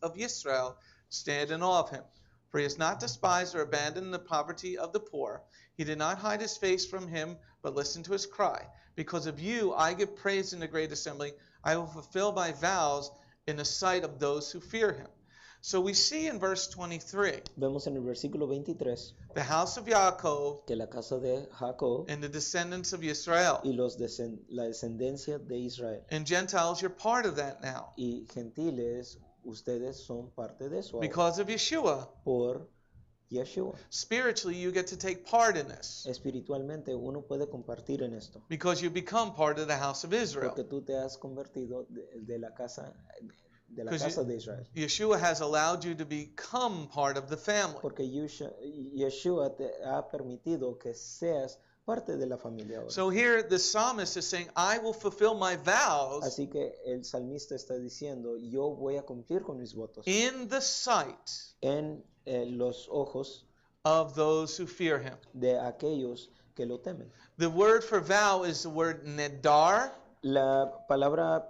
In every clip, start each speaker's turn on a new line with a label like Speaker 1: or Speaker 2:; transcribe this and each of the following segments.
Speaker 1: of Israel stand in awe of him. For he has not despised or abandoned the poverty of the poor. He did not hide his face from him, but listened to his cry. Because of you, I give praise in the great assembly. I will fulfill my vows in the sight of those who fear him. So we see in verse 23,
Speaker 2: Vemos en el versículo 23
Speaker 1: the house of Yaakov
Speaker 2: que la casa de Jacob
Speaker 1: and the descendants of Israel.
Speaker 2: y la descendencia de Israel
Speaker 1: And Gentiles, you're part of that now.
Speaker 2: y gentiles, ustedes son parte de eso ahora,
Speaker 1: Because of Yeshua,
Speaker 2: por Yeshua.
Speaker 1: spiritually you get to take part in this.
Speaker 2: Espiritualmente uno puede compartir en esto,
Speaker 1: Because you become part of the house of Israel.
Speaker 2: porque tú te has convertido de la casa de Israel.
Speaker 1: Yeshua has allowed you to become part of the family.
Speaker 2: Porque Yeshua te ha permitido que seas parte de la familia ahora.
Speaker 1: So here the psalmist is saying, I will fulfill my vows
Speaker 2: Así que el salmista está diciendo, yo voy a cumplir con mis votos
Speaker 1: in the sight
Speaker 2: en los ojos
Speaker 1: of those who fear him.
Speaker 2: de aquellos que lo temen.
Speaker 1: The word for vow is the word nedar.
Speaker 2: La palabra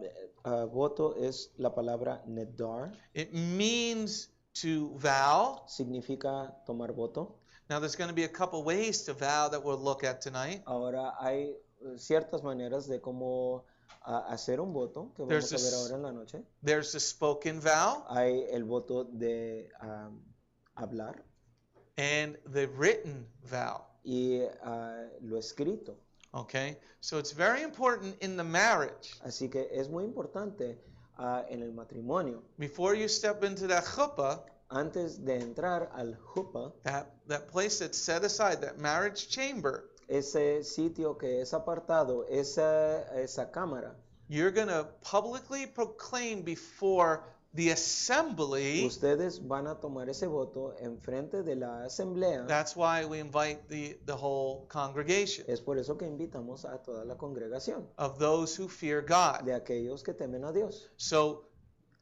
Speaker 2: voto es la palabra nedar.
Speaker 1: It means to vow.
Speaker 2: Significa tomar voto.
Speaker 1: Now there's going to be a couple ways to vow that we'll look at tonight.
Speaker 2: Ahora hay ciertas maneras de cómo hacer un voto que vamos a ver ahora en la noche.
Speaker 1: There's the spoken vow
Speaker 2: Hay el voto de hablar
Speaker 1: and the written vow.
Speaker 2: y lo escrito.
Speaker 1: Okay, so it's very important in the marriage.
Speaker 2: Así que es muy importante en el matrimonio.
Speaker 1: Before you step into that chuppah,
Speaker 2: Antes de entrar al huppah,
Speaker 1: that place that's set aside, that marriage chamber,
Speaker 2: ese sitio que es apartado, esa cámara,
Speaker 1: you're going to publicly proclaim before the assembly.
Speaker 2: ustedes van a tomar ese voto en frente de la asamblea.
Speaker 1: That's why we invite the whole congregation
Speaker 2: Es por eso que invitamos a toda la congregación
Speaker 1: of those who fear God.
Speaker 2: de aquellos que temen a Dios.
Speaker 1: So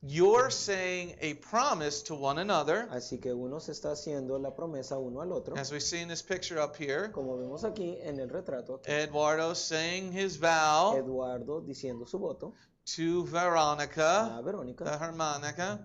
Speaker 1: you're saying a promise to one another,
Speaker 2: Así que uno se está haciendo la promesa uno al otro.
Speaker 1: as we see in this picture up here.
Speaker 2: Como vemos aquí en el retrato,
Speaker 1: Eduardo saying his vow
Speaker 2: Eduardo diciendo su voto
Speaker 1: to Veronica,
Speaker 2: a Verónica
Speaker 1: the harmonica,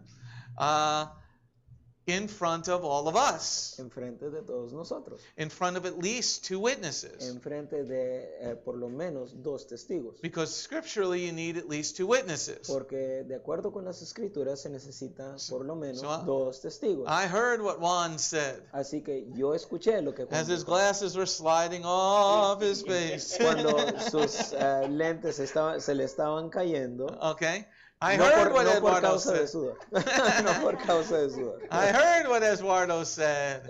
Speaker 1: in front of all of us,
Speaker 2: en frente de todos nosotros,
Speaker 1: in front of at least two witnesses.
Speaker 2: en frente de por lo menos dos testigos.
Speaker 1: Because scripturally you need at least two witnesses.
Speaker 2: Porque de acuerdo con las escrituras se necesita por lo menos
Speaker 1: So,
Speaker 2: dos testigos.
Speaker 1: I heard what Juan said
Speaker 2: Así que yo escuché lo que Juan
Speaker 1: as his
Speaker 2: dijo.
Speaker 1: glasses were sliding off his face.
Speaker 2: Cuando sus lentes se le estaban cayendo.
Speaker 1: Okay? I
Speaker 2: No
Speaker 1: heard what
Speaker 2: no por
Speaker 1: Eduardo
Speaker 2: causa de
Speaker 1: said.
Speaker 2: sudor. No por causa de sudor.
Speaker 1: I heard what Eduardo said.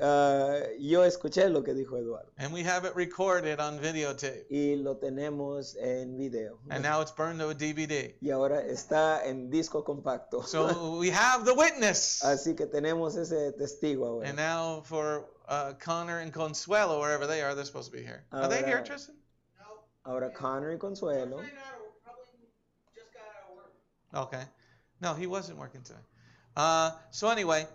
Speaker 2: Yo escuché lo que dijo Eduardo.
Speaker 1: And we have it recorded on videotape.
Speaker 2: Y lo tenemos en video.
Speaker 1: And now it's burned to a DVD.
Speaker 2: Y ahora está en disco compacto.
Speaker 1: So we have the witness.
Speaker 2: Así que tenemos ese testigo ahora.
Speaker 1: And now for Connor and Consuelo, wherever they are, they're supposed to be here. Are they here, Tristan?
Speaker 2: Ahora Connor y Consuelo.
Speaker 1: Okay. No, he wasn't working today. So anyway,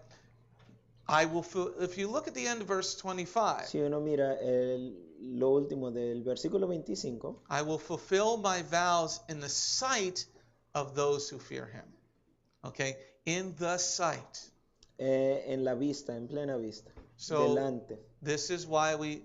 Speaker 1: I will. If you look at the end of verse 25,
Speaker 2: Si uno mira lo último del versículo 25,
Speaker 1: I will fulfill my vows in the sight of those who fear him. Okay, in the sight.
Speaker 2: en la vista, en plena vista,
Speaker 1: So
Speaker 2: delante.
Speaker 1: this is why we,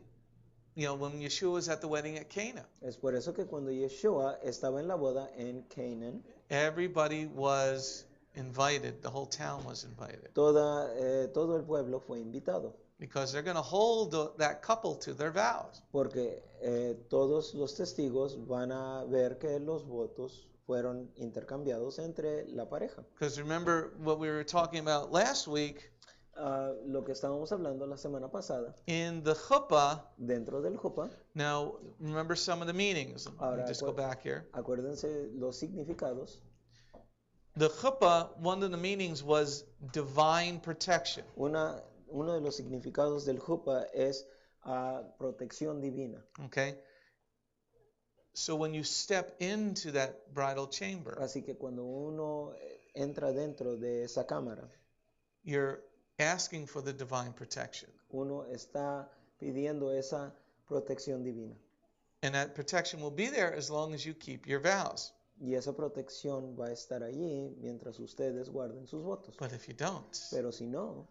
Speaker 1: when Yeshua was at the wedding at Cana,
Speaker 2: Es por eso que cuando Yeshua estaba en la boda en Canaan,
Speaker 1: everybody was invited. The whole town was invited.
Speaker 2: todo el pueblo fue invitado,
Speaker 1: Because they're going to hold that couple to their vows.
Speaker 2: porque todos los testigos van a ver que los votos fueron intercambiados entre la pareja.
Speaker 1: Because remember what we were talking about last week,
Speaker 2: Lo que estábamos hablando la semana pasada,
Speaker 1: in the chuppah.
Speaker 2: dentro del Jupa,
Speaker 1: Now, remember some of the meanings. Let me
Speaker 2: Ahora,
Speaker 1: just go back here.
Speaker 2: acuérdense los significados.
Speaker 1: The chuppah, one of the meanings was divine protection.
Speaker 2: Uno de los significados del Jupa es protección divina.
Speaker 1: Okay? So when you step into that bridal chamber,
Speaker 2: Así que cuando uno entra dentro de esa cámara,
Speaker 1: you're asking for the divine protection.
Speaker 2: uno está pidiendo esa protección divina.
Speaker 1: And that protection will be there as long as you keep your vows.
Speaker 2: Y esa protección va a estar allí mientras ustedes guarden sus votos.
Speaker 1: But if you don't,
Speaker 2: Pero si no,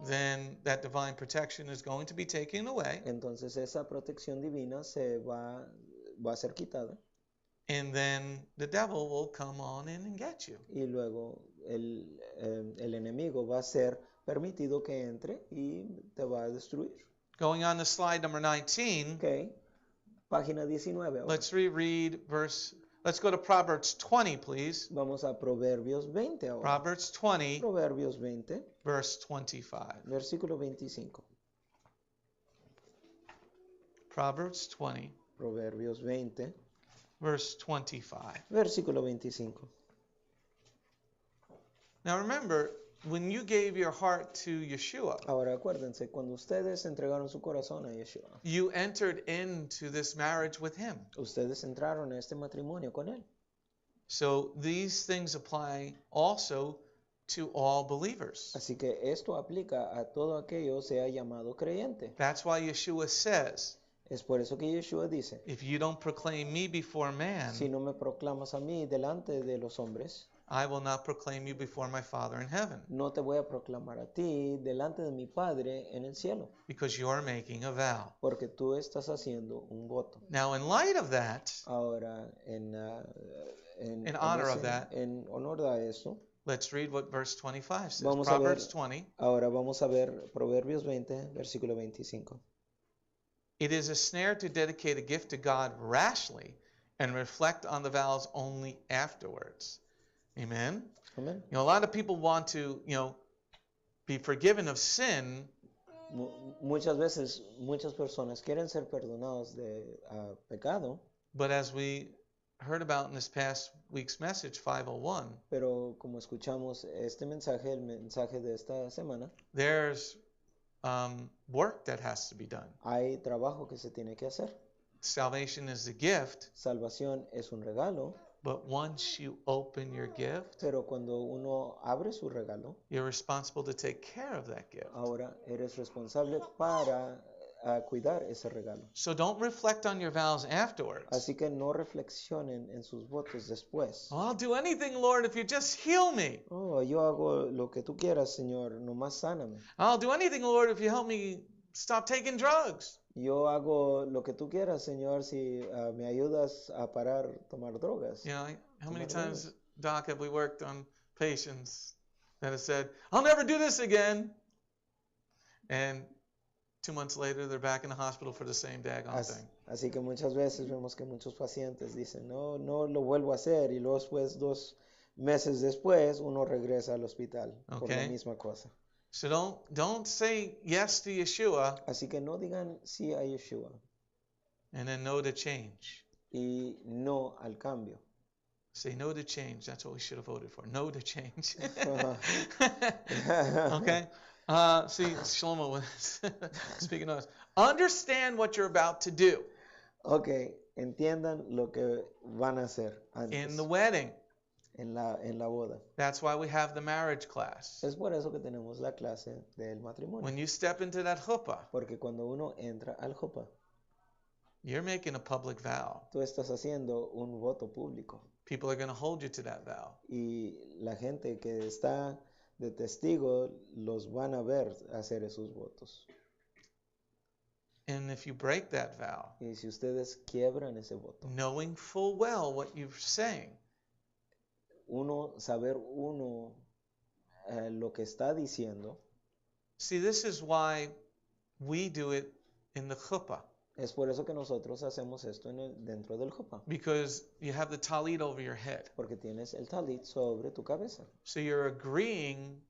Speaker 1: then that divine protection is going to be taken away,
Speaker 2: entonces esa protección divina va a ser quitada
Speaker 1: and then the devil will come on in and get you.
Speaker 2: y luego el enemigo va a ser permitido que entre y te va a destruir.
Speaker 1: Going on to slide number 19,
Speaker 2: Ok, página 19 ahora.
Speaker 1: let's go to Proverbs 20, please.
Speaker 2: Vamos a Proverbios 20 ahora.
Speaker 1: Proverbs 20,
Speaker 2: Proverbios 20,
Speaker 1: verse 25.
Speaker 2: versículo 25.
Speaker 1: Proverbs 20,
Speaker 2: Proverbios 20,
Speaker 1: verse 25.
Speaker 2: versículo 25.
Speaker 1: Now remember, when you gave your heart to Yeshua,
Speaker 2: Ahora acuérdense, cuando ustedes entregaron su corazón a Yeshua,
Speaker 1: you entered into this marriage with him.
Speaker 2: ustedes entraron a este matrimonio con él.
Speaker 1: So these things apply also to all believers.
Speaker 2: Así que esto aplica a todo aquello sea llamado creyente.
Speaker 1: That's why Yeshua says,
Speaker 2: Es por eso que Yeshua dice,
Speaker 1: if you don't proclaim me before man,
Speaker 2: si no me proclamas a mí delante de los hombres,
Speaker 1: I will not proclaim you before my Father in heaven,
Speaker 2: no te voy a proclamar a ti delante de mi Padre en el cielo,
Speaker 1: because you're making a vow.
Speaker 2: porque tú estás haciendo un voto.
Speaker 1: Now, in light of that,
Speaker 2: Ahora,
Speaker 1: in honor of that,
Speaker 2: en honor a eso,
Speaker 1: let's read what verse 25 says.
Speaker 2: Vamos a ver-
Speaker 1: Proverbs 20.
Speaker 2: ahora vamos a ver Proverbios 20, versículo 25.
Speaker 1: It is a snare to dedicate a gift to God rashly and reflect on the vows only afterwards. Amen.
Speaker 2: Amén.
Speaker 1: A lot of people want to, be forgiven of sin,
Speaker 2: Muchas veces, muchas personas quieren ser perdonados de pecado,
Speaker 1: but as we heard about in this past week's message, 501,
Speaker 2: pero como escuchamos este mensaje, el mensaje de esta semana,
Speaker 1: there's work that has to be done.
Speaker 2: hay trabajo que se tiene que hacer.
Speaker 1: Salvation is a gift,
Speaker 2: Salvación es un regalo,
Speaker 1: but once you open your gift,
Speaker 2: pero cuando uno abre su regalo,
Speaker 1: you're responsible to take care of that gift.
Speaker 2: ahora eres responsable para cuidar ese regalo.
Speaker 1: So don't reflect on your vows afterwards.
Speaker 2: Así que no reflexionen en sus votos después.
Speaker 1: Well, I'll do anything, Lord, if you just heal me.
Speaker 2: Oh, yo hago lo que tú quieras, Señor, nomás sáname.
Speaker 1: I'll do anything, Lord, if you help me stop taking drugs.
Speaker 2: Yo hago lo que tú quieras, Señor, si me ayudas a parar tomar drogas.
Speaker 1: How many times, Doc, have we worked on patients that have said, I'll never do this again? And 2 months later, they're back in the hospital for the same daggone thing.
Speaker 2: Así que muchas veces vemos que muchos pacientes dicen, no lo vuelvo a hacer, y luego después, 2 meses después, uno regresa al hospital por la
Speaker 1: Okay.
Speaker 2: misma cosa.
Speaker 1: So don't say yes to Yeshua
Speaker 2: Así que no digan sí a Yeshua
Speaker 1: and then no to change.
Speaker 2: y no al cambio.
Speaker 1: Say no to change. That's what we should have voted for. No to change. Okay? See, Shlomo was speaking of us. Understand what you're about to do
Speaker 2: Ok, entiendan lo que van a hacer antes
Speaker 1: in the wedding.
Speaker 2: en la boda.
Speaker 1: That's why we have the marriage class.
Speaker 2: Es por eso que tenemos la clase del matrimonio.
Speaker 1: When you step into that chuppah,
Speaker 2: Porque cuando uno entra al Jopa,
Speaker 1: you're making a public vow.
Speaker 2: tú estás haciendo un voto público.
Speaker 1: People are going to hold you to that vow.
Speaker 2: Y la gente que está de testigo los van a ver hacer esos votos.
Speaker 1: And if you break that vow,
Speaker 2: Y si ustedes quiebran ese voto,
Speaker 1: knowing full well what you're saying,
Speaker 2: saber lo que está diciendo,
Speaker 1: see, this is why we do it in the chuppah.
Speaker 2: es por eso que nosotros hacemos esto dentro del Jopa.
Speaker 1: Because you have the talit over your head.
Speaker 2: Porque tienes el talit sobre tu cabeza.
Speaker 1: So you're agreeing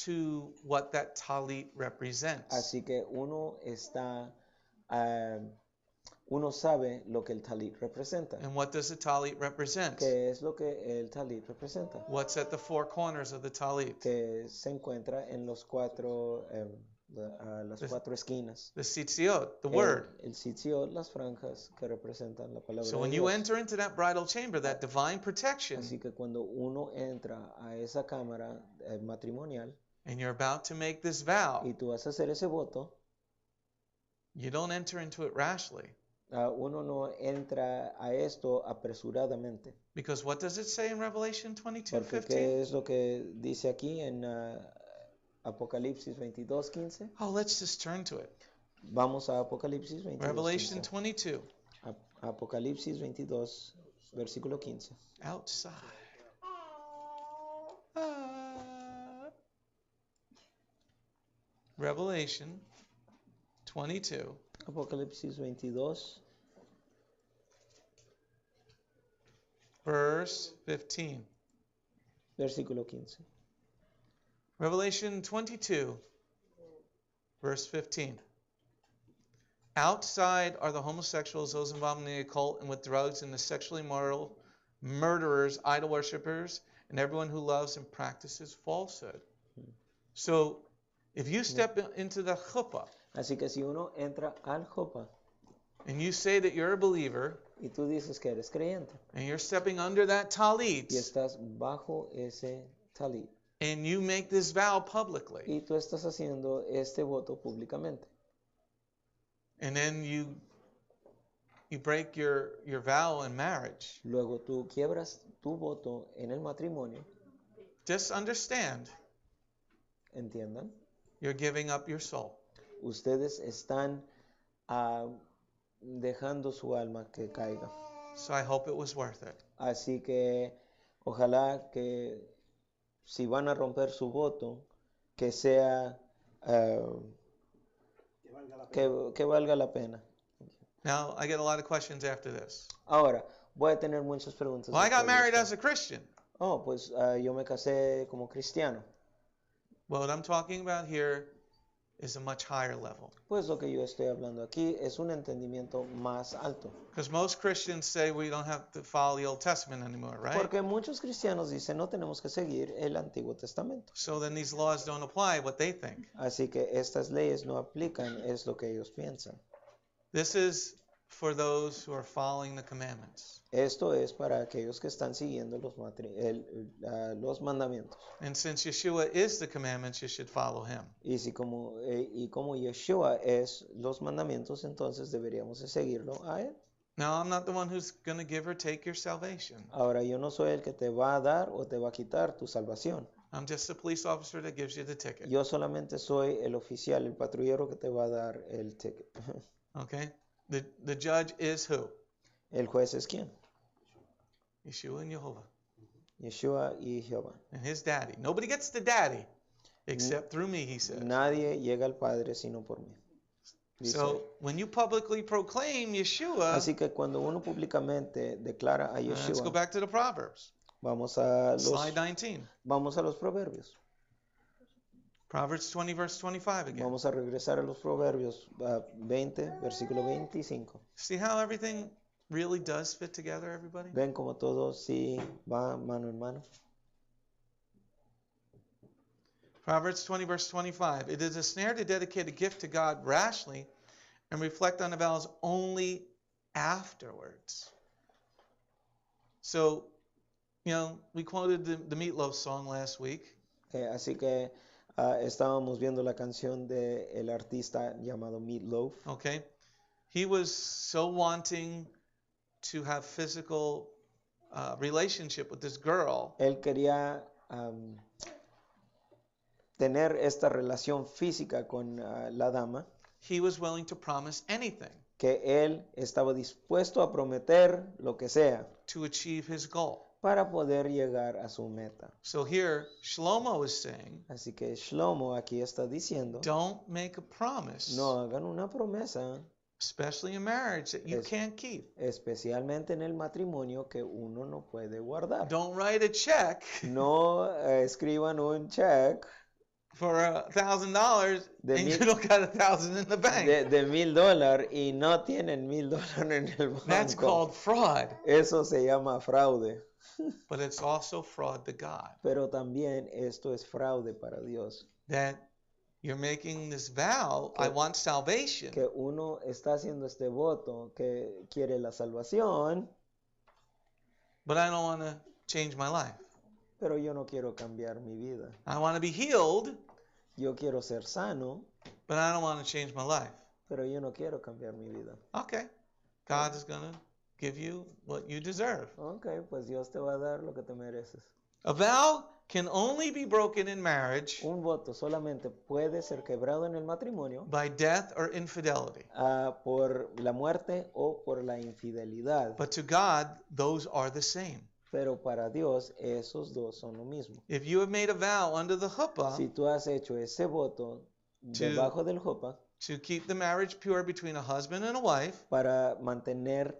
Speaker 1: to what that talit represents.
Speaker 2: Así que uno sabe lo que el talit representa.
Speaker 1: And what does the talit represent?
Speaker 2: ¿Qué es lo que el talit representa?
Speaker 1: What's at the 4 corners of the talit?
Speaker 2: Que se encuentra en las 4 esquinas.
Speaker 1: The tzitziot, the word.
Speaker 2: El sitio, las franjas que representan la palabra
Speaker 1: So
Speaker 2: de
Speaker 1: when you
Speaker 2: Dios.
Speaker 1: enter into that bridal chamber, that divine protection,
Speaker 2: Así que cuando uno entra a esa cámara matrimonial
Speaker 1: and you're about to make this vow,
Speaker 2: y tú vas a hacer ese voto,
Speaker 1: you don't enter into it rashly.
Speaker 2: uno no entra a esto apresuradamente.
Speaker 1: Because what does it say in Revelation
Speaker 2: Porque
Speaker 1: 22:15?
Speaker 2: ¿qué es lo que dice aquí en Apocalipsis 22:15?
Speaker 1: Oh, let's just turn to it.
Speaker 2: Vamos a Apocalipsis
Speaker 1: Revelation
Speaker 2: 22:15.
Speaker 1: 22.
Speaker 2: Apocalipsis 22, versículo 15.
Speaker 1: Outside. Revelation 22.
Speaker 2: Apocalipsis 22,
Speaker 1: Verse 15.
Speaker 2: versículo 15.
Speaker 1: Revelation 22, verse 15. Outside are the homosexuals, those involved in the occult and with drugs, and the sexually immoral, murderers, idol worshippers, and everyone who loves and practices falsehood. So, if you step into the chuppah
Speaker 2: Así que si uno entra al Jopa
Speaker 1: and you say that you're a believer,
Speaker 2: y tú dices que eres creyente
Speaker 1: and you're stepping under that talit,
Speaker 2: y estás bajo ese talit
Speaker 1: and you make this vow publicly,
Speaker 2: y tú estás haciendo este voto públicamente
Speaker 1: and then you break your vow in marriage,
Speaker 2: luego tú quiebras tu voto en el matrimonio,
Speaker 1: just understand
Speaker 2: entiendan,
Speaker 1: you're giving up your soul.
Speaker 2: ustedes están dejando su alma que caiga.
Speaker 1: So I hope it was worth it.
Speaker 2: Así que ojalá que si van a romper su voto, que sea que valga la pena.
Speaker 1: Now, I get a lot of questions after this.
Speaker 2: Ahora, voy a tener muchas preguntas.
Speaker 1: Well, I got
Speaker 2: después de
Speaker 1: married
Speaker 2: esto.
Speaker 1: as a Christian.
Speaker 2: Oh, pues yo me casé como cristiano.
Speaker 1: Well, what I'm talking about here is a much higher level.
Speaker 2: Pues lo que yo estoy hablando aquí es un entendimiento más alto.
Speaker 1: Because most Christians say we don't have to follow the Old Testament anymore, right?
Speaker 2: Porque muchos cristianos dicen no tenemos que seguir el Antiguo Testamento.
Speaker 1: So then these laws don't apply what they think.
Speaker 2: Así que estas leyes no aplican, es lo que ellos piensan.
Speaker 1: This is for those who are following the commandments.
Speaker 2: Esto es para aquellos que están siguiendo los mandamientos.
Speaker 1: And since Yeshua is the commandments, you should follow him.
Speaker 2: Y como Yeshua es los mandamientos, entonces deberíamos de seguirlo a él.
Speaker 1: Now, I'm not the one who's going to give or take your salvation.
Speaker 2: Ahora, yo no soy el que te va a dar o te va a quitar tu salvación.
Speaker 1: I'm just a police officer that gives you the ticket.
Speaker 2: Yo solamente soy el oficial, el patrullero que te va a dar el ticket.
Speaker 1: Okay? The judge is who?
Speaker 2: El juez es quién?
Speaker 1: Yeshua and Jehovah.
Speaker 2: Yeshua y Jehová.
Speaker 1: And his daddy. Nobody gets the daddy except through me, he says.
Speaker 2: Nadie llega al Padre sino por mí. Dice
Speaker 1: So
Speaker 2: él.
Speaker 1: when you publicly proclaim Yeshua,
Speaker 2: Así que cuando uno públicamente declara a
Speaker 1: let's go
Speaker 2: Yeshua,
Speaker 1: back to the Proverbs.
Speaker 2: vamos
Speaker 1: Slide 19.
Speaker 2: a los proverbios.
Speaker 1: Proverbs 20, verse 25 again.
Speaker 2: Vamos a regresar a los proverbios 20, versículo 25.
Speaker 1: See how everything really does fit together, everybody?
Speaker 2: Ven como todo sí va mano en mano.
Speaker 1: Proverbs 20, verse 25. It is a snare to dedicate a gift to God rashly and reflect on the vows only afterwards. So, we quoted the Meatloaf song last week.
Speaker 2: Así que estábamos viendo la canción de el artista llamado Meatloaf.
Speaker 1: Okay? He was so wanting to have physical relationship with this girl.
Speaker 2: Él quería tener esta relación física con la dama,
Speaker 1: He was willing to promise anything
Speaker 2: que él estaba dispuesto a prometer lo que sea
Speaker 1: to achieve his goal.
Speaker 2: para poder llegar a su meta.
Speaker 1: So here, Shlomo is saying,
Speaker 2: Así que Shlomo aquí está diciendo,
Speaker 1: don't make a promise,
Speaker 2: no hagan una promesa,
Speaker 1: especially in marriage, that you
Speaker 2: Es-
Speaker 1: can't keep.
Speaker 2: especialmente en el matrimonio que uno no puede guardar.
Speaker 1: Don't write a check
Speaker 2: No escriban un check
Speaker 1: for $1,000
Speaker 2: De
Speaker 1: and
Speaker 2: mil-
Speaker 1: you don't got 1,000 in the bank.
Speaker 2: de $1,000 y no tienen $1,000 en el
Speaker 1: That's
Speaker 2: banco.
Speaker 1: called fraud.
Speaker 2: Eso se llama fraude.
Speaker 1: But it's also fraud to God.
Speaker 2: Pero también esto es fraude para Dios.
Speaker 1: That you're making this vow, I want salvation,
Speaker 2: Que uno está haciendo este voto que quiere la salvación,
Speaker 1: but I don't want to change my life.
Speaker 2: pero yo no quiero cambiar mi vida.
Speaker 1: I want to be healed,
Speaker 2: Yo quiero ser sano,
Speaker 1: but I don't want to change my life.
Speaker 2: pero yo no quiero cambiar mi vida.
Speaker 1: Okay. God is going to give you what you deserve.
Speaker 2: Ok, pues Dios te va a dar lo que te mereces.
Speaker 1: A vow can only be broken in marriage
Speaker 2: Un voto solamente puede ser quebrado en el matrimonio
Speaker 1: by death or infidelity.
Speaker 2: por la muerte o por la infidelidad.
Speaker 1: But to God, those are the same.
Speaker 2: Pero para Dios esos dos son lo mismo.
Speaker 1: If you have made a vow under the
Speaker 2: Si
Speaker 1: chuppah
Speaker 2: tú has hecho ese voto debajo del chuppah
Speaker 1: to keep the marriage pure between a husband and a wife,
Speaker 2: para mantener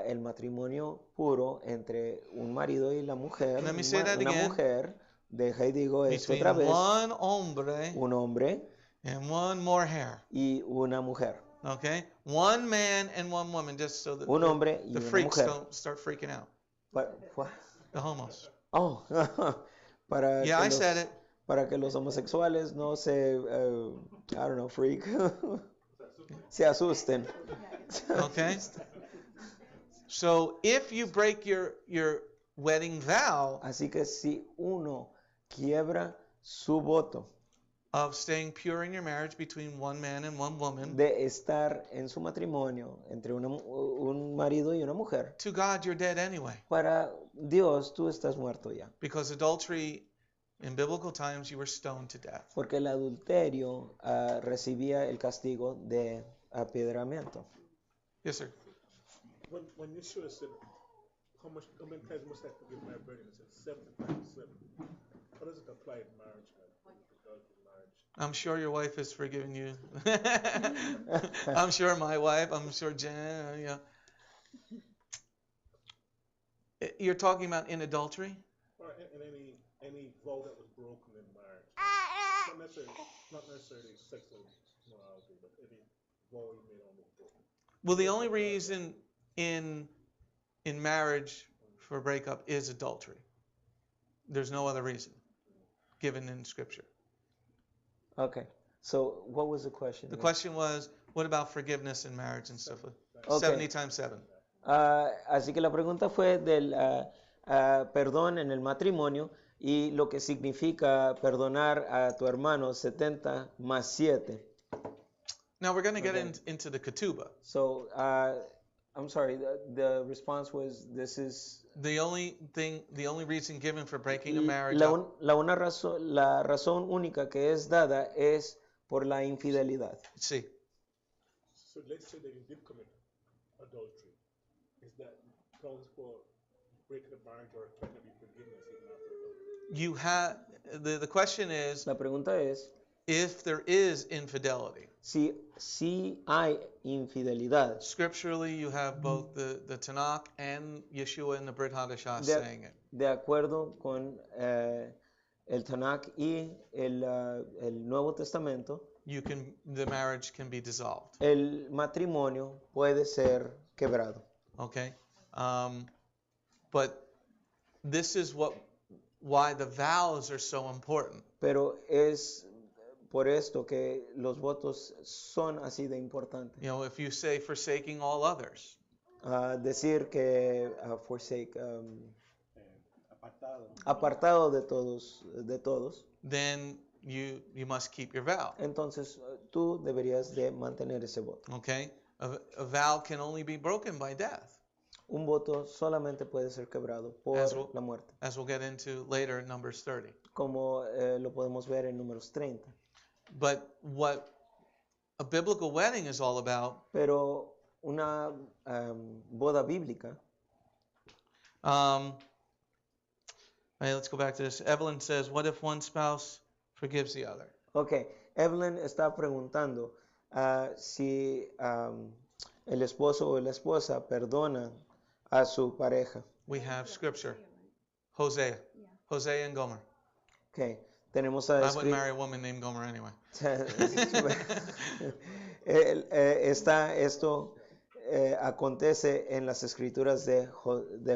Speaker 2: el matrimonio puro entre un marido y la mujer,
Speaker 1: Let me say that
Speaker 2: una
Speaker 1: again.
Speaker 2: mujer, deja y digo esto
Speaker 1: between
Speaker 2: otra vez,
Speaker 1: one hombre
Speaker 2: un hombre
Speaker 1: and one more hair.
Speaker 2: y una mujer.
Speaker 1: Okay? One man and one woman, just so that
Speaker 2: Un hombre y
Speaker 1: the
Speaker 2: una
Speaker 1: freaks
Speaker 2: mujer.
Speaker 1: don't start freaking out. The homos.
Speaker 2: Oh, para
Speaker 1: Yeah,
Speaker 2: que
Speaker 1: I
Speaker 2: los,
Speaker 1: said it.
Speaker 2: para que los homosexuales no se, I don't know, freak, se asusten.
Speaker 1: Okay? So if you break your wedding vow
Speaker 2: Así que si uno quiebra su voto
Speaker 1: of staying pure in your marriage between one man and one woman,
Speaker 2: de estar en su matrimonio entre un marido y una mujer,
Speaker 1: to God you're dead anyway.
Speaker 2: para Dios tú estás muerto ya.
Speaker 1: Because adultery in biblical times you were stoned to death.
Speaker 2: Porque el adulterio recibía el castigo de apedreamiento.
Speaker 1: Yes, sir.
Speaker 3: When Yeshua said, how many times must I forgive my brother? He said 7 times 7. How does it apply in marriage?
Speaker 1: I'm sure your wife has forgiven you. I'm sure my wife, I'm sure Jen, yeah. You're talking about in adultery?
Speaker 3: Or in any vow that was broken in marriage. Not necessarily sexual morality, but any vow you made on the book.
Speaker 1: Well, the only reason in marriage for a breakup is adultery. There's no other reason given in Scripture.
Speaker 2: Okay. So what was the question?
Speaker 1: The question was, what about forgiveness in marriage and stuff?
Speaker 2: Okay.
Speaker 1: 70 times 7.
Speaker 2: Así que la pregunta fue del perdón en el matrimonio y lo que significa perdonar a tu hermano 70 más 7.
Speaker 1: Now we're going to get into the ketubah.
Speaker 2: So, I'm sorry, the response was this is...
Speaker 1: The only reason given for breaking a marriage
Speaker 2: La razón única que es dada es por la infidelidad.
Speaker 1: Sí.
Speaker 3: So let's say that you did commit adultery. Is that grounds for breaking a marriage or can there be forgiveness even after adultery?
Speaker 1: You have the question is
Speaker 2: La pregunta es
Speaker 1: if there is infidelity.
Speaker 2: si hay infidelidad.
Speaker 1: Scripturally, you have both the Tanakh and Yeshua and the Brit Hadashah saying it.
Speaker 2: De acuerdo con el Tanakh y el Nuevo Testamento,
Speaker 1: The marriage can be dissolved.
Speaker 2: el matrimonio puede ser quebrado.
Speaker 1: Okay, but this is why the vows are so important.
Speaker 2: Pero es por esto que los votos son así de importantes.
Speaker 1: You know, if you say forsaking all others,
Speaker 2: Decir que forsake, apartado de todos,
Speaker 1: then you must keep your vow.
Speaker 2: entonces tú deberías de mantener ese voto.
Speaker 1: Okay, a vow can only be broken by death,
Speaker 2: Un voto solamente puede ser quebrado por la muerte,
Speaker 1: as we'll get into later in Numbers 30.
Speaker 2: como lo podemos ver en Números 30.
Speaker 1: But what a biblical wedding is all about,
Speaker 2: Pero una boda bíblica,
Speaker 1: right, let's go back to this. Evelyn says, what if one spouse forgives the other?
Speaker 2: ok, Evelyn está preguntando si el esposo o la esposa perdona a su pareja.
Speaker 1: We have scripture. Hosea and Gomer.
Speaker 2: Ok, tenemos
Speaker 1: I wouldn't marry a woman named Gomer anyway.
Speaker 2: Esto acontece en las escrituras de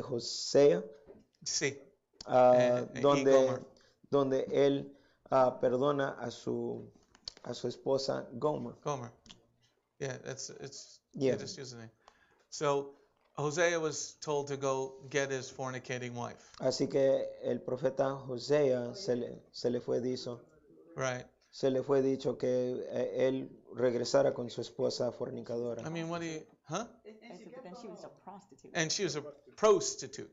Speaker 2: Hosea,
Speaker 1: Sí.
Speaker 2: donde él perdona a su esposa Gomer.
Speaker 1: Gomer. Yeah, it's
Speaker 2: Yeah.
Speaker 1: you just use the name. So Hosea was told to go get his fornicating wife.
Speaker 2: Así que el profeta Hosea se le fue dicho,
Speaker 1: Right.
Speaker 2: se le fue dicho que él regresara con su esposa fornicadora.
Speaker 1: I mean, what do you, huh?
Speaker 4: I said, but then she was a prostitute.
Speaker 1: And she was a prostitute.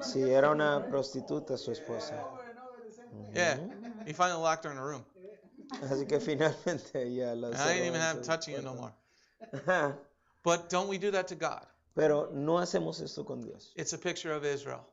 Speaker 2: Sí, era una prostituta su esposa.
Speaker 1: Yeah. He finally locked her in a room.
Speaker 2: Así que finalmente ella la
Speaker 1: And I ain't
Speaker 2: cerró
Speaker 1: even
Speaker 2: en
Speaker 1: have
Speaker 2: su
Speaker 1: touching you no
Speaker 2: cuarto.
Speaker 1: more. But don't we do that to God?
Speaker 2: Pero no hacemos esto con Dios.
Speaker 1: It's a picture of Israel.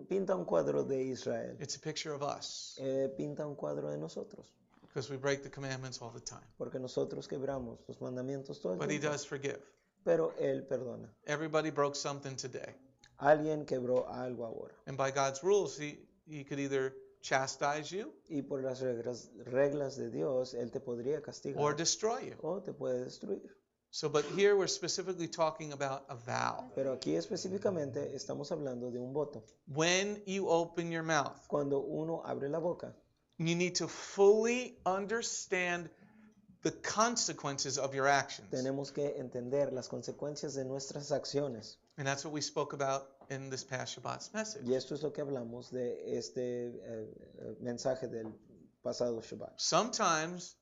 Speaker 2: Pinta un cuadro de Israel.
Speaker 1: It's a picture of us.
Speaker 2: Pinta un cuadro de nosotros.
Speaker 1: Because we break the commandments all the time.
Speaker 2: Porque nosotros quebramos los mandamientos todo el
Speaker 1: But he
Speaker 2: tiempo.
Speaker 1: does forgive.
Speaker 2: Pero Él perdona.
Speaker 1: Everybody broke something today.
Speaker 2: Alguien quebró algo ahora.
Speaker 1: And by God's rules, he could either chastise you
Speaker 2: Y por las reglas de Dios, Él te podría castigar.
Speaker 1: or destroy you.
Speaker 2: O te puede destruir.
Speaker 1: So, but here we're specifically talking about a vow.
Speaker 2: Pero aquí específicamente estamos hablando de un voto.
Speaker 1: When you open your mouth,
Speaker 2: Cuando uno abre la boca,
Speaker 1: you need to fully understand the consequences of your actions.
Speaker 2: tenemos que entender las consecuencias de nuestras acciones.
Speaker 1: And that's what we spoke about in this past Shabbat's message.
Speaker 2: Y esto es lo que hablamos de este mensaje del pasado Shabbat.
Speaker 1: Sometimes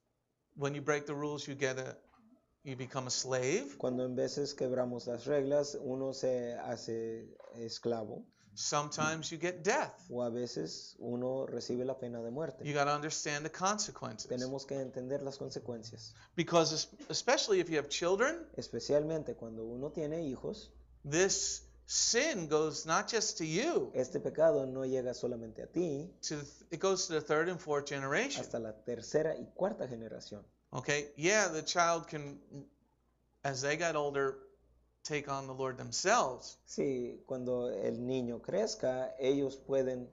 Speaker 1: when you break the rules, you become a slave.
Speaker 2: Cuando en veces quebramos las reglas, uno se hace esclavo.
Speaker 1: Sometimes you get death.
Speaker 2: O a veces uno recibe la pena de muerte.
Speaker 1: You got to understand the consequences.
Speaker 2: Tenemos que entender las consecuencias.
Speaker 1: Because especially if you have children,
Speaker 2: Especialmente cuando uno tiene hijos,
Speaker 1: this sin goes not just to you,
Speaker 2: este pecado no llega solamente a ti,
Speaker 1: it goes to the third and fourth generation.
Speaker 2: hasta la tercera y cuarta generación.
Speaker 1: Okay? Yeah, the child can, as they got older, take on the Lord themselves.
Speaker 2: Sí, cuando el niño crezca, ellos pueden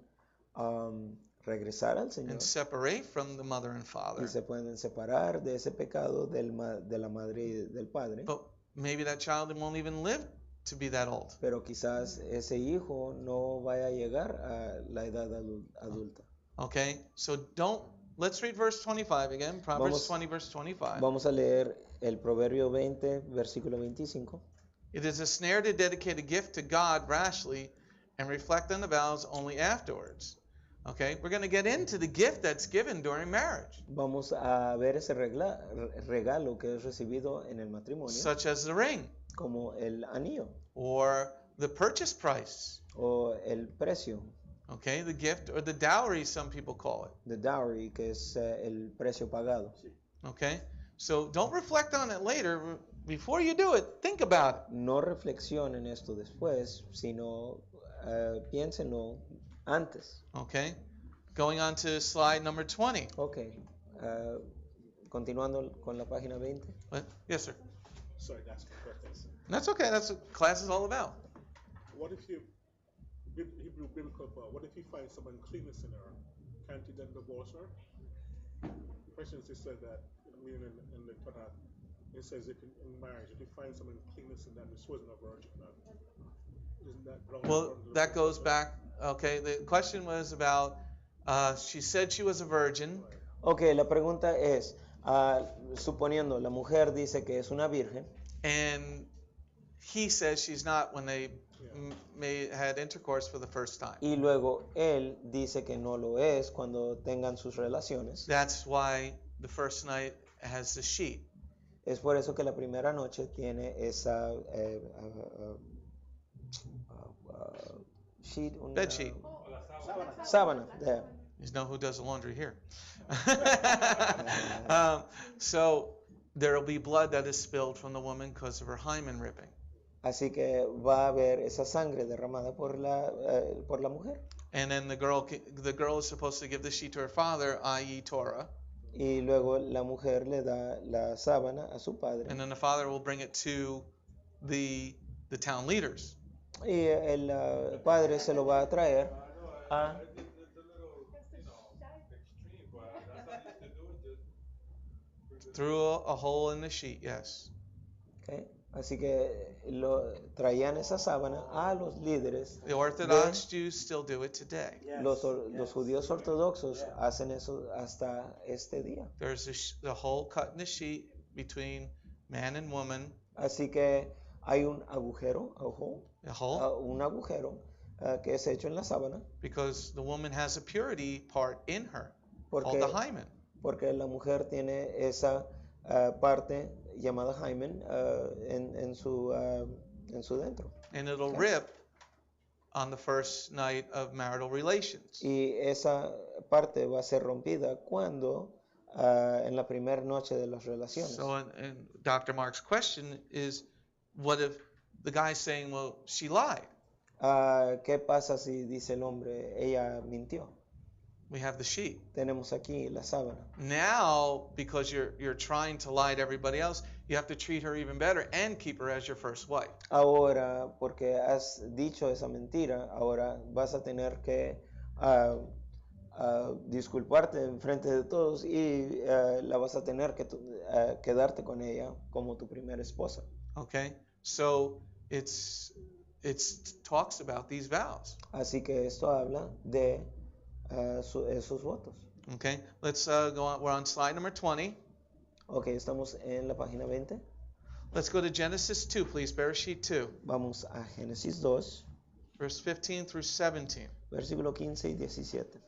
Speaker 2: regresar al Señor
Speaker 1: And separate from the mother and father.
Speaker 2: y se pueden separar de ese pecado de la madre y del padre.
Speaker 1: But maybe that child won't even live to be that old.
Speaker 2: Pero quizás ese hijo no vaya a llegar a la edad adulta.
Speaker 1: Okay? So let's read verse 25 again. Proverbs 20, verse 25.
Speaker 2: Vamos a leer el Proverbio 20, versículo 25.
Speaker 1: It is a snare to dedicate a gift to God rashly and reflect on the vows only afterwards. Okay? We're going to get into the gift that's given during marriage,
Speaker 2: Vamos a ver ese regalo que es recibido en el matrimonio,
Speaker 1: such as the ring
Speaker 2: como el anillo
Speaker 1: or the purchase price.
Speaker 2: o el precio,
Speaker 1: Okay? The gift or the dowry, some people call it.
Speaker 2: the dowry, que es el precio pagado.
Speaker 1: Okay? So don't reflect on it later. Before you do it, think about it.
Speaker 2: No reflexionen esto después, sino piénsenlo antes.
Speaker 1: Okay? Going on to slide number 20.
Speaker 2: Ok, continuando con la página 20.
Speaker 1: What? Yes, sir.
Speaker 3: Sorry, that's my questions.
Speaker 1: That's okay. That's what class is all about.
Speaker 3: What if you, Hebrew biblical part, what if you find some uncleanness in her? Can't you then divorce her? The question is, it said that, I mean, in the Tanakh, it says if in marriage, if you find some uncleanness in that, this wasn't a virgin, isn't that wrong?
Speaker 1: Well, that goes back. Okay, the question was about. She said she was a virgin,
Speaker 2: Ok, la pregunta es, suponiendo la mujer dice que es una virgen
Speaker 1: and he says she's not when they had intercourse for the first time.
Speaker 2: y luego él dice que no lo es cuando tengan sus relaciones.
Speaker 1: That's why the first night has the sheet.
Speaker 2: Es por eso que la primera noche tiene esa sheet,
Speaker 1: Bed sheet.
Speaker 2: sábana. Yeah.
Speaker 1: You know who does the laundry here. So there will be blood that is spilled from the woman because of her hymen ripping.
Speaker 2: Así que va a haber esa sangre derramada por la mujer.
Speaker 1: And then the girl is supposed to give the sheet to her father, i.e. Torah.
Speaker 2: Y luego la mujer le da la sábana a su padre.
Speaker 1: And then the father will bring it to the town leaders.
Speaker 2: Y el padre se lo va a traer a...
Speaker 1: Through a hole in the sheet, yes.
Speaker 2: Okay. Así que traían esa sábana a los líderes.
Speaker 1: The Orthodox Jews still do it today.
Speaker 2: Los judíos ortodoxos hacen eso hasta este día.
Speaker 1: There's the hole cut in the sheet between man and woman.
Speaker 2: Así que hay un agujero,
Speaker 1: A hole?
Speaker 2: un agujero que es hecho en la sábana,
Speaker 1: Because the woman has a purity part in her. called the hymen.
Speaker 2: Porque la mujer tiene esa parte llamada hymen en su dentro.
Speaker 1: And it'll rip on the first night of marital relations.
Speaker 2: Y esa parte va a ser rompida cuando en la primera noche de las relaciones.
Speaker 1: So, and Dr. Mark's question is, what if the guy's saying, well, she lied?
Speaker 2: ¿Qué pasa si dice el hombre, ella mintió?
Speaker 1: We have the sheet.
Speaker 2: Tenemos aquí la sábana.
Speaker 1: Now, because you're trying to lie to everybody else, you have to treat her even better and keep her as your first wife.
Speaker 2: Ahora, porque has dicho esa mentira, ahora vas a tener que disculparte en frente de todos y la vas a tener que quedarte con ella como tu primera esposa.
Speaker 1: Okay? So it talks about these vows.
Speaker 2: Así que esto habla de esos votos.
Speaker 1: Okay? Let's go on. We're on slide number 20.
Speaker 2: Ok, estamos en la página 20.
Speaker 1: Let's go to Genesis 2, please. Bereshit 2,
Speaker 2: Vamos a Génesis 2,
Speaker 1: verse 15 through 17.
Speaker 2: versículo 15 y 17.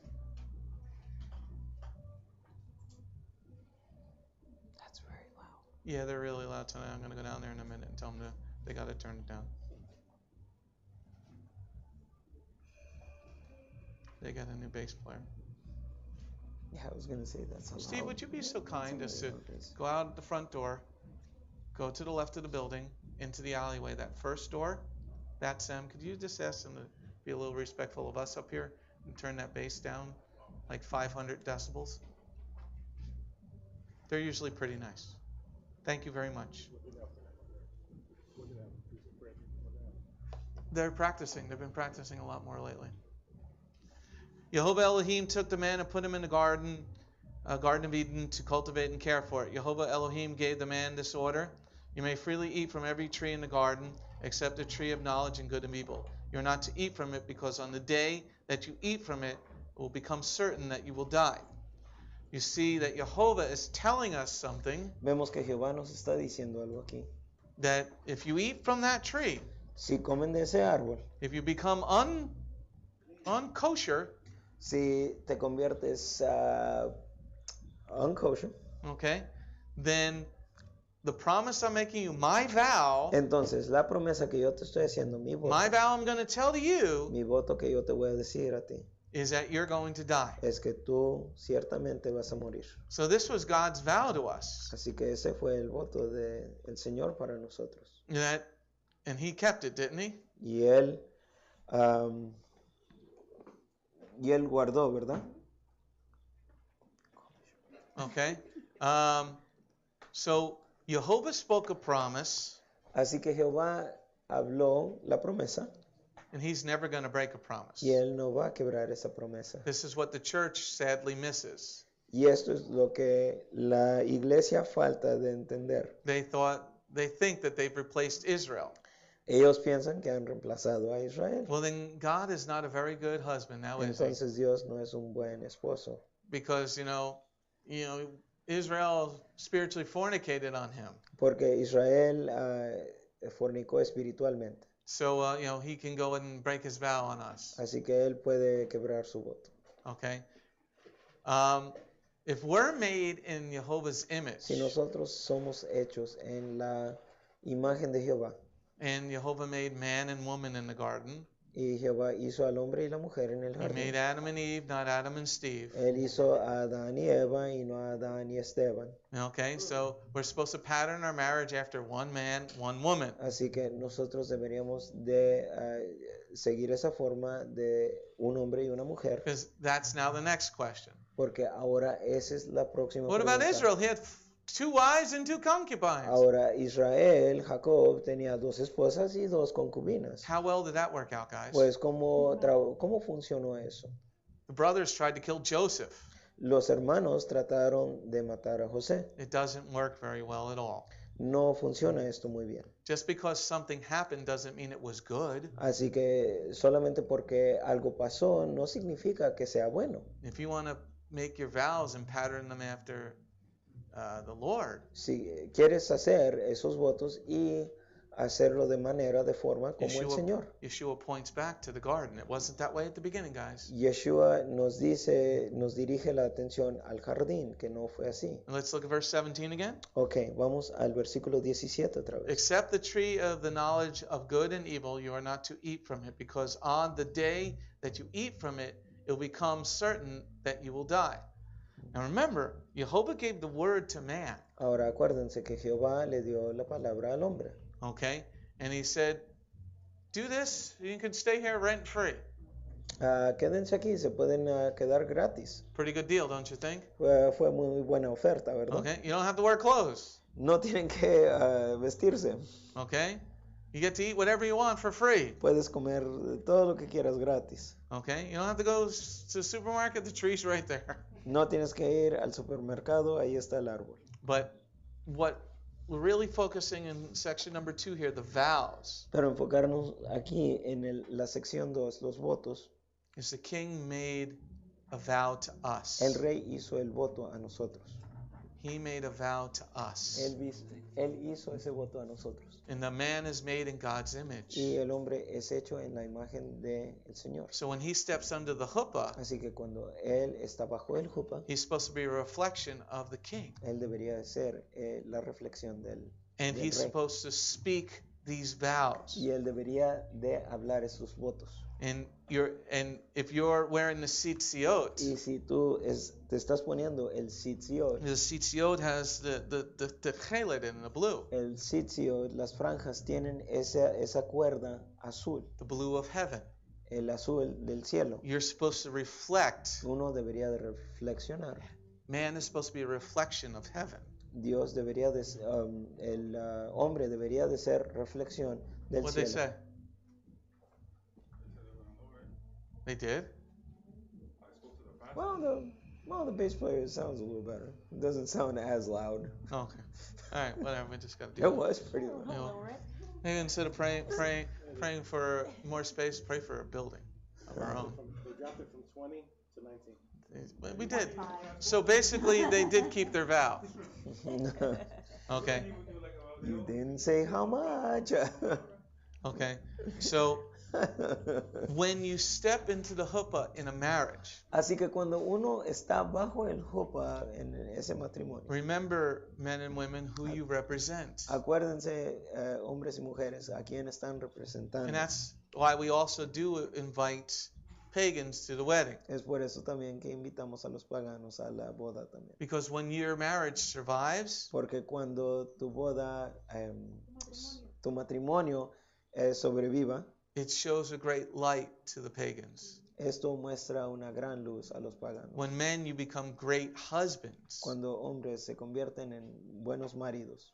Speaker 2: That's very loud.
Speaker 1: Yeah, they're really loud tonight. I'm going to go down there in a minute and tell them they got to turn it down. They got a new bass player.
Speaker 2: Yeah, I was going to say that's a
Speaker 1: Steve,
Speaker 2: loud.
Speaker 1: would you be so kind as to
Speaker 2: Please.
Speaker 1: go out the front door, go to the left of the building, into the alleyway, that first door? That's them. Could you just ask them to be a little respectful of us up here and turn that bass down like 500 decibels? They're usually pretty nice. Thank you very much. They're practicing. They've been practicing a lot more lately. Jehovah Elohim took the man and put him in the Garden of Eden to cultivate and care for it. Jehovah Elohim gave the man this order: you may freely eat from every tree in the garden, except the tree of knowledge and good and evil. You're not to eat from it, because on the day that you eat from it, it will become certain that you will die. You see that Jehovah is telling us something,
Speaker 2: Vemos que Jehová nos está diciendo algo aquí.
Speaker 1: that if you eat from that tree,
Speaker 2: Si comen de ese árbol,
Speaker 1: if you become unkosher,
Speaker 2: si te conviertes unkosher,
Speaker 1: okay, then the promise I'm making you, my vow
Speaker 2: entonces la promesa que yo te estoy haciendo, mi
Speaker 1: I'm going to tell to you,
Speaker 2: voto que yo te voy a decir a ti,
Speaker 1: is that you're going to die.
Speaker 2: es que tú ciertamente vas a morir.
Speaker 1: So this was God's vow to us.
Speaker 2: Así que ese fue el voto del Señor para nosotros.
Speaker 1: And he kept it, didn't he?
Speaker 2: Y él guardó, ¿verdad?
Speaker 1: Okay. So Jehovah spoke a promise,
Speaker 2: Así que Jehová habló la promesa
Speaker 1: and he's never going to break a promise.
Speaker 2: y él no va a quebrar esa promesa.
Speaker 1: This is what the church sadly misses.
Speaker 2: Y esto es lo que la iglesia falta de entender.
Speaker 1: They think that they've replaced Israel.
Speaker 2: Ellos piensan que han reemplazado a Israel.
Speaker 1: Well, then God is not a very good husband now, is he?
Speaker 2: Entonces Dios no es un buen esposo.
Speaker 1: Because Israel spiritually fornicated on him.
Speaker 2: Porque Israel fornicó espiritualmente.
Speaker 1: So he can go and break his vow on us.
Speaker 2: Así que él puede quebrar su voto.
Speaker 1: Okay. If we're made in Jehovah's image,
Speaker 2: Si nosotros somos hechos en la imagen de Jehová,
Speaker 1: and Jehovah made man and woman in the garden,
Speaker 2: y Jehová hizo al hombre y la mujer en el
Speaker 1: he made
Speaker 2: jardín.
Speaker 1: Adam and Eve, not Adam and Steve.
Speaker 2: Él hizo a Adán y Eva y no a Adán y Esteban.
Speaker 1: Okay, so we're supposed to pattern our marriage after one man, one woman.
Speaker 2: Así que nosotros deberíamos de seguir esa forma de un hombre y una mujer,
Speaker 1: Because that's now the next question.
Speaker 2: porque ahora esa es la próxima
Speaker 1: What about
Speaker 2: pregunta.
Speaker 1: Israel? He had 2 wives and 2 concubines.
Speaker 2: Ahora Israel, Jacob, tenía 2 esposas y 2 concubinas.
Speaker 1: How well did that work out, guys?
Speaker 2: Pues ¿cómo funcionó eso?
Speaker 1: The brothers tried to kill Joseph.
Speaker 2: Los hermanos trataron de matar a José.
Speaker 1: It doesn't work very well at all.
Speaker 2: No funciona esto muy bien.
Speaker 1: Just because something happened doesn't mean it was good.
Speaker 2: Así que solamente porque algo pasó no significa que sea bueno.
Speaker 1: If you want to make your vows and pattern them after the Lord,
Speaker 2: Si quieres hacer esos votos y hacerlo de forma como el Señor.
Speaker 1: Yeshua points back to the garden. It wasn't that way at the beginning, guys.
Speaker 2: Yeshua nos dirige la atención al jardín, que no fue así.
Speaker 1: And let's look at verse 17 again.
Speaker 2: Ok, vamos al versículo 17 otra vez.
Speaker 1: Except the tree of the knowledge of good and evil, you are not to eat from it, because on the day that you eat from it, it will become certain that you will die. Now remember, Jehovah gave the word to man,
Speaker 2: Ahora acuérdense que Jehová le dio la palabra al hombre.
Speaker 1: okay? And he said, do this, you can stay here rent free.
Speaker 2: Quédense aquí, se pueden quedar gratis.
Speaker 1: Pretty good deal, don't you think?
Speaker 2: Fue muy buena oferta, ¿verdad?
Speaker 1: Okay, you don't have to wear clothes,
Speaker 2: No tienen que vestirse.
Speaker 1: okay? You get to eat whatever you want for free,
Speaker 2: Puedes comer todo lo que quieras gratis.
Speaker 1: okay? You don't have to go to the supermarket, the tree's right there.
Speaker 2: No tienes que ir al supermercado, ahí está el árbol.
Speaker 1: But what we're really focusing in section number 2 here, the vows,
Speaker 2: Pero enfocarnos aquí en la sección 2, los votos.
Speaker 1: is the king made a vow to us.
Speaker 2: El rey hizo el voto a nosotros.
Speaker 1: He made a vow to us.
Speaker 2: Él hizo ese voto a nosotros.
Speaker 1: And the man is made in God's image.
Speaker 2: Y el hombre es hecho en la imagen del Señor.
Speaker 1: So when he steps under the chuppah,
Speaker 2: Así que cuando él está bajo el jupa,
Speaker 1: he's supposed to be a reflection of the king.
Speaker 2: él debería de ser la reflexión
Speaker 1: And
Speaker 2: del
Speaker 1: he's
Speaker 2: rey.
Speaker 1: supposed to speak these vows.
Speaker 2: Y él debería de hablar esos votos.
Speaker 1: And if you're wearing the tzitziot,
Speaker 2: Y si tú te estás poniendo el tzitziot,
Speaker 1: the tzitziot has the chelet in the blue,
Speaker 2: el tzitziot, las franjas tienen esa cuerda azul,
Speaker 1: the blue of heaven.
Speaker 2: el azul del cielo.
Speaker 1: You're supposed to reflect.
Speaker 2: Uno debería de reflexionar.
Speaker 1: Man is supposed to be a reflection of heaven.
Speaker 2: Dios debería de, el hombre debería de ser reflexión del
Speaker 1: What did they
Speaker 2: cielo.
Speaker 1: say? They did?
Speaker 2: Well, the bass player sounds a little better. It doesn't sound as loud.
Speaker 1: Okay. All right, whatever. We just got to do
Speaker 2: It
Speaker 1: it.
Speaker 2: was pretty loud.
Speaker 1: Yeah.
Speaker 4: Lower it.
Speaker 1: Maybe instead of praying for more space, pray for a building of our own.
Speaker 3: They dropped it from 20 to 19.
Speaker 1: We did. So basically, they did keep their vow. Okay.
Speaker 2: You didn't say how much.
Speaker 1: Okay. So when you step into the chuppah in a marriage,
Speaker 2: Así que cuando uno está bajo el jupa en ese matrimonio,
Speaker 1: remember, men and women, who you represent.
Speaker 2: acuérdense, hombres y mujeres, a quién están representando.
Speaker 1: And that's why we also do invite pagans to the wedding.
Speaker 2: Es por eso también que invitamos a los paganos a la boda también.
Speaker 1: Because when your marriage survives,
Speaker 2: Porque cuando tu boda, tu matrimonio sobreviva,
Speaker 1: it shows a great light to the pagans.
Speaker 2: esto muestra una gran luz a los paganos.
Speaker 1: When men, you become great husbands,
Speaker 2: Cuando hombres se convierten en buenos maridos,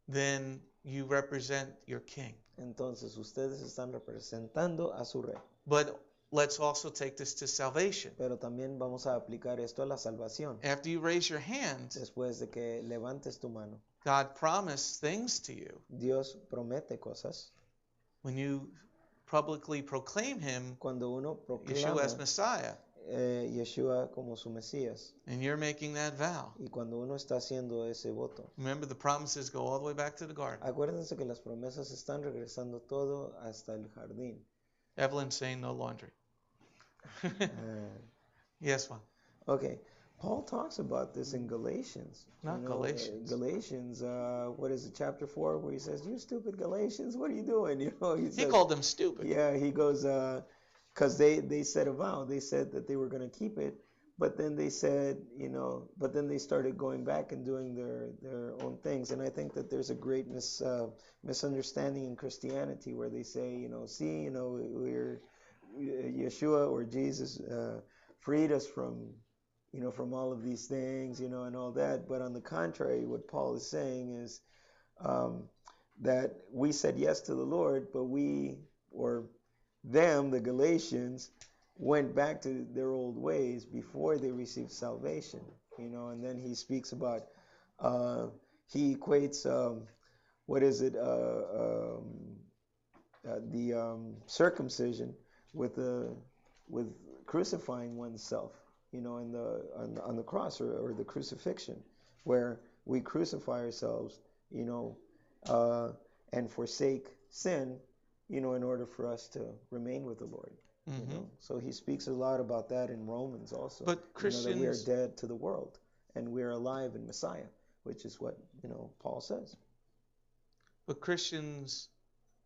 Speaker 1: then you represent your king.
Speaker 2: entonces ustedes están representando a su rey.
Speaker 1: But let's also take this to salvation.
Speaker 2: Pero también vamos a aplicar esto a la salvación.
Speaker 1: After you raise your hand,
Speaker 2: Después de que levantes tu mano,
Speaker 1: God promised things to you.
Speaker 2: Dios promete cosas.
Speaker 1: When you publicly proclaim him,
Speaker 2: Cuando uno
Speaker 1: Yeshua as
Speaker 2: proclama
Speaker 1: Messiah,
Speaker 2: Yeshua como su Mesías,
Speaker 1: and you're making that vow.
Speaker 2: y cuando uno está haciendo ese voto,
Speaker 1: Remember, the promises go all the way back to the garden.
Speaker 2: acuérdense que las promesas están regresando todo hasta el jardín.
Speaker 1: Evelyn's saying no laundry. Yes, one.
Speaker 2: Okay, Paul talks about this in Galatians.
Speaker 1: Not Galatians.
Speaker 2: Galatians, what is it, chapter 4, where he says, "You stupid Galatians, what are you doing?" He
Speaker 1: He
Speaker 2: says,
Speaker 1: called them stupid.
Speaker 2: yeah, he goes, because they said a vow. They said that they were going to keep it, but then they said, but then they started going back and doing their own things. And I think that there's a great misunderstanding in Christianity where they say, we're Yeshua or Jesus freed us from all of these things, and all that. But on the contrary, what Paul is saying is that we said yes to the Lord, but them, the Galatians, went back to their old ways before they received salvation, and then he speaks about, he equates, the circumcision with crucifying oneself, on the cross or the crucifixion, where we crucify ourselves, and forsake sin, in order for us to remain with the Lord. So he speaks a lot about that in Romans also.
Speaker 1: But
Speaker 2: that we are
Speaker 1: Christians,
Speaker 2: dead to the world and we are alive in Messiah, which is what Paul says.
Speaker 1: but Christians,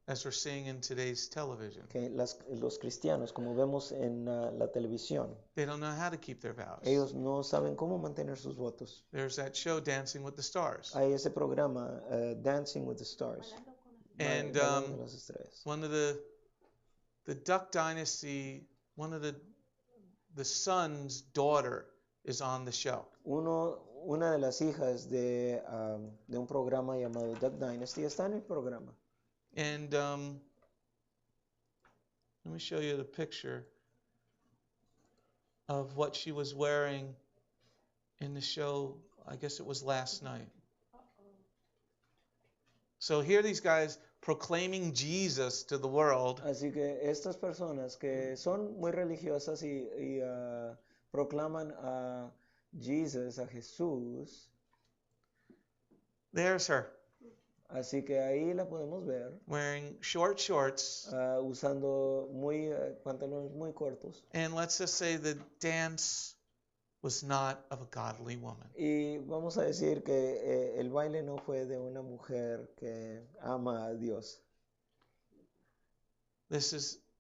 Speaker 1: as we're seeing in today's television,
Speaker 2: Que los cristianos, como vemos en la televisión,
Speaker 1: they don't know how to keep their vows.
Speaker 2: ellos no saben cómo mantener sus votos.
Speaker 1: There's that show, Dancing with the Stars.
Speaker 2: Hay ese programa, Dancing with the Stars.
Speaker 1: And
Speaker 2: Bailando con las estrellas.
Speaker 1: one of the Duck Dynasty, one of the son's daughter is on the show.
Speaker 2: Una de las hijas de un programa llamado Duck Dynasty está en el programa.
Speaker 1: And let me show you the picture of what she was wearing in the show. I guess it was last night. So here these guys proclaiming Jesus to the world.
Speaker 2: Así que estas personas que son muy religiosas y proclaman a Jesus, a Jesús.
Speaker 1: There's her.
Speaker 2: Así que ahí la podemos ver.
Speaker 1: Wearing short shorts.
Speaker 2: Usando pantalones muy cortos.
Speaker 1: And let's just say the dance was not of a godly woman.
Speaker 2: Y vamos a decir que el baile no fue de una mujer que ama a Dios.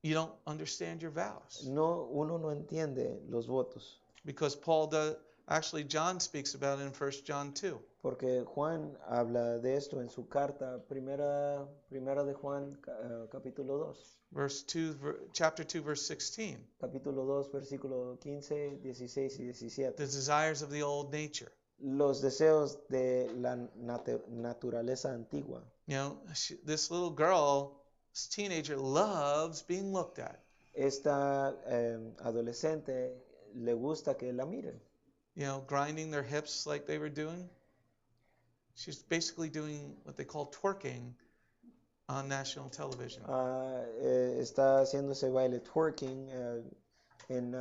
Speaker 1: You don't understand your vows.
Speaker 2: Uno no entiende los votos.
Speaker 1: Because John speaks about it in 1 John 2.
Speaker 2: Porque Juan habla de esto en su carta, primera de Juan, capítulo 2.
Speaker 1: Chapter 2, verse 16.
Speaker 2: Capítulo 2, versículo 15, 16 y 17.
Speaker 1: The desires of the old nature.
Speaker 2: Los deseos de la naturaleza antigua.
Speaker 1: This little girl, this teenager, loves being looked at.
Speaker 2: Esta adolescente le gusta que la miren.
Speaker 1: Grinding their hips like they were doing. She's basically doing what they call twerking on national television.
Speaker 2: Está haciendo ese baile twerking en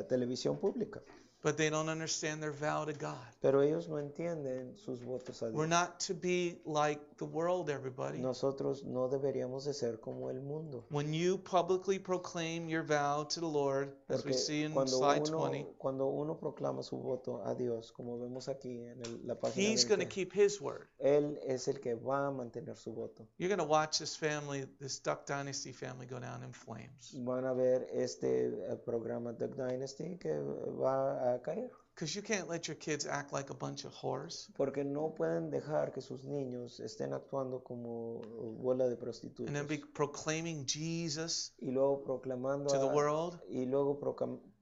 Speaker 2: televisión pública.
Speaker 1: But they don't understand their vow to God.
Speaker 2: Pero ellos no entienden sus votos a Dios.
Speaker 1: We're not to be like the world, everybody.
Speaker 2: Nosotros no deberíamos de ser como el mundo.
Speaker 1: When you publicly proclaim your vow to the Lord, as we see in slide 20,
Speaker 2: cuando uno proclama su voto a Dios, como vemos aquí en la página
Speaker 1: He's
Speaker 2: 20,
Speaker 1: going to keep His word.
Speaker 2: Él es el que va a mantener su voto.
Speaker 1: You're going to watch this Duck Dynasty family go down in flames.
Speaker 2: Van a ver este programa Duck Dynasty que va a caer.
Speaker 1: Because you can't let your kids act like a bunch of whores.
Speaker 2: Porque no pueden dejar que sus niños estén actuando como bola de prostitutas.
Speaker 1: And then be proclaiming Jesus
Speaker 2: y luego proclamando
Speaker 1: to the world.
Speaker 2: Y luego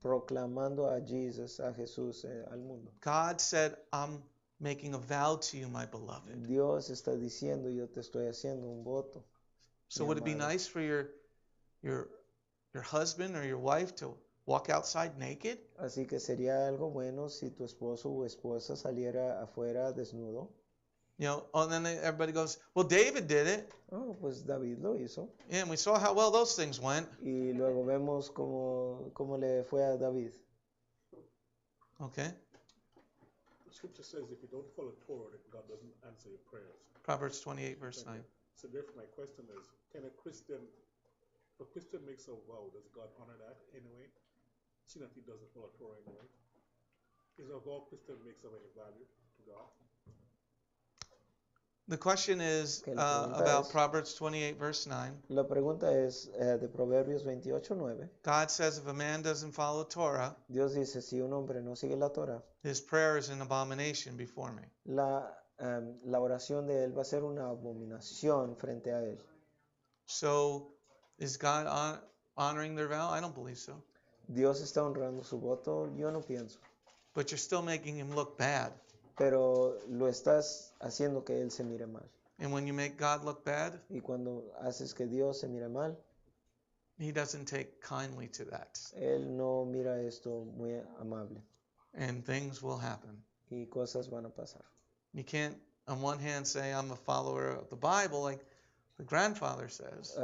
Speaker 2: proclamando a Jesus, a Jesús al mundo.
Speaker 1: God said, I'm making a vow to you, my beloved.
Speaker 2: Dios está diciendo, yo te estoy haciendo un voto.
Speaker 1: So would it be nice for your husband or your wife to walk outside naked?
Speaker 2: Así que sería algo bueno si tu esposo o esposa saliera afuera desnudo.
Speaker 1: And then everybody goes, well, David did it.
Speaker 2: Oh, pues David lo hizo.
Speaker 1: Yeah, and we saw how well those things went.
Speaker 2: Y luego vemos cómo le fue a David.
Speaker 1: Okay.
Speaker 3: The scripture says if you don't follow Torah, then God doesn't answer your prayers.
Speaker 1: Proverbs 28, verse 9.
Speaker 3: So therefore my question is, if a Christian makes a vow, does God honor that anyway? Seeing that he doesn't follow Torah anyway. Is a vow Christian makes of any value to God?
Speaker 1: The question is about Proverbs 28, verse 9.
Speaker 2: La pregunta es de Proverbios 28:9.
Speaker 1: God says if a man doesn't follow Torah,
Speaker 2: Dios dice si un hombre no sigue la Torah,
Speaker 1: his prayer is an abomination before me.
Speaker 2: La oración de él va a ser una abominación frente a él.
Speaker 1: So, is God honoring their vow? I don't believe so.
Speaker 2: Dios está honrando su voto, yo no pienso.
Speaker 1: But you're still making him look bad.
Speaker 2: Pero lo estás haciendo que él se mire mal.
Speaker 1: And when you make God look bad,
Speaker 2: y cuando haces que Dios se mire mal,
Speaker 1: He doesn't take kindly to that.
Speaker 2: Él no mira esto muy amable.
Speaker 1: And things will happen.
Speaker 2: Y cosas van a pasar.
Speaker 1: You can't, on one hand, say I'm a follower of the Bible, like the grandfather says.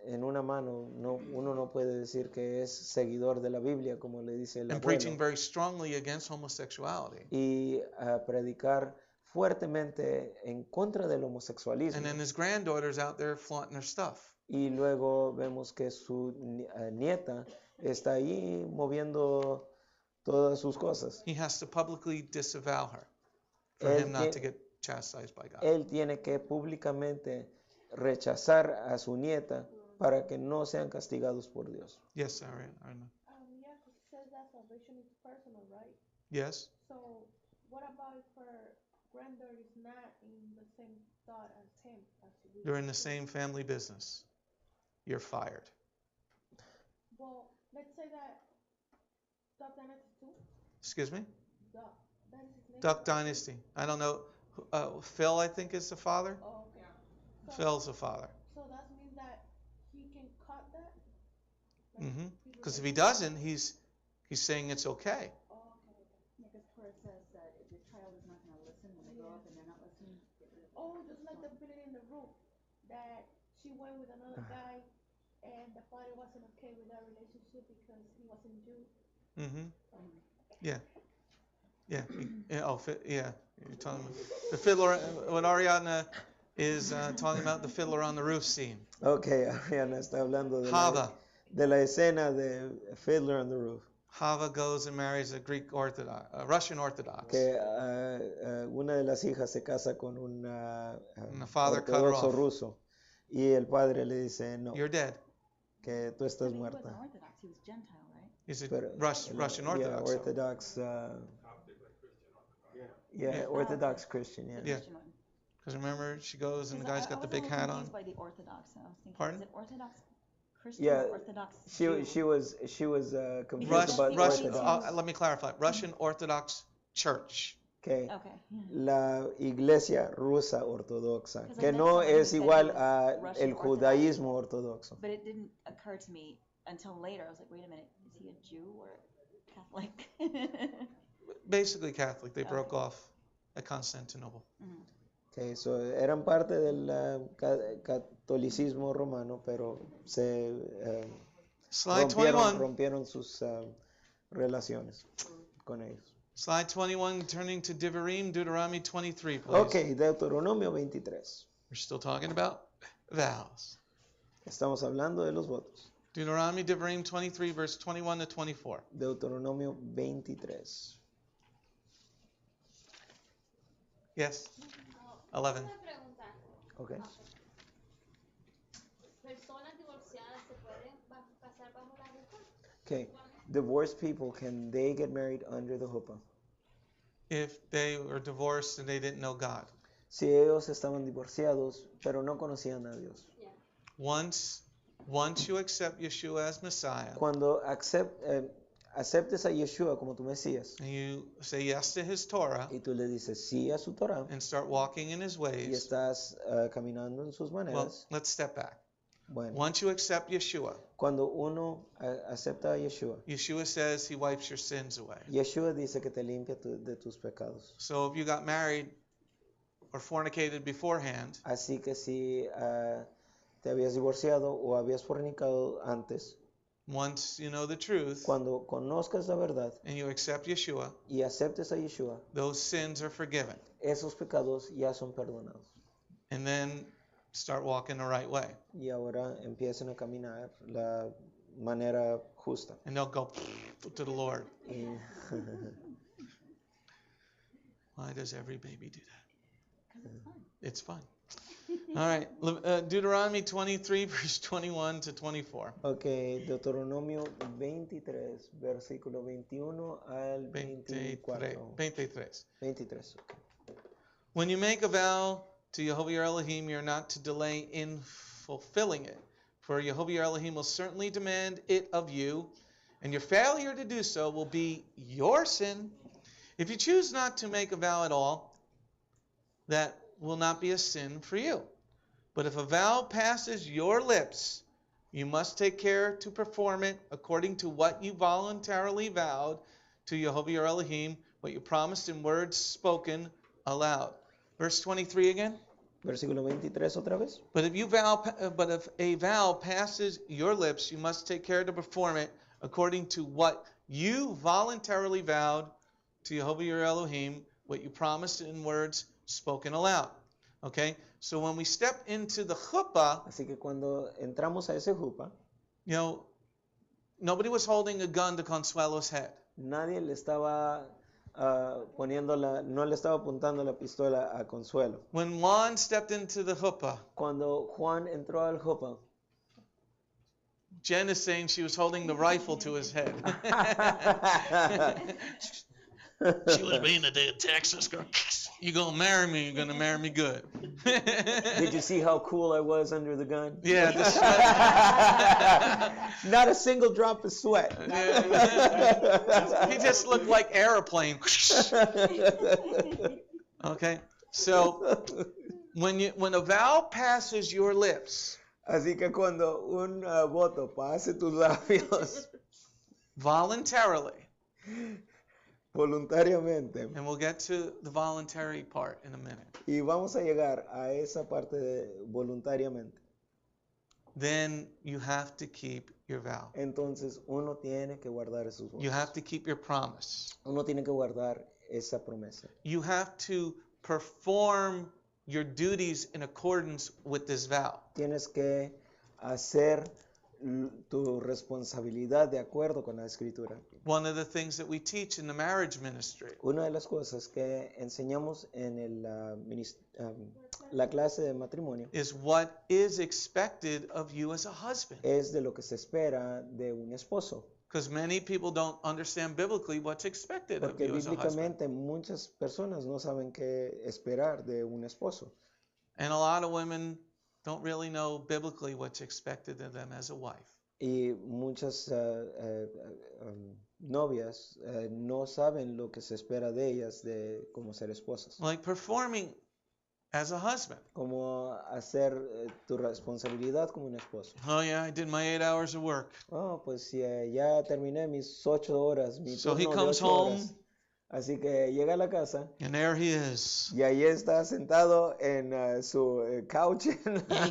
Speaker 2: En una mano, uno no puede decir que es seguidor de la Biblia, como le dice el
Speaker 1: and
Speaker 2: abuelo.
Speaker 1: Preaching very strongly against homosexuality.
Speaker 2: Y predicar fuertemente en contra del
Speaker 1: And
Speaker 2: homosexualismo.
Speaker 1: then his granddaughter's out there flaunting her stuff.
Speaker 2: Y luego vemos que su nieta está ahí moviendo todas sus cosas.
Speaker 1: He has to publicly disavow her for
Speaker 2: Él
Speaker 1: him not to
Speaker 2: tie-
Speaker 1: get chastised by God.
Speaker 2: Él tiene que públicamente rechazar a su nieta para que no sean castigados por Dios.
Speaker 1: Yes, Ariana.
Speaker 5: Yeah, 'cause it says that salvation is personal, right?
Speaker 1: Yes.
Speaker 5: So, what about if her granddaughter is not in the same thought as him? As we
Speaker 1: You're in the same family business. You're fired.
Speaker 5: Well, let's say that Duck Dynasty too.
Speaker 1: Excuse me?
Speaker 5: Duck. That is his name.
Speaker 1: Duck Dynasty. I don't know. Phil, I think, is the father.
Speaker 5: Oh, okay. So,
Speaker 1: Phil's the father.
Speaker 5: so that means that he can cut that. Like,
Speaker 1: Mm-hmm.
Speaker 5: he
Speaker 1: Because if
Speaker 5: would-
Speaker 1: he doesn't, he's saying it's okay.
Speaker 5: Oh, okay.
Speaker 4: Yeah, because where it says that if your child is not going to listen when they grow up and they're not listening, get rid of it.
Speaker 5: Oh, just like the feeling in the room that she went with another guy, and the father wasn't okay with that relationship because he wasn't Jew.
Speaker 1: Mm-hmm. Yeah. Yeah. Yeah. Oh, yeah. You're talking about the fiddler. What Ariadna is talking about, the fiddler on the roof scene.
Speaker 2: Ok, Ariana está hablando
Speaker 1: Hava.
Speaker 2: de la escena de Fiddler on the Roof.
Speaker 1: Hava goes and marries a Greek Orthodox, a Russian Orthodox.
Speaker 2: Que una de las hijas se casa con un
Speaker 1: And the father cut her
Speaker 2: ortodoxo
Speaker 1: off.
Speaker 2: ruso. Y el padre le dice, no,
Speaker 1: You're dead.
Speaker 2: que tú
Speaker 4: I
Speaker 2: estás
Speaker 4: mean, he wasn't
Speaker 2: muerta.
Speaker 4: Orthodox, he was Gentile, right?
Speaker 1: He's a
Speaker 2: Pero-
Speaker 1: Russian
Speaker 2: Yeah,
Speaker 1: Orthodox. so-
Speaker 2: Orthodox. Yeah,
Speaker 4: Yeah.
Speaker 2: Orthodox Christian, yeah.
Speaker 1: Yeah.
Speaker 4: Christian one.
Speaker 1: Because remember, she goes and the
Speaker 4: 'Cause
Speaker 1: guy's
Speaker 4: I
Speaker 1: got the
Speaker 4: was a
Speaker 1: big
Speaker 4: little
Speaker 1: hat on.
Speaker 4: confused by the Orthodox, and I was thinking,
Speaker 1: Pardon?
Speaker 4: is it Orthodox Christian
Speaker 2: Yeah,
Speaker 4: or Orthodox
Speaker 2: She
Speaker 4: Jew?
Speaker 2: she was confused
Speaker 4: Because
Speaker 2: about
Speaker 1: Russian.
Speaker 2: Orthodox.
Speaker 1: Let me clarify. Russian Orthodox Church.
Speaker 2: Okay.
Speaker 4: Okay. Yeah.
Speaker 2: La iglesia rusa ortodoxa,
Speaker 4: Because I
Speaker 2: que
Speaker 4: met
Speaker 2: no
Speaker 4: someone who
Speaker 2: es
Speaker 4: said he
Speaker 2: igual
Speaker 4: was
Speaker 2: a
Speaker 4: Russian
Speaker 2: el
Speaker 4: Orthodox.
Speaker 2: judaísmo ortodoxo.
Speaker 4: But it didn't occur to me until later. I was like, wait a minute, is he a Jew or Catholic?
Speaker 1: Basically Catholic. They broke
Speaker 4: Okay.
Speaker 1: off at Constantinople.
Speaker 4: Mhm.
Speaker 2: Okay, so eran parte del catolicismo romano, pero se
Speaker 1: Slide 21.
Speaker 2: rompieron sus relaciones con ellos.
Speaker 1: Slide 21, turning to Devarim, Deuteronomy 23, please.
Speaker 2: Ok, Deuteronomio 23.
Speaker 1: We're still talking about vows.
Speaker 2: Estamos hablando de los votos.
Speaker 1: Deuteronomy, Devarim 23, verse 21 to 24.
Speaker 2: Deuteronomio 23.
Speaker 1: Yes? 11.
Speaker 6: Una pregunta.
Speaker 2: Ok.
Speaker 6: ¿Personas divorciadas se pueden casar bajo la jupa?
Speaker 2: Okay. Divorced people, can they get married under the huppah?
Speaker 1: If they were divorced and they didn't know God.
Speaker 2: Si ellos estaban divorciados, pero no conocían a Dios.
Speaker 6: Yeah.
Speaker 1: Once you accept Yeshua as Messiah,
Speaker 2: Cuando aceptes a Yeshua como tu Mesías
Speaker 1: and you say yes to His Torah,
Speaker 2: y tú le dices sí a su Torah
Speaker 1: and start walking in His
Speaker 2: y
Speaker 1: ways,
Speaker 2: estás caminando en sus
Speaker 1: well,
Speaker 2: maneras,
Speaker 1: let's step back.
Speaker 2: bueno,
Speaker 1: Once you accept Yeshua,
Speaker 2: cuando uno acepta a Yeshua,
Speaker 1: Yeshua says He wipes your sins away.
Speaker 2: Yeshua dice que te limpia de tus pecados.
Speaker 1: So if you got married or fornicated beforehand,
Speaker 2: Así que si te habías divorciado o habías fornicado antes,
Speaker 1: once you know the truth
Speaker 2: cuando conozcas la verdad
Speaker 1: and you accept Yeshua,
Speaker 2: y aceptes a Yeshua,
Speaker 1: those sins are forgiven.
Speaker 2: esos pecados ya son perdonados.
Speaker 1: And then start walking the right way.
Speaker 2: Y ahora empiecen a caminar la manera justa.
Speaker 1: And they'll go to the Lord.
Speaker 2: Y
Speaker 1: Why does every baby do that?
Speaker 4: 'Cause it's fun.
Speaker 1: It's fun. All right. Deuteronomy 23, verse 21 to 24.
Speaker 2: Ok, Deuteronomio 23, versículo 21 al
Speaker 1: 23.
Speaker 2: 24.
Speaker 1: 23.
Speaker 2: 23.
Speaker 1: When you make a vow to Yehovah your Elohim, you're not to delay in fulfilling it. For Yehovah your Elohim will certainly demand it of you, and your failure to do so will be your sin. If you choose not to make a vow at all, that will not be a sin for you. But if a vow passes your lips, you must take care to perform it according to what you voluntarily vowed to Yehovah your Elohim, what you promised in words spoken aloud. Verse 23 again.
Speaker 2: Versículo 23 otra vez.
Speaker 1: But if a vow passes your lips, you must take care to perform it according to what you voluntarily vowed to Yehovah your Elohim, what you promised in words spoken aloud. Okay? So when we step into the chuppah,
Speaker 2: Así que cuando entramos a ese jupa,
Speaker 1: you know, nobody was holding a gun to Consuelo's head.
Speaker 2: nadie le estaba no le estaba apuntando la pistola a Consuelo.
Speaker 1: When Juan stepped into the chuppah,
Speaker 2: Cuando Juan entró al jupa,
Speaker 1: Jen is saying she was holding the rifle to his head. She was being a day of Texas girl. You gonna marry me? You're gonna marry me good.
Speaker 2: did you see how cool I was under the gun?
Speaker 1: Yeah, the sweat.
Speaker 2: Not a single drop of sweat.
Speaker 1: He just looked like airplane. Okay, so when a vow passes your lips,
Speaker 2: Así que cuando un voto pase tus labios
Speaker 1: voluntarily,
Speaker 2: voluntariamente,
Speaker 1: and we'll get to the voluntary part in a minute,
Speaker 2: y vamos a llegar a esa parte de voluntariamente,
Speaker 1: then you have to keep your vow.
Speaker 2: entonces uno tiene que guardar esos votos.
Speaker 1: You have to keep your promise.
Speaker 2: Uno tiene que guardar esa promesa.
Speaker 1: You have to perform your duties in accordance with this vow.
Speaker 2: Tienes que hacer tu responsabilidad de acuerdo con la escritura.
Speaker 1: One of the things that we teach in the marriage ministry
Speaker 2: Una de las cosas que enseñamos en la clase de matrimonio
Speaker 1: is what is expected of you as a husband.
Speaker 2: es de lo que se espera de un esposo.
Speaker 1: Because many people don't understand biblically what's expected of
Speaker 2: Porque
Speaker 1: you as a husband.
Speaker 2: bíblicamente muchas personas no saben qué esperar de un esposo.
Speaker 1: And a lot of women don't really know biblically what's expected of them as a wife.
Speaker 2: Y muchas novias no saben lo que se espera de ellas de como ser esposas.
Speaker 1: Like performing as a husband.
Speaker 2: Como hacer tu responsabilidad como un esposo.
Speaker 1: Oh yeah, I did my 8 hours of work.
Speaker 2: Oh, pues ya terminé mis 8 horas, mi
Speaker 1: So he
Speaker 2: turno de
Speaker 1: comes
Speaker 2: 8
Speaker 1: home.
Speaker 2: horas. Así que llega a la casa
Speaker 1: And there he is.
Speaker 2: y ahí está sentado en su couch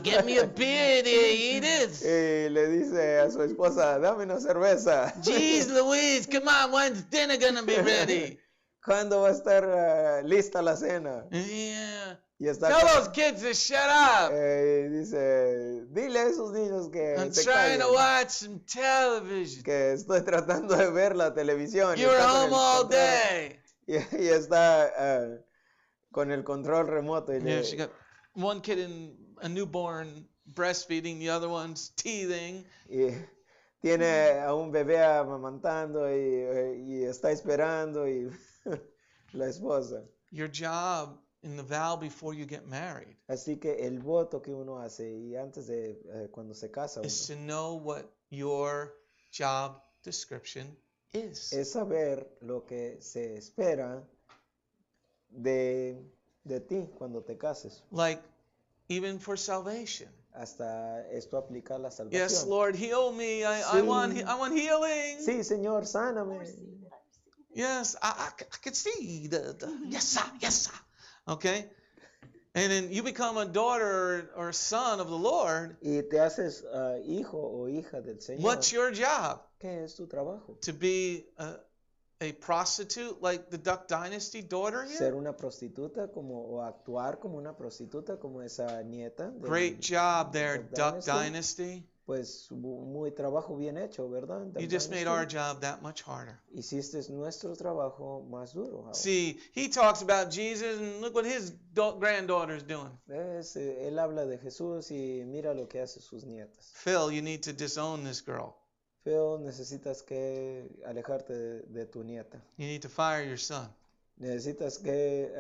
Speaker 1: Get me a beer there, eat it.
Speaker 2: y le dice a su esposa, dame una cerveza.
Speaker 1: Jeez Louise, come on, when's dinner gonna be ready?
Speaker 2: ¿Cuándo va a estar lista la cena?
Speaker 1: Yeah.
Speaker 2: Y está
Speaker 1: Tell those kids to shut up.
Speaker 2: dice, dile a esos niños que
Speaker 1: I'm
Speaker 2: se
Speaker 1: trying to
Speaker 2: callen,
Speaker 1: watch some television.
Speaker 2: que estoy tratando de ver la televisión. y
Speaker 1: You were
Speaker 2: está con
Speaker 1: home
Speaker 2: el
Speaker 1: all
Speaker 2: control-
Speaker 1: day.
Speaker 2: y está con el control remoto. Y
Speaker 1: Yeah, she got one kid in a newborn breastfeeding, the other one's teething.
Speaker 2: y tiene a un bebé amamantando y está esperando y la esposa.
Speaker 1: Your job in the vow before you get married
Speaker 2: Así que el voto que uno hace y antes de cuando se casa
Speaker 1: is
Speaker 2: uno,
Speaker 1: to know what your job description is.
Speaker 2: es saber lo que se espera de ti cuando te cases.
Speaker 1: Like, even for salvation.
Speaker 2: Hasta esto aplica a la salvación.
Speaker 1: Yes, Lord, heal me. I
Speaker 2: Sí.
Speaker 1: want healing.
Speaker 2: Sí, Señor, sáname.
Speaker 1: Yes, I can see the yes, sir, yes, sir. Okay? And then you become a daughter or son of the Lord.
Speaker 2: Y te haces hijo o hija del Señor.
Speaker 1: What's your job?
Speaker 2: ¿Qué es tu trabajo?
Speaker 1: To be a prostitute like the Duck Dynasty daughter here?
Speaker 2: Ser una prostituta o actuar como una prostituta como esa nieta.
Speaker 1: Great job there, Duck
Speaker 2: Dynasty.
Speaker 1: Dynasty.
Speaker 2: Pues muy trabajo bien hecho, ¿verdad?
Speaker 1: You just made our job that much harder.
Speaker 2: Hiciste nuestro trabajo más duro. ahora.
Speaker 1: See, he talks about Jesus, and look what his granddaughter's doing.
Speaker 2: ¿Ves? Él habla de Jesús y mira lo que hace sus nietas.
Speaker 1: Phil, you need to disown this girl.
Speaker 2: Phil, necesitas que alejarte de tu nieta.
Speaker 1: You need to fire your son
Speaker 2: Necesitas que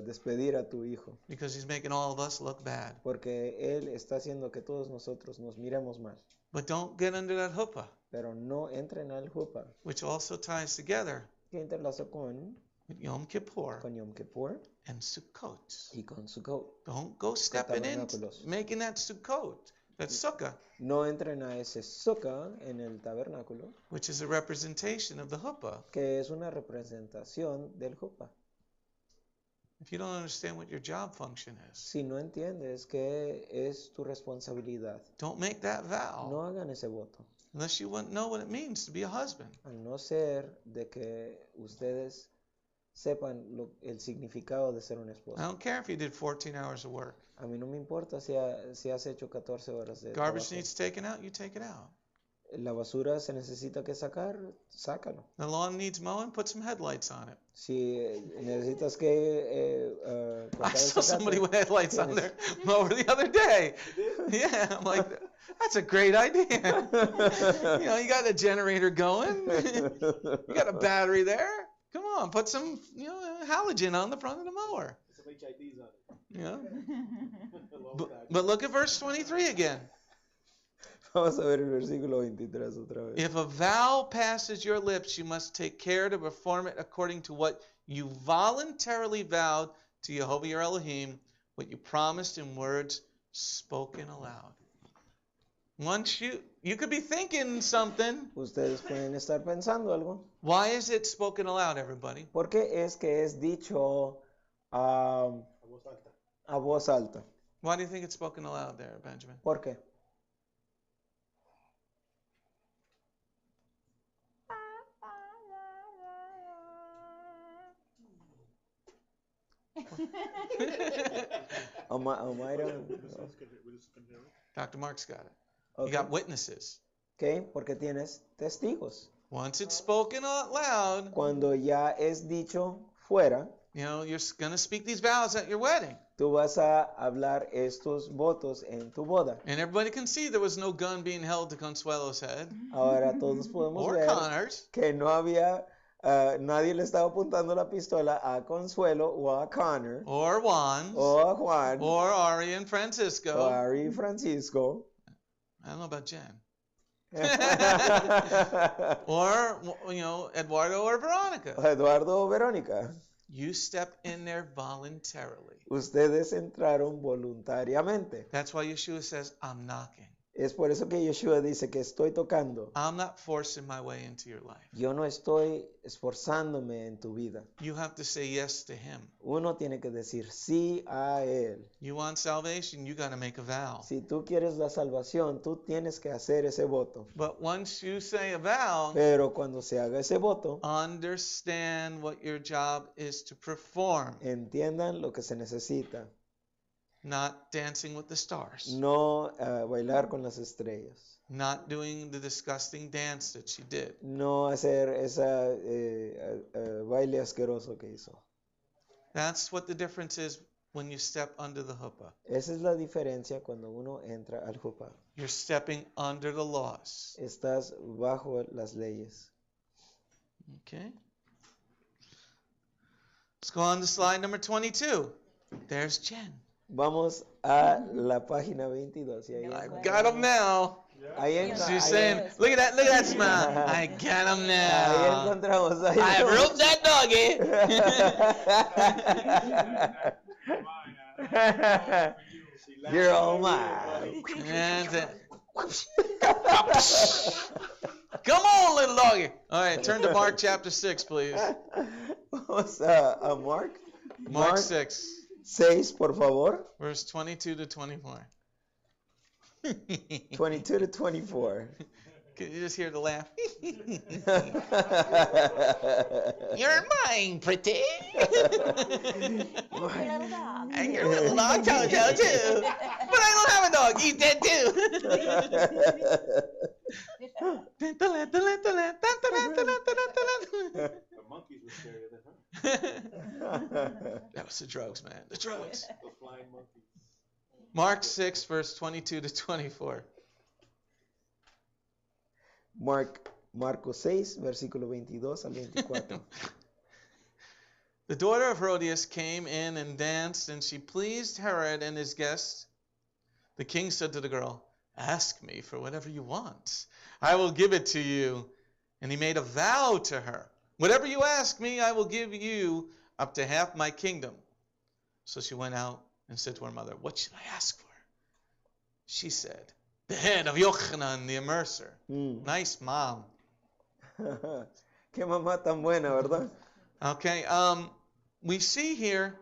Speaker 2: despedir a tu hijo.
Speaker 1: because he's making all of us look bad.
Speaker 2: Porque él está haciendo que todos nosotros nos miremos mal.
Speaker 1: But don't get under that chuppah,
Speaker 2: Pero no entren al jupa,
Speaker 1: which also ties together
Speaker 2: que interlaza con
Speaker 1: Yom Kippur
Speaker 2: Yom Kippur
Speaker 1: and Sukkot.
Speaker 2: y con Sukkot.
Speaker 1: Don't go stepping in,
Speaker 2: tabernáculos.
Speaker 1: making that Sukkot, that sukkah,
Speaker 2: No entren a ese sukkah en el tabernáculo,
Speaker 1: which is a representation of the chuppah.
Speaker 2: que es una representación del jupa.
Speaker 1: If you don't understand what your job function is,
Speaker 2: Si no entiendes qué es tu responsabilidad,
Speaker 1: don't make that vow
Speaker 2: no hagan ese voto.
Speaker 1: unless you know what it means to be a husband.
Speaker 2: A no ser de que ustedes sepan el significado de ser un
Speaker 1: I
Speaker 2: esposo.
Speaker 1: don't care if you did 14 hours of work.
Speaker 2: A mí no me importa si has hecho 14 horas de
Speaker 1: Garbage
Speaker 2: trabajo.
Speaker 1: needs taken out, you take it out.
Speaker 2: La basura se necesita que sacar, sácalo.
Speaker 1: The lawn needs mowing, put some headlights on it.
Speaker 2: Si necesitas que
Speaker 1: I
Speaker 2: cortar el
Speaker 1: saw somebody
Speaker 2: zacate,
Speaker 1: with headlights on
Speaker 2: tienes-
Speaker 1: their mower the other day. Yeah, I'm like, that's a great idea. You know, you got a generator going. You got a battery there. Come on, put some, halogen on the front of the mower.
Speaker 3: Some HIDs on it.
Speaker 1: You know?
Speaker 3: A long
Speaker 1: But,
Speaker 3: time.
Speaker 1: but look at verse 23 again.
Speaker 2: Vamos a ver el versículo 23 otra vez.
Speaker 1: If a vow passes your lips, you must take care to perform it according to what you voluntarily vowed to Jehovah your Elohim, what you promised in words spoken aloud. Once you could be thinking something.
Speaker 2: Ustedes pueden estar pensando algo.
Speaker 1: Why is it spoken aloud, everybody?
Speaker 2: ¿Por qué es que es dicho
Speaker 3: A voz alta.
Speaker 2: a voz alta?
Speaker 1: Why do you think it's spoken aloud there, Benjamin?
Speaker 2: ¿Por qué? Omaira,
Speaker 3: We just can hear it.
Speaker 1: Dr. Mark's got it.
Speaker 2: ok.
Speaker 1: You got witnesses.
Speaker 2: ¿Qué? Porque tienes testigos.
Speaker 1: Once it's spoken out loud,
Speaker 2: Cuando ya es dicho fuera,
Speaker 1: you're going to speak these vows at your wedding.
Speaker 2: tú vas a hablar estos votos en tu boda.
Speaker 1: And everybody can see there was no gun being held to Consuelo's head
Speaker 2: Ahora todos podemos
Speaker 1: or
Speaker 2: ver
Speaker 1: Connor's.
Speaker 2: que no había, nadie le estaba apuntando la pistola a Consuelo o a Connor
Speaker 1: Or Juan's,
Speaker 2: o a Juan
Speaker 1: or Ari and
Speaker 2: o
Speaker 1: Francisco.
Speaker 2: a Ari y Francisco.
Speaker 1: I don't know about Jen. Or, Eduardo or Veronica.
Speaker 2: Eduardo o Verónica.
Speaker 1: You step in there voluntarily.
Speaker 2: Ustedes entraron voluntariamente.
Speaker 1: That's why Yeshua says, I'm knocking.
Speaker 2: Es por eso que Yeshua dice que estoy tocando.
Speaker 1: I'm not forcing my way into your life.
Speaker 2: Yo no estoy esforzándome en tu vida.
Speaker 1: You have to say yes to him.
Speaker 2: Uno tiene que decir sí a Él.
Speaker 1: You want salvation, you got to make a vow.
Speaker 2: Si tú quieres la salvación, tú tienes que hacer ese voto.
Speaker 1: But once you say a vow,
Speaker 2: Pero cuando se haga ese voto,
Speaker 1: understand what your job is to perform,
Speaker 2: entiendan lo que se necesita.
Speaker 1: not dancing with the stars,
Speaker 2: No bailar con las estrellas.
Speaker 1: not doing the disgusting dance that she did.
Speaker 2: No hacer esa baile asqueroso que hizo.
Speaker 1: That's what the difference is when you step under the huppah.
Speaker 2: Esa es la diferencia cuando uno entra al Jupá.
Speaker 1: You're stepping under the laws.
Speaker 2: Estás bajo las leyes.
Speaker 1: Okay. Let's go on to slide number 22. There's Jen.
Speaker 2: Vamos a la página 22. Y ahí,
Speaker 4: No,
Speaker 1: I
Speaker 4: That's
Speaker 1: got him now.
Speaker 2: ahí,
Speaker 1: She's saying, look at that smile. I got him
Speaker 2: ahí
Speaker 1: now.
Speaker 2: encontramos. Ahí
Speaker 1: I roped that doggy.
Speaker 2: You're all mine.
Speaker 1: And, come on, little doggy. All right, turn to Mark chapter 6, please.
Speaker 2: Vamos a Mark.
Speaker 1: Mark 6,
Speaker 2: 6, por favor.
Speaker 1: verse 22 to 24.
Speaker 2: 22 to 24.
Speaker 1: Can you just hear the laugh? You're mine, pretty.
Speaker 4: Your little dog.
Speaker 1: And your little dog, Jojo, too. But I don't have a dog. He's dead, too.
Speaker 3: The monkeys were scarier than her.
Speaker 1: That was the drugs, man. The drugs.
Speaker 3: The flying monkeys.
Speaker 1: Mark 6, verse 22 to 24.
Speaker 2: Marcos 6, versículo 22 al 24.
Speaker 1: The daughter of Herodias came in and danced, and she pleased Herod and his guests. The king said to the girl, "Ask me for whatever you want. I will give it to you." And he made a vow to her. "Whatever you ask me, I will give you up to half my kingdom." So she went out and said to her mother, "What should I ask for?" She said, "The head of Yochanan the immerser." Nice mom.
Speaker 2: Qué mamá tan buena, ¿verdad?
Speaker 1: Okay, we see here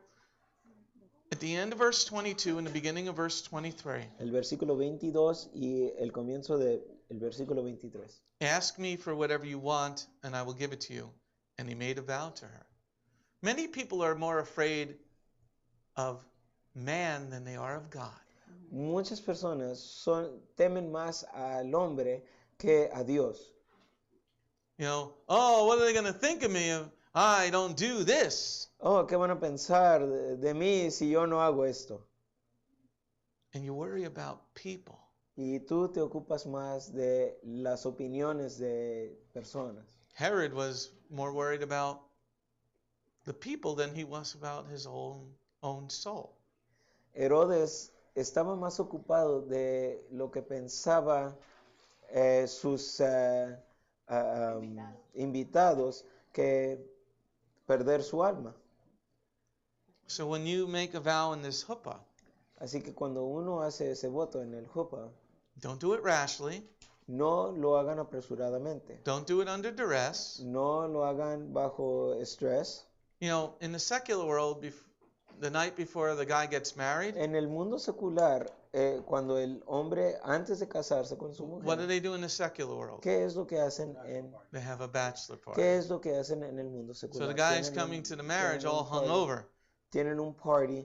Speaker 1: at the end of verse 22 and the beginning of verse 23,
Speaker 2: El versículo 22 y el comienzo del versículo 23.
Speaker 1: ask me for whatever you want and I will give it to you. And he made a vow to her. Many people are more afraid of man than they are of God.
Speaker 2: Muchas personas temen más al hombre que a Dios.
Speaker 1: You know, oh, what are they going to think of me if I don't do this?
Speaker 2: Oh, ¿qué van a pensar de mí si yo no hago esto?
Speaker 1: And you worry about people.
Speaker 2: Y tú te ocupas más de las opiniones de personas.
Speaker 1: Herod was more worried about the people than he was about his own soul.
Speaker 2: Herodes estaba más ocupado de lo que pensaba sus invitados que perder su alma.
Speaker 1: So when you make a vow in this huppah,
Speaker 2: Así que cuando uno hace ese voto en el Jupa,
Speaker 1: don't do it rashly.
Speaker 2: no lo hagan apresuradamente.
Speaker 1: Don't do it under duress.
Speaker 2: No lo hagan bajo estrés.
Speaker 1: You know, in the secular world, the night before the guy gets married,
Speaker 2: En el mundo secular, cuando el hombre antes de casarse con su
Speaker 1: what do
Speaker 2: mujer,
Speaker 1: they do in the secular world?
Speaker 2: ¿qué es lo que hacen en
Speaker 1: They have a bachelor party.
Speaker 2: qué es lo que hacen en el mundo
Speaker 1: So
Speaker 2: secular?
Speaker 1: the guy's
Speaker 2: Tienen
Speaker 1: coming
Speaker 2: un-
Speaker 1: to the marriage
Speaker 2: tienen un
Speaker 1: all
Speaker 2: party-
Speaker 1: hungover.
Speaker 2: Tienen un party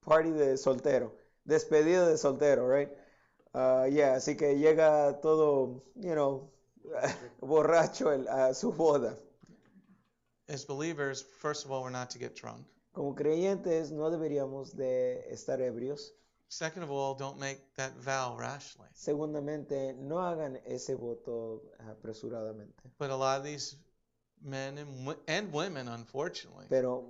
Speaker 2: party de soltero, despedida de soltero, right? Yeah, así que llega todo, borracho a su boda.
Speaker 1: As believers, first of all, we're not to get drunk.
Speaker 2: Como creyentes no deberíamos de estar ebrios.
Speaker 1: Second of all, don't make that vow rashly.
Speaker 2: Segundamente, no hagan ese voto apresuradamente.
Speaker 1: But a lot of these men and women, unfortunately,
Speaker 2: Pero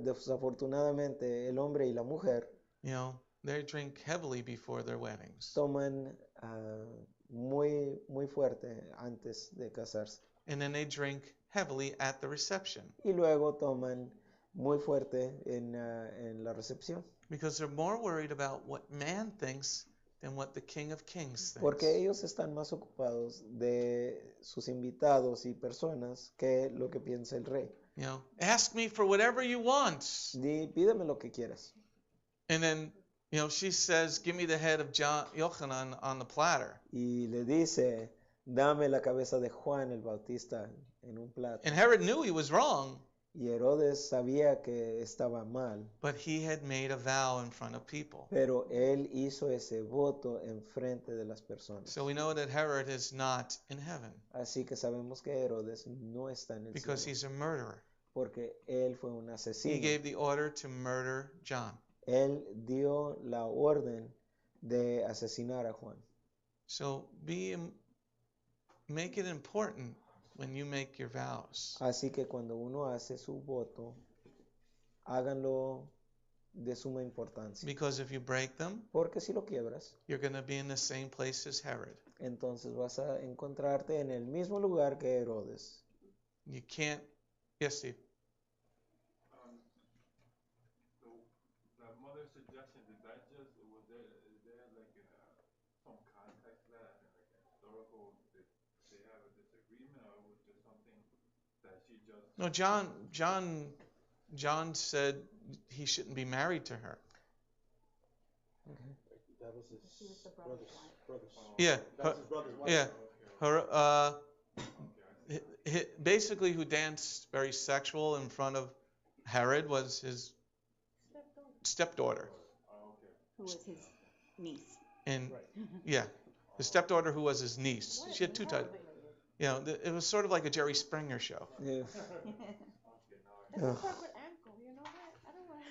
Speaker 2: desafortunadamente, el hombre y la mujer
Speaker 1: you know, they drink heavily before their weddings.
Speaker 2: toman muy, muy fuerte antes de casarse.
Speaker 1: And then they drink heavily at the reception
Speaker 2: Y luego toman muy fuerte en la recepción.
Speaker 1: because they're more worried about what man thinks than what the King of Kings thinks.
Speaker 2: Porque ellos están más ocupados de sus invitados y personas que lo que piensa el rey.
Speaker 1: You know, ask me for whatever you want.
Speaker 2: Pídeme lo que quieras.
Speaker 1: And then, you know, she says, give me the head of Yochanan on the platter.
Speaker 2: Y le dice, dame la cabeza de Juan el Bautista en un plato.
Speaker 1: And Herod knew he was wrong,
Speaker 2: Y Herodes sabía que estaba mal,
Speaker 1: but he had made a vow in front of people.
Speaker 2: pero él hizo ese voto en frente de las personas.
Speaker 1: So we know that Herod is not in heaven
Speaker 2: Así que sabemos que Herodes no está en el
Speaker 1: because
Speaker 2: cielo,
Speaker 1: he's a murderer.
Speaker 2: porque él fue un
Speaker 1: He
Speaker 2: asesino.
Speaker 1: gave the order to murder John.
Speaker 2: Él dio la orden de asesinar a Juan.
Speaker 1: So make it important when you make your vows.
Speaker 2: Así que cuando uno hace su voto, háganlo de suma importancia.
Speaker 1: Because if you break them,
Speaker 2: Porque si lo quiebras,
Speaker 1: you're going to be in the same place as Herod.
Speaker 2: entonces vas a encontrarte en el mismo lugar que Herodes.
Speaker 1: You can't. Yes, Steve.
Speaker 7: So the mother's suggestion, is there like some context to that, like a historical, did they have a disagreement, or was just something that she just?
Speaker 1: No, John said he shouldn't be married to her.
Speaker 3: That was
Speaker 4: She was
Speaker 3: his
Speaker 4: the brother's
Speaker 3: brother's.
Speaker 4: wife.
Speaker 1: Yeah,
Speaker 3: That was his brother's wife.
Speaker 1: yeah. Her, basically, who danced very sexual in front of Herod was his stepdaughter,
Speaker 4: Who was his niece.
Speaker 1: and yeah, his stepdaughter who was his niece. She had two titles. You know, it was sort of like a Jerry Springer show.
Speaker 2: Yeah.
Speaker 5: That's a perfect ankle, you know that? I don't want to.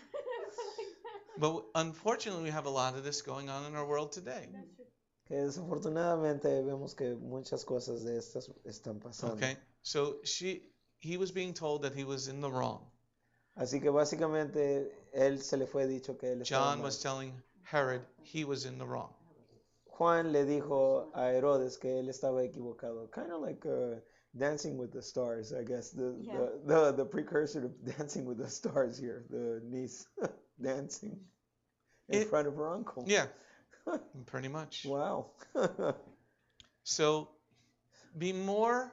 Speaker 1: But unfortunately, we have a lot of this going on in our world today.
Speaker 5: That's true.
Speaker 2: Que desafortunadamente vemos que muchas cosas de estas están pasando.
Speaker 1: Okay, so he was being told that he was in the wrong.
Speaker 2: Así que básicamente él se le fue dicho que él estaba
Speaker 1: John
Speaker 2: mal.
Speaker 1: was telling Herod he was in the wrong.
Speaker 2: Juan le dijo a Herodes que él estaba equivocado. Kind of like Dancing with the Stars, I guess. The precursor to Dancing with the Stars here. The niece dancing in front of her uncle.
Speaker 1: Yeah, pretty much.
Speaker 2: Wow.
Speaker 1: So be more